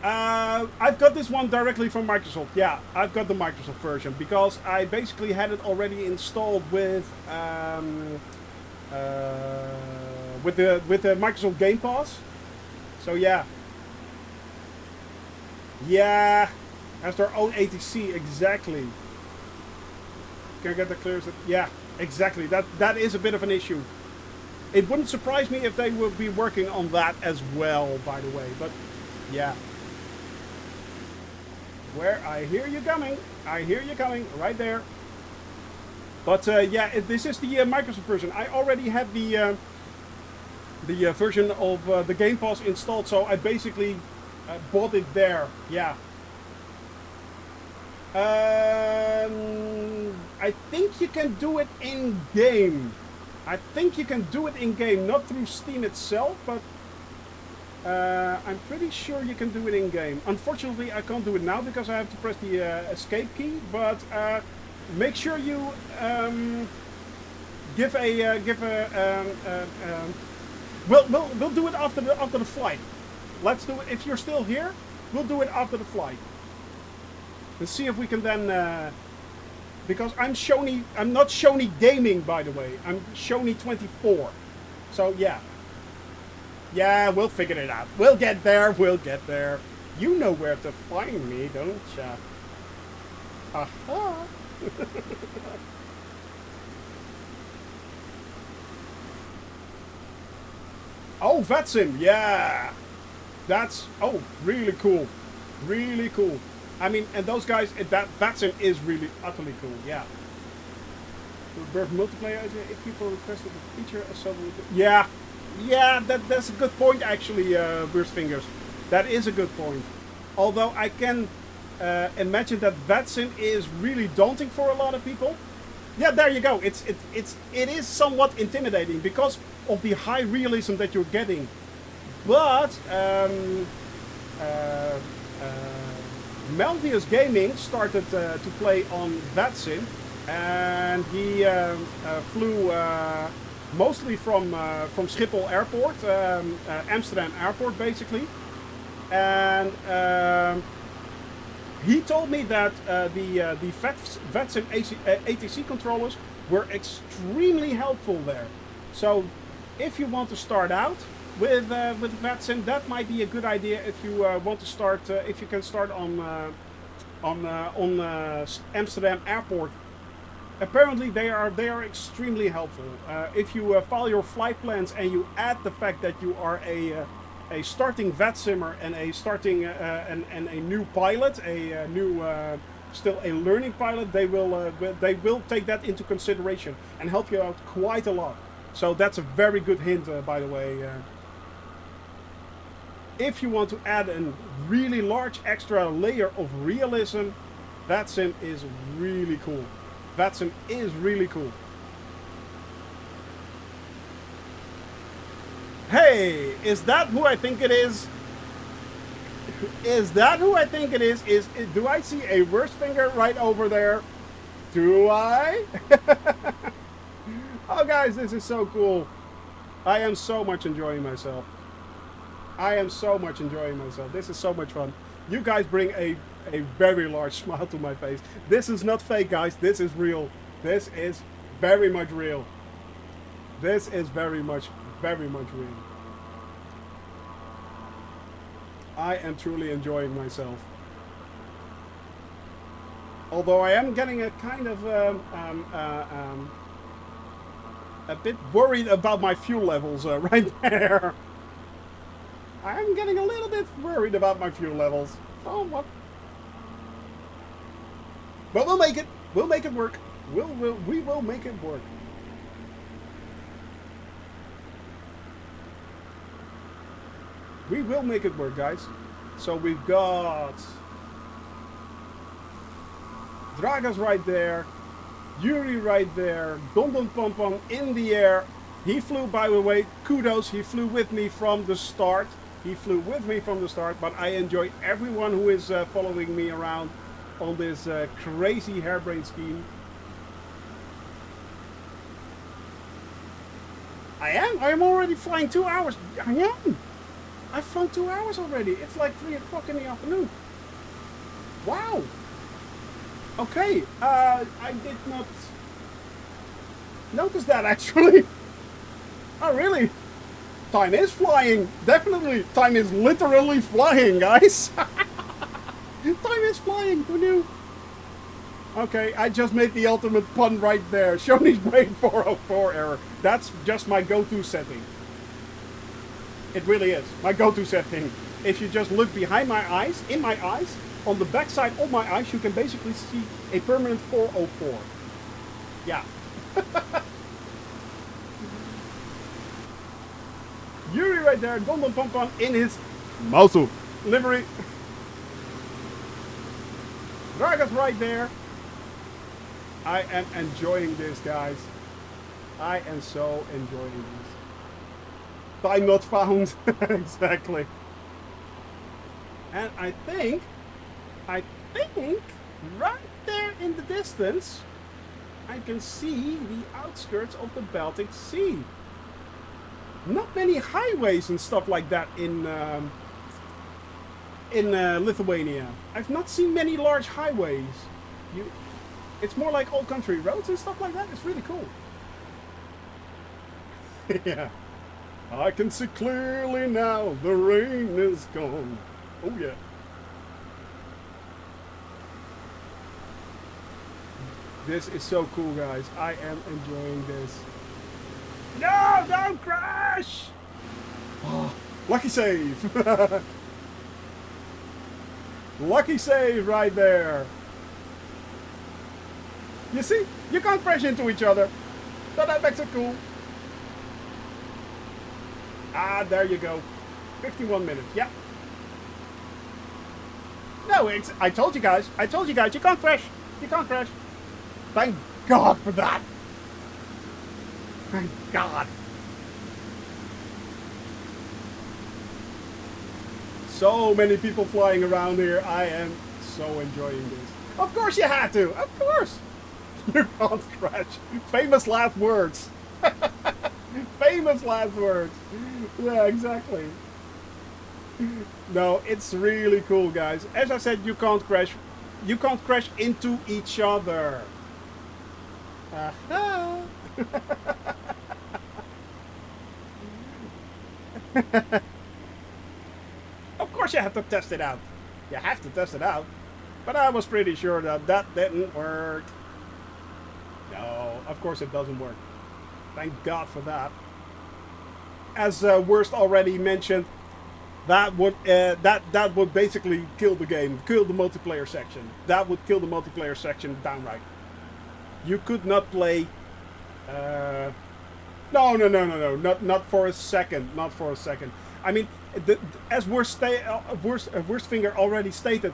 I've got this one directly from Microsoft. Yeah, I've got the Microsoft version because I basically had it already installed with the Microsoft Game Pass. So yeah, yeah, has their own ATC exactly. Can I get that clear? Yeah, exactly. That is a bit of an issue. It wouldn't surprise me if they would be working on that as well, by the way. But yeah. Where I hear you coming. I hear you coming right there. But yeah, this is the Microsoft version. I already had the version of the Game Pass installed, so I basically bought it there. Yeah. I think you can do it in game. I think you can do it in game, not through Steam itself, but. I'm pretty sure you can do it in game. Unfortunately, I can't do it now because I have to press the escape key. But make sure you we'll do it after the flight. Let's do it. If you're still here, we'll do it after the flight. Let's see if we can then. Because I'm not Shoni Gaming, by the way. I'm Shoni24. So yeah. Yeah, we'll figure it out. We'll get there. We'll get there. You know where to find me, don't ya? Aha. Oh, Vetsim. Yeah. That's... Oh, really cool. Really cool. I mean, and those guys, Vatsim is really utterly cool. Yeah. Birth multiplayer, if people requested the feature, so yeah, that's a good point actually, Burst Fingers. That is a good point. Although I can imagine that Vatsim is really daunting for a lot of people. Yeah, there you go. It is somewhat intimidating because of the high realism that you're getting. But Melvius Gaming started to play on Vatsim, and he flew mostly from Schiphol Airport, Amsterdam Airport basically, and he told me that the Vatsim ATC controllers were extremely helpful there. So if you want to start out with Vatsim, that might be a good idea if you want to start. If you can start on Amsterdam Airport. Apparently they are extremely helpful. If you follow your flight plans and you add the fact that you are a starting Vatsimmer and a starting and a new pilot, a new still a learning pilot, they will take that into consideration and help you out quite a lot. So that's a very good hint, by the way. If you want to add a really large extra layer of realism, Vatsim is really cool. Vatsim is really cool. Hey, is that who I think it is? Is that who I think it is? Do I see a worst finger right over there? Do I? Oh guys, this is so cool. I am so much enjoying myself. I am so much enjoying myself. This is so much fun. You guys bring a very large smile to my face. This is not fake, guys. This is real. This is very much real. This is very much real. I am truly enjoying myself. Although I am getting a kind of a bit worried about my fuel levels right there. I'm getting a little bit worried about my fuel levels. Oh, what? But we'll make it. We'll make it work. We will make it work. We will make it work, guys. So we've got Dragas right there, Yuri right there, Don Don Pom Pom in the air. He flew, by the way, kudos, he flew with me from the start. He flew with me from the start, but I enjoy everyone who is following me around on this crazy harebrained scheme. I am already flying 2 hours. I am. I've flown 2 hours already. It's like 3 o'clock in the afternoon. Wow. Okay, I did not notice that actually. Oh, really? Time is flying. Definitely. Time is literally flying, guys. Time is flying. Who knew? Okay, I just made the ultimate pun right there. Shoney's Brain 404 error. That's just my go-to setting. It really is. My go-to setting. If you just look behind my eyes, in my eyes, on the back side of my eyes, you can basically see a permanent 404. Yeah. Yuri right there, Don Don Pom Pom in his Mausu livery. Dragas right there. I am enjoying this, guys. I am so enjoying this. Time not found. Exactly. And I think right there in the distance, I can see the outskirts of the Baltic Sea. Not many highways and stuff like that in Lithuania. I've not seen many large highways. It's more like old country roads and stuff like that. It's really cool. Yeah. I can see clearly now. The rain is gone. Oh yeah. This is so cool, guys. I am enjoying this. No, don't crash! Oh, lucky save. Lucky save right there. You see? You can't crash into each other. So that makes it cool. Ah, there you go. 51 minutes. Yeah. No, I told you guys. I told you guys. You can't crash. You can't crash. Thank God for that. Thank God. So many people flying around here. I am so enjoying this. Of course you had to. Of course. You can't crash. Famous last words. Famous last words. Yeah, exactly. No, it's really cool, guys. As I said, you can't crash. You can't crash into each other. Aha. Of course you have to test it out. You have to test it out. But I was pretty sure that that didn't work. No, of course it doesn't work. Thank God for that. As Worst already mentioned, that would basically kill the game, kill the multiplayer section. That would kill the multiplayer section downright. You could not play. No, not for a second, not for a second. I mean, as Worst Finger already stated,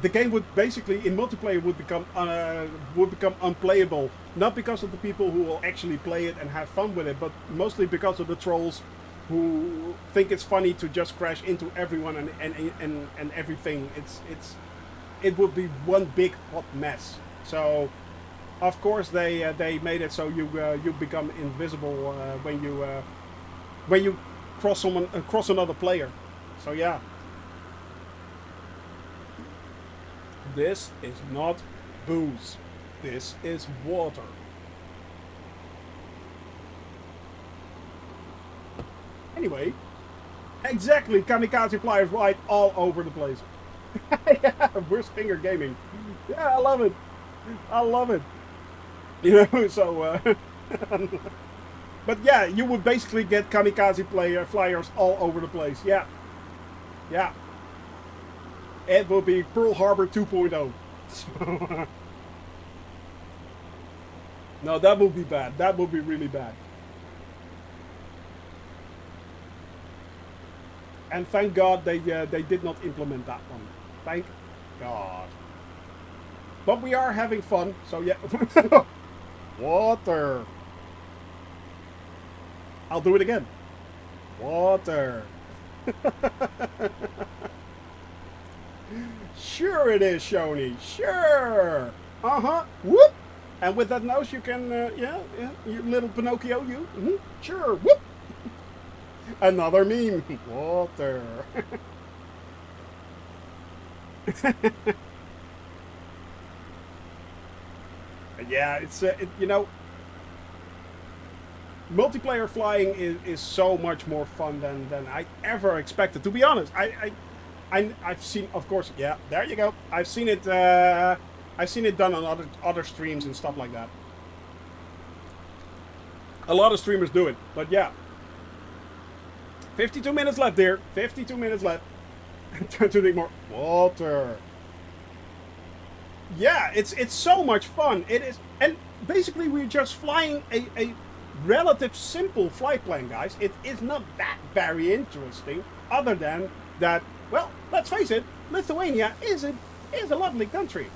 the game would basically in multiplayer would become unplayable. Not because of the people who will actually play it and have fun with it, but mostly because of the trolls who think it's funny to just crash into everyone and everything. It would be one big hot mess. So, of course, they made it so you become invisible when you cross another player. So yeah. This is not booze. This is water. Anyway, exactly, kamikaze flyers right all over the place. Yeah, Worst Finger Gaming. Yeah, I love it. I love it. You know, so... but yeah, you would basically get kamikaze flyers all over the place. Yeah. Yeah. It will be Pearl Harbor 2.0. So no, that would be bad. That would be really bad. And thank God they did not implement that one. Thank God. But we are having fun, so yeah. Water. I'll do it again. Water. Sure it is, Shoni. Sure. Uh-huh. Whoop. And with that nose you can, yeah, you little Pinocchio, you. Mm-hmm. Sure. Whoop. Another meme. Water. Yeah, it's, you know, multiplayer flying is so much more fun than I ever expected. To be honest, I've seen, of course, yeah, there you go. I've seen it done on other streams and stuff like that. A lot of streamers do it, but yeah. 52 minutes left there. 52 minutes left. Time to drink more water. Yeah, it's so much fun. It is, and basically we're just flying a relative simple flight plan, guys. It is not that very interesting, other than that. Well, let's face it, Lithuania is a lovely country.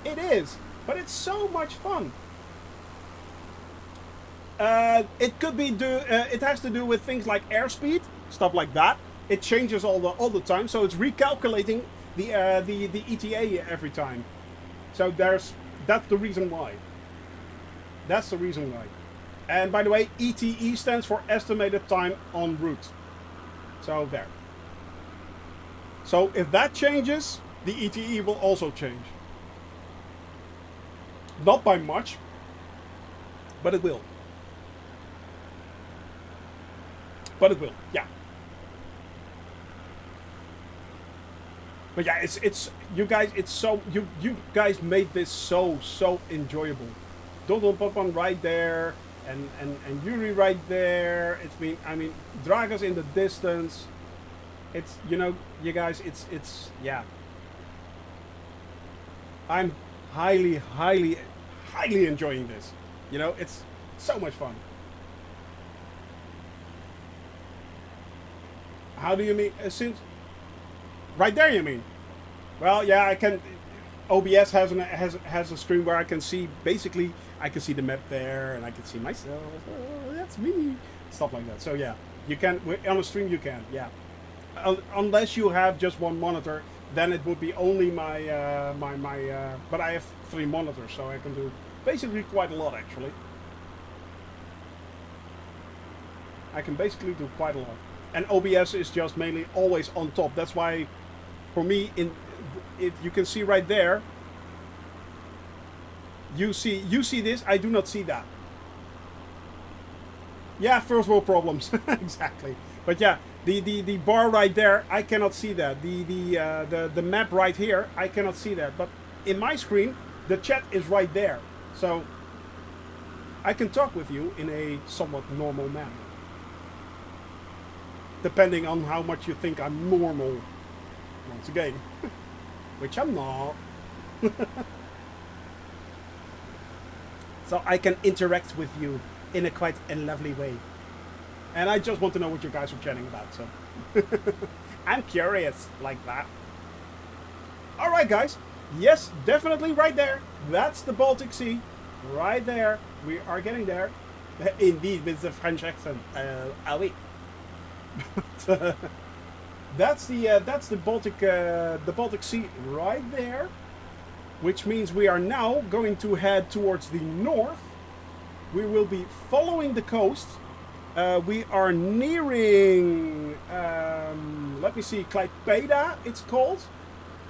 It is, but it's so much fun. It could be it has to do with things like airspeed, stuff like that. It changes all the time, so it's recalculating the ETA every time. So that's the reason why. That's the reason why. And by the way, ETE stands for estimated time en route. So there. So if that changes, the ETE will also change. Not by much, but it will. But it will, yeah. But yeah, it's you guys. It's so you guys made this so enjoyable. Donald Popon right there, and Yuri right there. It's been, I mean, Draga's in the distance. It's, you know, you guys. It's yeah. I'm highly, highly, highly enjoying this. You know, it's so much fun. How do you mean? Since right there, you mean? Well, yeah, I can. OBS has a screen where I can see basically I can see the map there and I can see myself. Oh, that's me. Stuff like that. So yeah, you can on a stream you can. Yeah, unless you have just one monitor, then it would be only my But I have 3 monitors, so I can do basically quite a lot actually. I can basically do quite a lot. And OBS is just mainly always on top. That's why, for me, if you can see right there, you see this. I do not see that. Yeah, first world problems. Exactly. But yeah, the bar right there, I cannot see that. The map right here, I cannot see that. But in my screen, the chat is right there. So I can talk with you in a somewhat normal manner. Depending on how much you think I'm normal. Once again. Which I'm not. So I can interact with you in a quite a lovely way. And I just want to know what you guys are chatting about, so. I'm curious like that. Alright guys. Yes, definitely right there. That's the Baltic Sea. Right there. We are getting there. Indeed, with the French accent. Ah oui. That's the Baltic Sea right there, which means we are now going to head towards the north. We will be following the coast. We are nearing, let me see, Klaipėda. It's called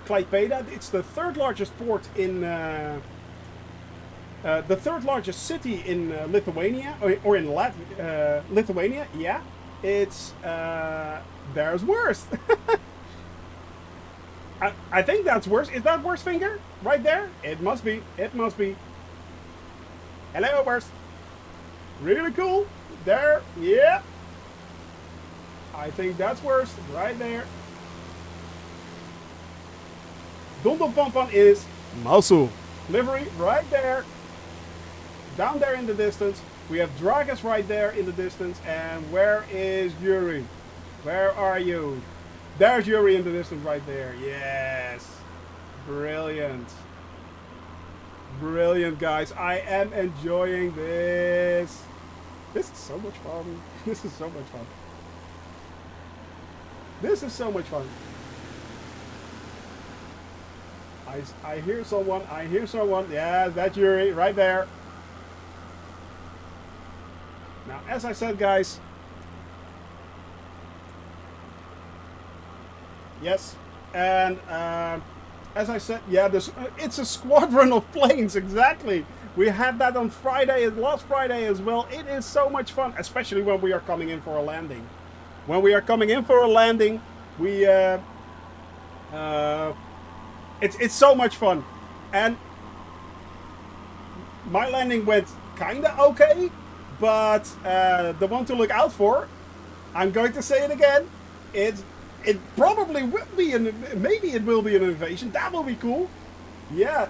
Klaipėda. It's the 3rd largest port in the 3rd largest city in Lithuania, or in Lithuania. Yeah. It's, there's worse. I think that's worse. Is that worse finger? Right there? It must be. It must be. Hello, worse. Really cool. There. Yeah. I think that's worse. Right there. Dondopampan is Masu. Livery right there. Down there in the distance. We have Dragas right there in the distance. And where is Yuri? Where are you? There's Yuri in the distance right there. Yes. Brilliant. Brilliant, guys. I am enjoying this. This is so much fun. This is so much fun. This is so much fun. I hear someone. I hear someone. Yeah, that's Yuri right there. Now, as I said, guys. Yes, and as I said, yeah, it's a squadron of planes, exactly. We had that on Friday, last Friday as well. It is so much fun, especially when we are coming in for a landing. When we are coming in for a landing, we it's so much fun. And my landing went kinda okay, but the one to look out for, I'm going to say it again, it probably will be, maybe it will be an invasion. That will be cool. Yeah.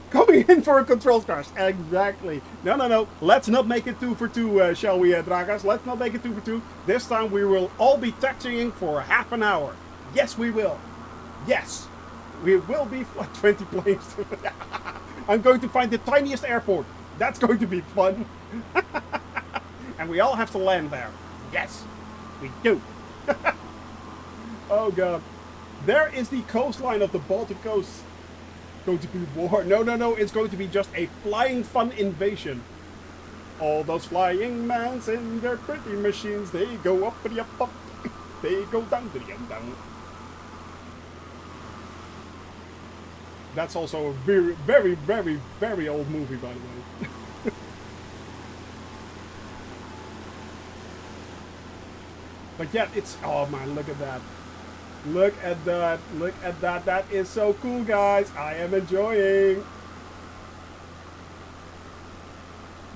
Coming in for a control crash. Exactly. No. Let's not make it 2 for 2, shall we, Dragas? Let's not make it 2 for 2. This time we will all be taxiing for half an hour. Yes, we will. Yes. We will be 20 planes. I'm going to find the tiniest airport. That's going to be fun. And we all have to land there. Yes, we do. Oh god. There is the coastline of the Baltic coast. Going to be war. No. It's going to be just a flying fun invasion. All those flying mans in their pretty machines. They go up and up. They go down to the down. That's also a very old movie, by the way. But yeah, it's, oh man, look at that. Look at that. Look at that. That is so cool, guys. I am enjoying.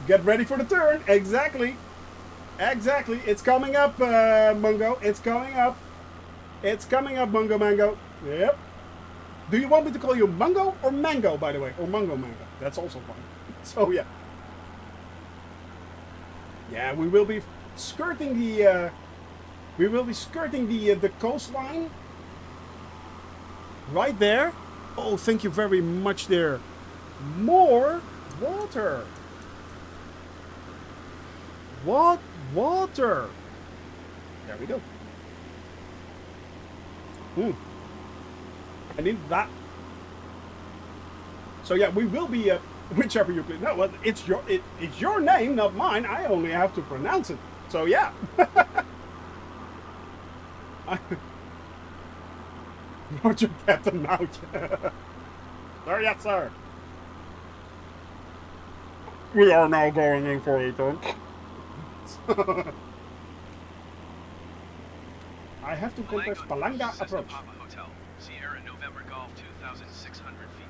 Get ready for the turn. Exactly. Exactly. It's coming up, Mungo. It's coming up. It's coming up, Mungo Mango. Yep. Do you want me to call you Mungo or Mango, by the way? Or Mungo Mango. That's also fine. So, yeah. Yeah, we will be skirting the... the coastline. Right there. Oh, thank you very much there. More water. What water? There we go. I need that. So yeah, we will be whichever you please. No, well, it's your name, not mine. I only have to pronounce it. So yeah. Roger, Captain Mount. Sir, yes, sir. We are now going in for a turn. I have to contest Palanga Cessna approach. Papa Hotel, Sierra November Golf 2,600 feet.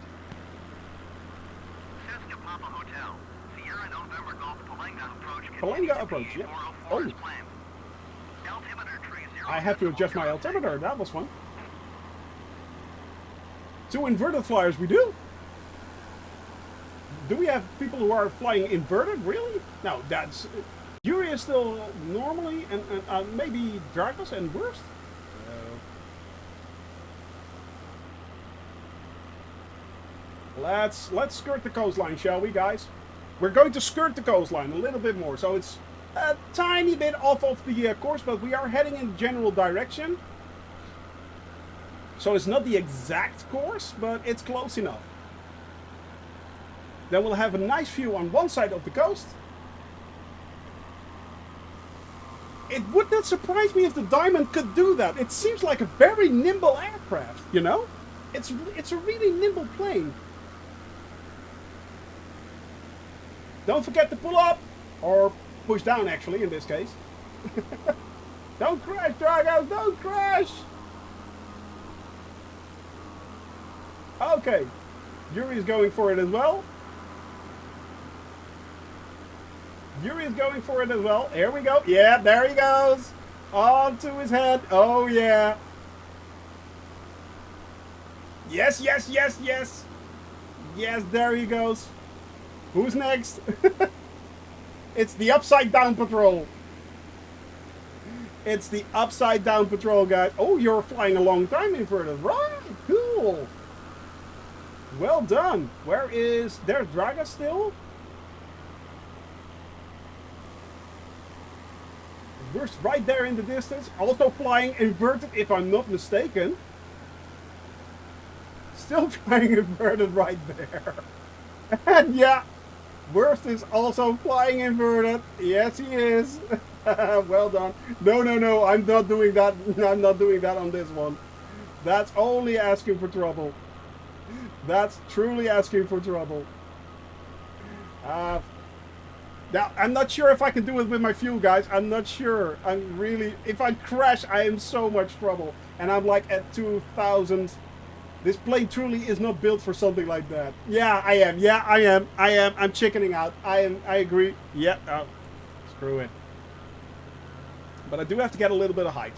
Cessna Papa Hotel, Sierra November Golf Palanga approach. Palanga approach, yeah. Oh. I had to adjust my altimeter, that was fun. 2 inverted flyers we do. Do we have people who are flying inverted, really? No, that's... Yuri is still normally, and maybe Dragos and Worst? Let's skirt the coastline, shall we, guys? We're going to skirt the coastline a little bit more, so it's a tiny bit off of the course, but we are heading in the general direction. So it's not the exact course, but it's close enough. Then we'll have a nice view on one side of the coast. It would not surprise me if the Diamond could do that. It seems like a very nimble aircraft, you know? It's a really nimble plane. Don't forget to pull up, or push down actually in this case. Don't crash, Dragos, don't crash! Okay, Yuri's going for it as well. Yuri's going for it as well. Here we go. Yeah, there he goes. Onto his head. Oh, yeah. Yes, yes, yes, yes. Yes, there he goes. Who's next? It's the Upside Down Patrol. It's the Upside Down Patrol, guys. Oh, you're flying a long time inverted. Right, cool. Well done. Where is... There's Draga still? We're right there in the distance. Also flying inverted, if I'm not mistaken. Still flying inverted right there. And yeah, Worst is also flying inverted. Yes, he is. Well done. No, no, no. I'm not doing that. I'm not doing that on this one. That's only asking for trouble. That's truly asking for trouble. Now, I'm not sure if I can do it with my fuel, guys. I'm not sure. I'm really... If I crash, I am so much trouble. And I'm like at 2,000. This plane truly is not built for something like that. Yeah, I am. Yeah, I am. I am. I'm chickening out. I agree. Yeah. Oh, screw it. But I do have to get a little bit of height.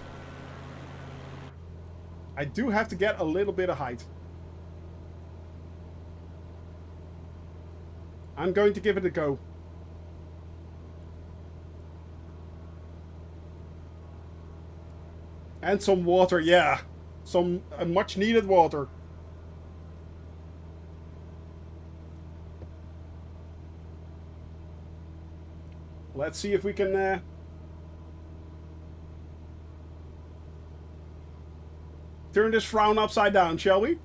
I do have to get a little bit of height. I'm going to give it a go. And some water, yeah. Some much needed water. Let's see if we can... turn this frown upside down, shall we?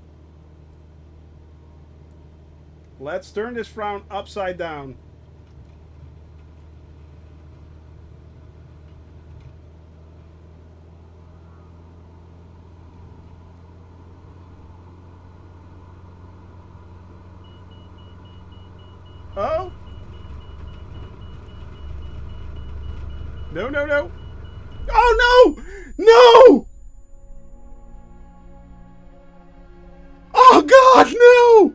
Let's turn this frown upside down. Oh! No, no, no! Oh, no! No! Oh, God, no!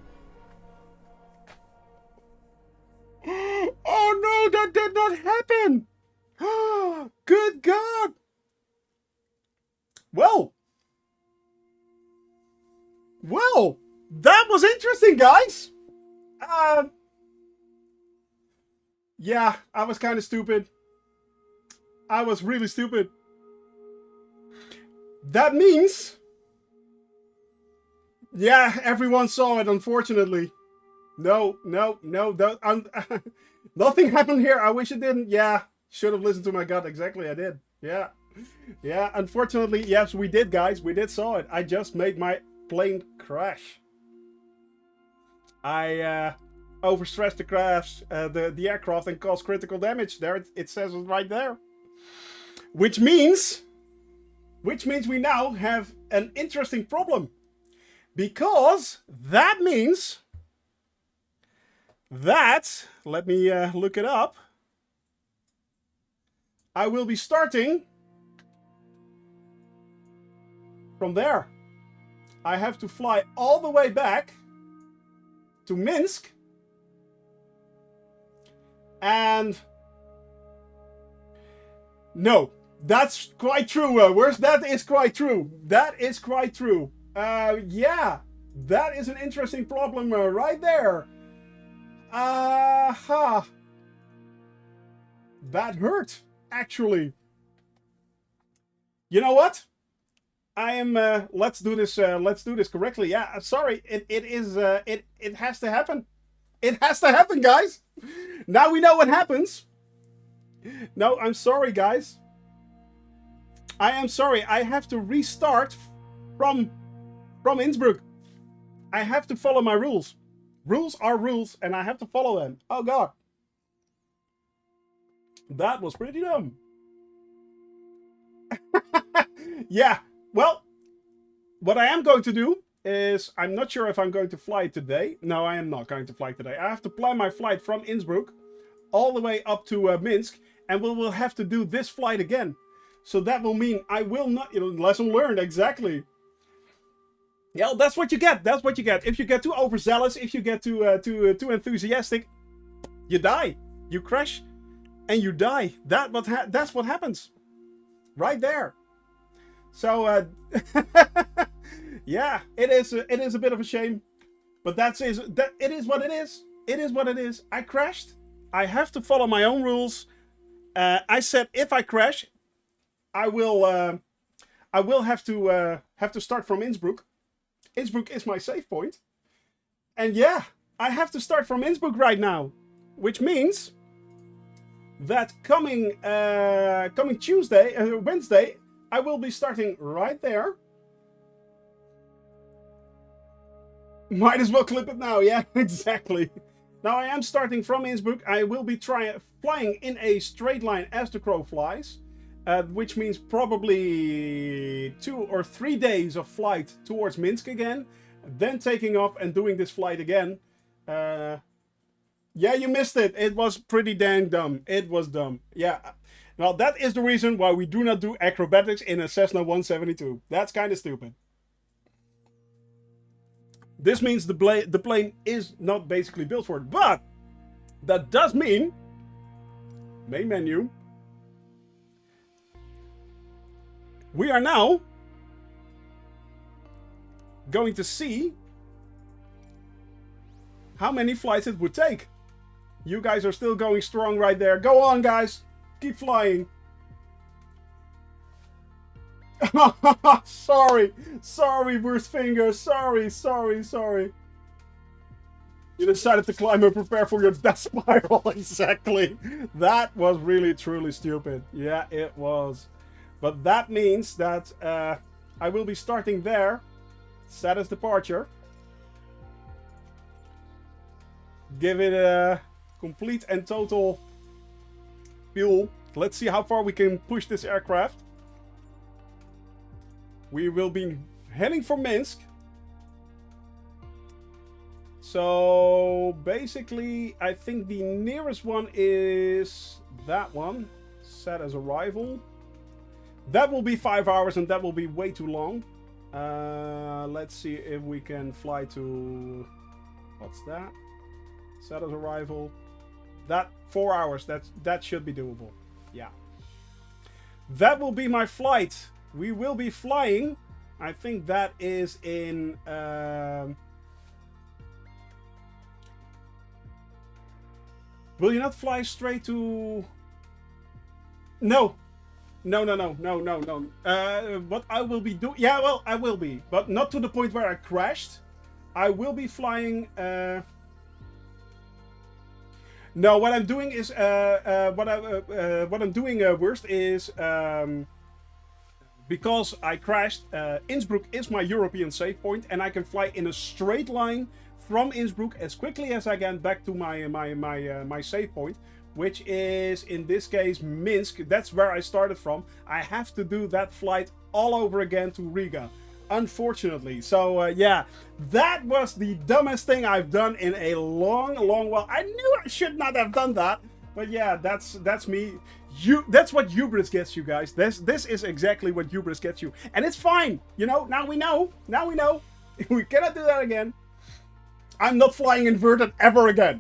Oh, no, that did not happen! Good God! Well, Well, that was interesting, guys. Yeah, I was kind of stupid. I was really stupid. That means... Yeah, everyone saw it, unfortunately. No. Nothing happened here. I wish it didn't. Yeah, should have listened to my gut. Exactly, I did. Yeah. Yeah, unfortunately, yes, we did, guys. We did saw it. I just made my plane crash. I overstressed the crafts, the aircraft and caused critical damage. There, it says it right there. Which means we now have an interesting problem. Because that means that, let me look it up, I will be starting from there. I have to fly all the way back to Minsk. And no, that's quite true. That is quite true. That is quite true. Yeah, that is an interesting problem right there. That hurt, actually. You know what? I am. Let's do this. Let's do this correctly. Yeah. Sorry. It has to happen. It has to happen, guys. Now we know what happens. No, I'm sorry, guys. I am sorry. I have to restart from Innsbruck. I have to follow my rules. Rules are rules, and I have to follow them. Oh, God. That was pretty dumb. Yeah. Well, what I am going to do is, I'm not sure if I'm going to fly today. No, I am not going to fly today. I have to plan my flight from Innsbruck all the way up to Minsk, and we will have to do this flight again. So that will mean I will not, lesson learned, exactly. Yeah, that's what you get. That's what you get. If you get too overzealous, if you get too enthusiastic, you die. You crash, and you die. That's what happens, right there. So, yeah, it is a bit of a shame, but it is what it is. It is what it is. I crashed. I have to follow my own rules. I said if I crash, I will have to start from Innsbruck. Innsbruck is my save point. And yeah, I have to start from Innsbruck right now. Which means that coming Wednesday, I will be starting right there. Might as well clip it now. Yeah, exactly. Now I am starting from Innsbruck. I will be flying in a straight line as the crow flies. Which means probably 2 or 3 days of flight towards Minsk again. Then taking off and doing this flight again. Yeah, you missed it. It was pretty dang dumb. It was dumb. Yeah. Well, that is the reason why we do not do acrobatics in a Cessna 172. That's kind of stupid. This means the plane is not basically built for it. But that does mean... Main menu... We are now going to see how many flights it would take. You guys are still going strong right there. Go on, guys. Keep flying. Sorry. Sorry, worst finger. Sorry. You decided to climb and prepare for your death spiral. Exactly. That was really, truly stupid. Yeah, it was. But that means that I will be starting there. Set as departure. Give it a complete and total fuel. Let's see how far we can push this aircraft. We will be heading for Minsk. So basically, I think the nearest one is that one. Set as arrival. That will be 5 hours and that will be way too long. Let's see if we can fly to... What's that? Set as arrival. That 4 hours. That should be doable. Yeah. That will be my flight. We will be flying I think that is in... will you not fly straight to... No. No. What I will be doing... Yeah, well, I will be. But not to the point where I crashed. I will be flying... No, what I'm doing is... what I'm doing worst is... because I crashed, Innsbruck is my European save point, and I can fly in a straight line from Innsbruck as quickly as I can back to my save point, which is in this case Minsk. That's where I started from. I have to do that flight all over again to Riga, unfortunately. So yeah, that was the dumbest thing I've done in a long while. I knew I should not have done that, but yeah, that's me. That's what hubris gets you, guys. This is exactly what hubris gets you, and it's fine. You know, now we know. We cannot do that again. I'm not flying inverted ever again.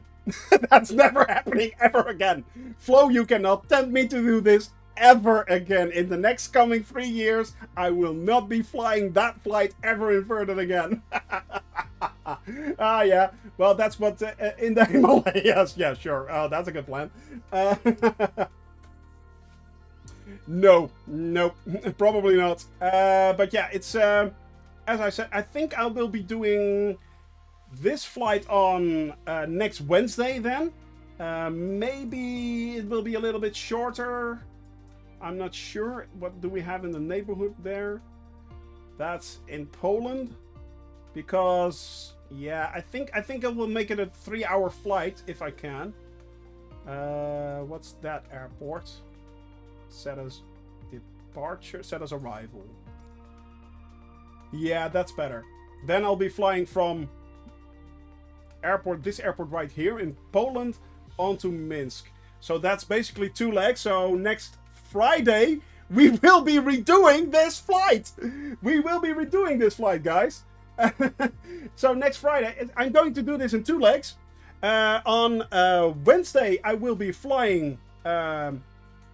That's never happening ever again. Flo, you cannot tempt me to do this ever again. In the next coming 3 years, I will not be flying that flight ever inverted again. Ah, yeah. Well, that's what in the Himalayas. Yeah, sure. That's a good plan. No, probably not. But yeah, it's as I said, I think I will be doing this flight on next Wednesday then. Maybe it will be a little bit shorter. I'm not sure. What do we have in the neighborhood there? That's in Poland. Because yeah, I think I will make it a 3-hour flight if I can. What's that airport? Set as departure, set as arrival. Yeah, that's better. Then I'll be flying from this airport right here in Poland onto Minsk. So that's basically 2 legs. So next Friday we will be redoing this flight. We will be redoing this flight, guys. So next Friday I'm going to do this in 2 legs. On Wednesday I will be flying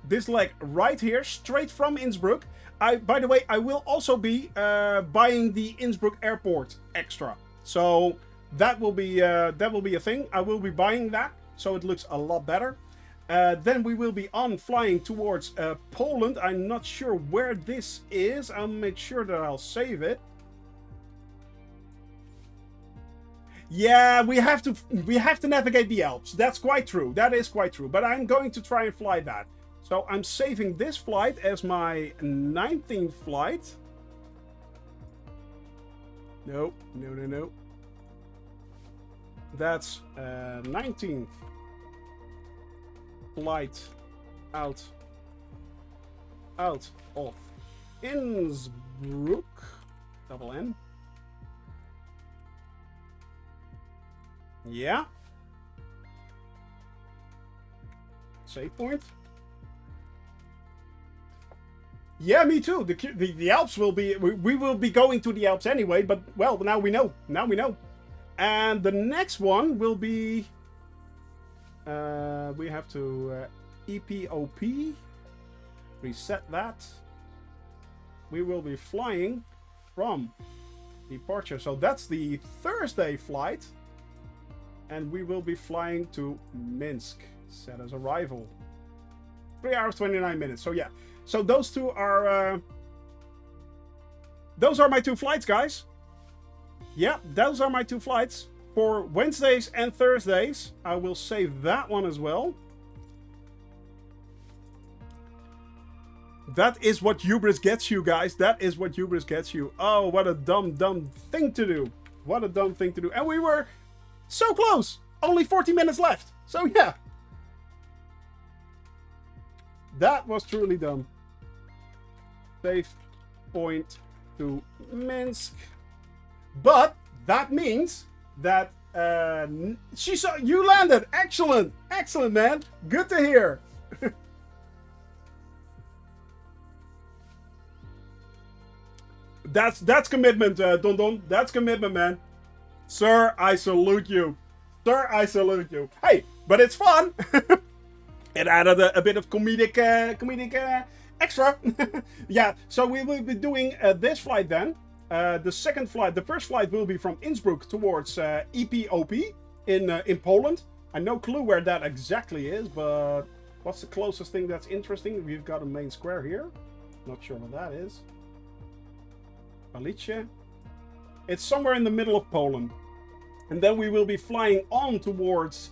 this leg right here, straight from Innsbruck. By the way, I will also be buying the Innsbruck airport extra. So that will be a thing. I will be buying that, so it looks a lot better. Then we will be flying towards Poland. I'm not sure where this is. I'll make sure that I'll save it. Yeah, we have to navigate the Alps. That's quite true. That is quite true. But I'm going to try and fly that. So I'm saving this flight as my 19th flight. No. That's 19th flight out of Innsbruck. Double N. Yeah. Save point. Yeah, me too. The Alps will be... We will be going to the Alps anyway, but, well, now we know. And the next one will be... we have to EPOP. Reset that. We will be flying from departure. So that's the Thursday flight. And we will be flying to Minsk. Set as arrival. 3 hours, 29 minutes. So yeah. So those two are... those are my 2 flights, guys. Yeah, those are my 2 flights. For Wednesdays and Thursdays. I will save that one as well. That is what hubris gets you, guys. That is what hubris gets you. Oh, what a dumb thing to do. What a dumb thing to do. And we were so close. Only 40 minutes left. So yeah. That was truly dumb. Save point to Minsk. But that means that you landed. Excellent, man. Good to hear. That's commitment, Don. That's commitment, man. Sir, I salute you. Hey, but it's fun. It added a bit of comedic extra. Yeah, so we will be doing this flight then. The second flight, the first flight will be from Innsbruck towards EPOP in Poland. I no clue where that exactly is, but what's the closest thing that's interesting? We've got a main square here. Not sure what that is. Palice. It's somewhere in the middle of Poland. And then we will be flying on towards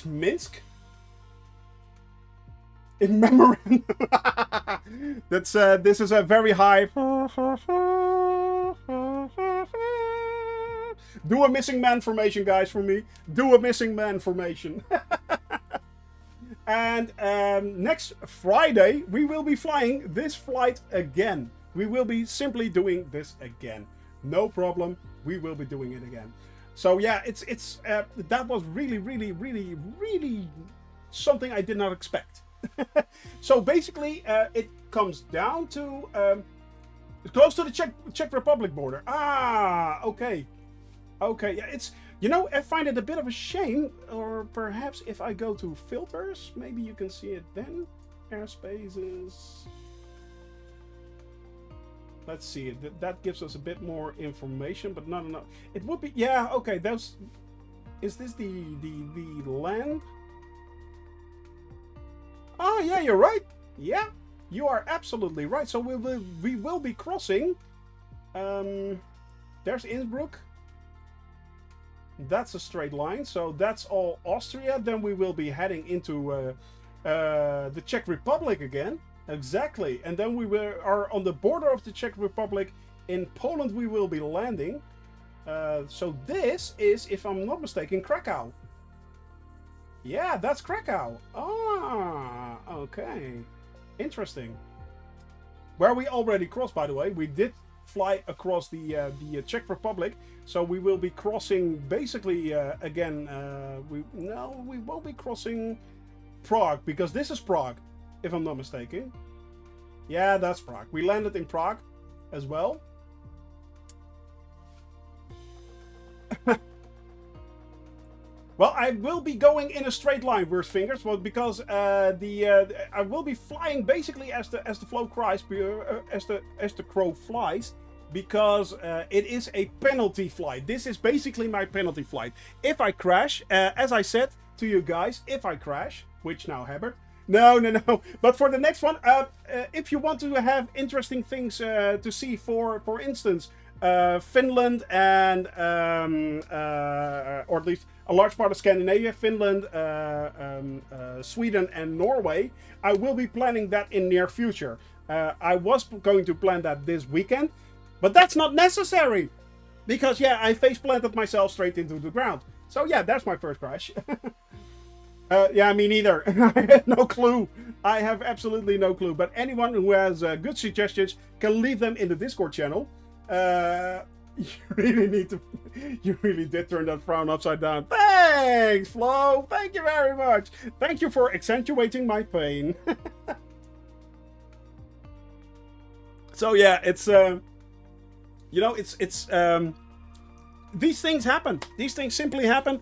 Minsk. In memorandum. That's this is a very high. Do a missing man formation, guys, for me. Do a missing man formation. And next Friday we will be flying this flight again. We will be simply doing this again. No problem. We will be doing it again. So yeah, it's that was really something I did not expect. So basically, it comes down to close to the Czech Republic border. Ah, okay, yeah. It's, you know, I find it a bit of a shame, or perhaps if I go to filters, maybe you can see it then. Airspaces. Let's see. That gives us a bit more information, but not enough. It would be, yeah, okay. Those, is this the land? Ah, yeah, you're right. Yeah, you are absolutely right. So we will be crossing. There's Innsbruck. That's a straight line. So that's all Austria. Then we will be heading into the Czech Republic again. Exactly. And then we are on the border of the Czech Republic. In Poland we will be landing. So this is, if I'm not mistaken, Krakow. Yeah, that's Krakow. Ah, okay. Interesting. Where we already crossed, by the way. We did fly across the Czech Republic. So we will be crossing basically again. We won't be crossing Prague, because this is Prague, if I'm not mistaken. Yeah, that's Prague. We landed in Prague as well. Well, I will be going in a straight line, worst fingers, well, because I will be flying basically as the flow cries, as the crow flies, because it is a penalty flight. This is basically my penalty flight. If I crash, as I said to you guys, if I crash, which now Herbert. No. But for the next one, if you want to have interesting things to see, for instance, Finland and or at least a large part of Scandinavia, Finland, Sweden and Norway, I will be planning that in near future. I was going to plan that this weekend, but that's not necessary, because yeah, I face planted myself straight into the ground. So yeah, that's my first crash. Yeah, me neither. I have no clue. I have absolutely no clue. But anyone who has good suggestions can leave them in the Discord channel. You really did turn that frown upside down. Thanks, Flo. Thank you very much. Thank you for accentuating my pain. So yeah, it's you know, it's these things happen. These things simply happen.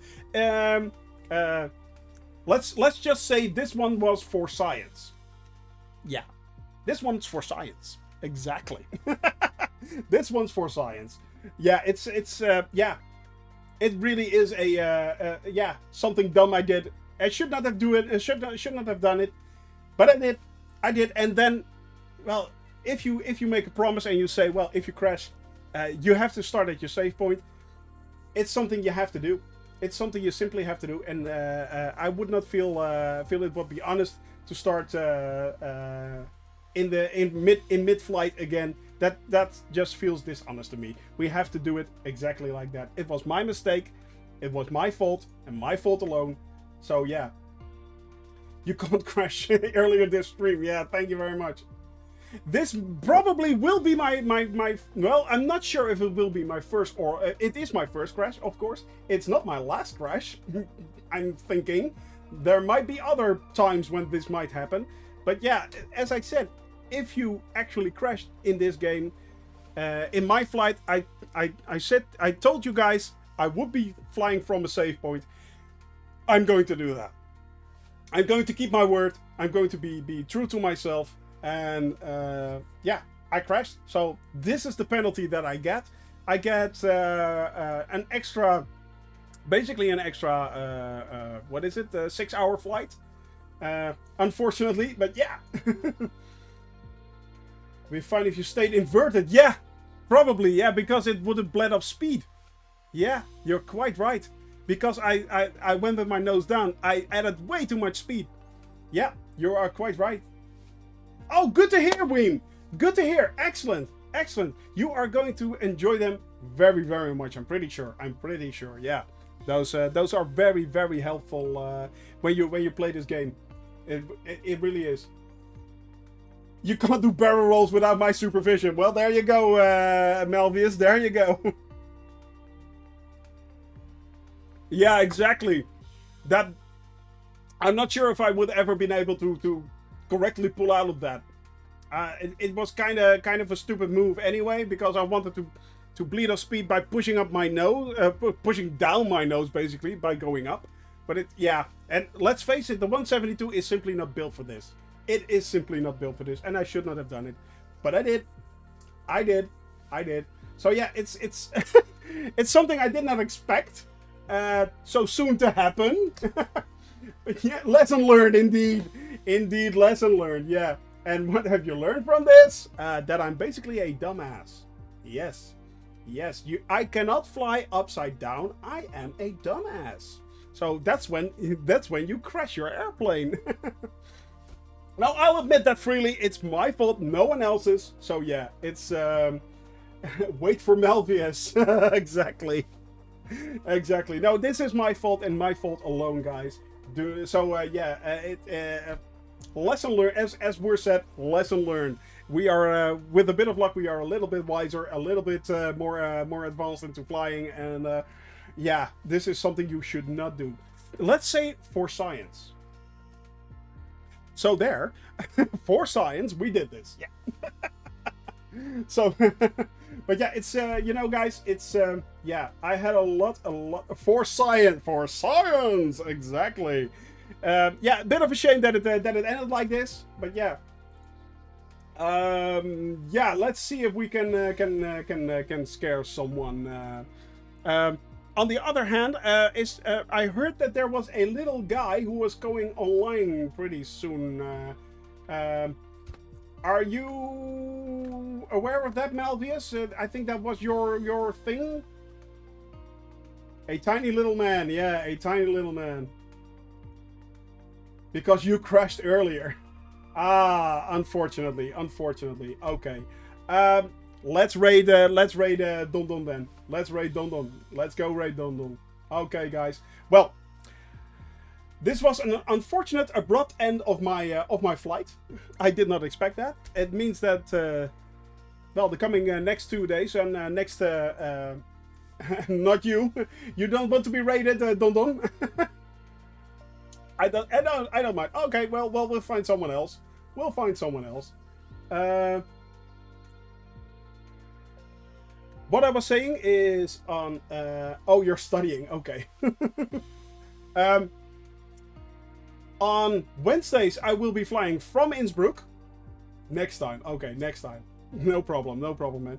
Let's just say this one was for science. Yeah, this one's for science. Exactly. This one's for science. Yeah, it's yeah, it really is a yeah, something dumb I did. I should not have do it. I should not have done it, but I did. And then, well, if you make a promise and you say, well, if you crash, you have to start at your save point. It's something you have to do. It's something you simply have to do. And I would not feel it would be honest to start in mid-flight again. That just feels dishonest to me. We have to do it exactly like that. It was my mistake. It was my fault and my fault alone. So yeah, you can't crash earlier this stream. Yeah, thank you very much. This probably will be my well, I'm not sure if it will be my first, or it is my first crash, of course. It's not my last crash. I'm thinking there might be other times when this might happen. But yeah, as I said, if you actually crashed in this game, in my flight, I told you guys I would be flying from a save point. I'm going to do that. I'm going to keep my word. I'm going to be true to myself. And yeah, I crashed. So this is the penalty that I get. I get an extra, basically an extra, what is it, 6-hour flight. Unfortunately, but yeah. We find if you stayed inverted, yeah, probably, yeah, because it would have bled off speed. Yeah, you're quite right. Because I went with my nose down, I added way too much speed. Yeah, you are quite right. Oh, good to hear, Weem. Good to hear. Excellent, excellent. You are going to enjoy them very, very much. I'm pretty sure. I'm pretty sure. Yeah, those are very, very helpful when you play this game. It really is. You can't do barrel rolls without my supervision. Well, there you go, Melvius. There you go. Yeah, exactly. That I'm not sure if I would ever been able to correctly pull out of that. It was kind of a stupid move anyway, because I wanted to bleed off speed by pushing up my nose, pushing down my nose basically by going up. But yeah, and let's face it, the 172 is simply not built for this. It is simply not built for this, and I should not have done it, but I did. I did. So yeah, it's it's something I did not expect so soon to happen. But yeah, lesson learned indeed. Indeed, lesson learned. Yeah. And what have you learned from this? That I'm basically a dumbass. Yes. Yes. I cannot fly upside down. I am a dumbass. So that's when you crash your airplane. Now I'll admit that freely. It's my fault, no one else's. So yeah, it's wait for Melvius. Exactly. Exactly. No, this is my fault and my fault alone, guys. Lesson learned. As we're said, lesson learned. We are, with a bit of luck, we are a little bit wiser, a little bit more advanced into flying, and yeah, this is something you should not do. Let's say for science. So there, for science, we did this. Yeah. So, but yeah, it's you know, guys, it's yeah, I had a lot for science, exactly. Yeah, a bit of a shame that it ended like this, but yeah. Yeah, let's see if we can scare someone. On the other hand, I heard that there was a little guy who was going online pretty soon. Are you aware of that, Malvius? I think that was your thing. A tiny little man, yeah, a tiny little man. Because you crashed earlier. Ah, unfortunately. Okay. Let's raid Don Don then. Let's raid Don Don. Let's go raid Don Don. Okay, guys. Well, this was an unfortunate, abrupt end of my flight. I did not expect that. It means that, well, the coming next 2 days and next, not you. You don't want to be raided, Don Don. I don't mind. Okay, well, we'll find someone else. We'll find someone else. What I was saying is on. Oh, you're studying. Okay. On Wednesdays, I will be flying from Innsbruck. Next time. Okay, next time. No problem, man.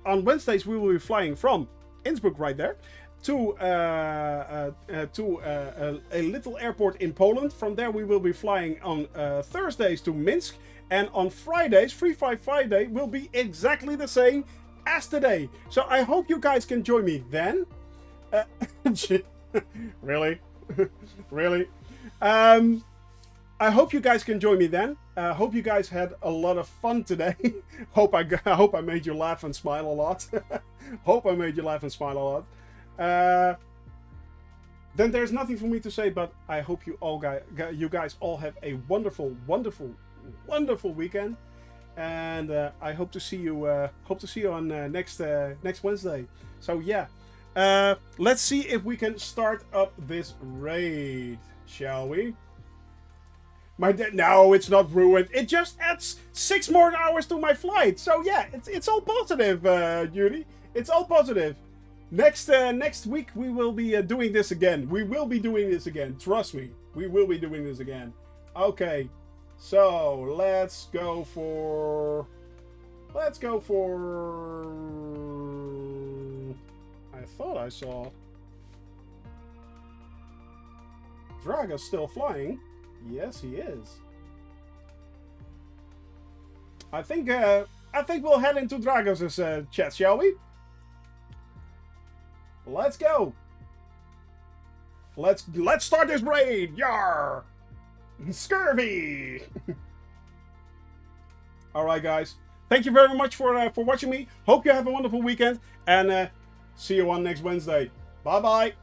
On Wednesdays, we will be flying from Innsbruck right there to a little airport in Poland. From there, we will be flying on Thursdays to Minsk. And on Fridays, Free Fly Friday, will be exactly the same as today. So I hope you guys can join me then. Really? Really? I hope you guys can join me then. Hope you guys had a lot of fun today. Hope I made you laugh and smile a lot. Hope I made you laugh and smile a lot. Then there's nothing for me to say, but I hope you guys all have a wonderful, wonderful, wonderful weekend. And I hope to see you. On next Wednesday. So yeah, let's see if we can start up this raid, shall we? No, it's not ruined. It just adds 6 more hours to my flight. So yeah, it's all positive, Judy. It's all positive. Next week we will be doing this again. We will be doing this again. Trust me, we will be doing this again. Okay. So let's go for. I thought I saw. Draga's still flying. Yes, he is. I think we'll head into Dragos' chat, shall we? Let's go. Let's start this raid. Yar! Scurvy. All right, guys. Thank you very much for watching me. Hope you have a wonderful weekend, and see you on next Wednesday. Bye bye.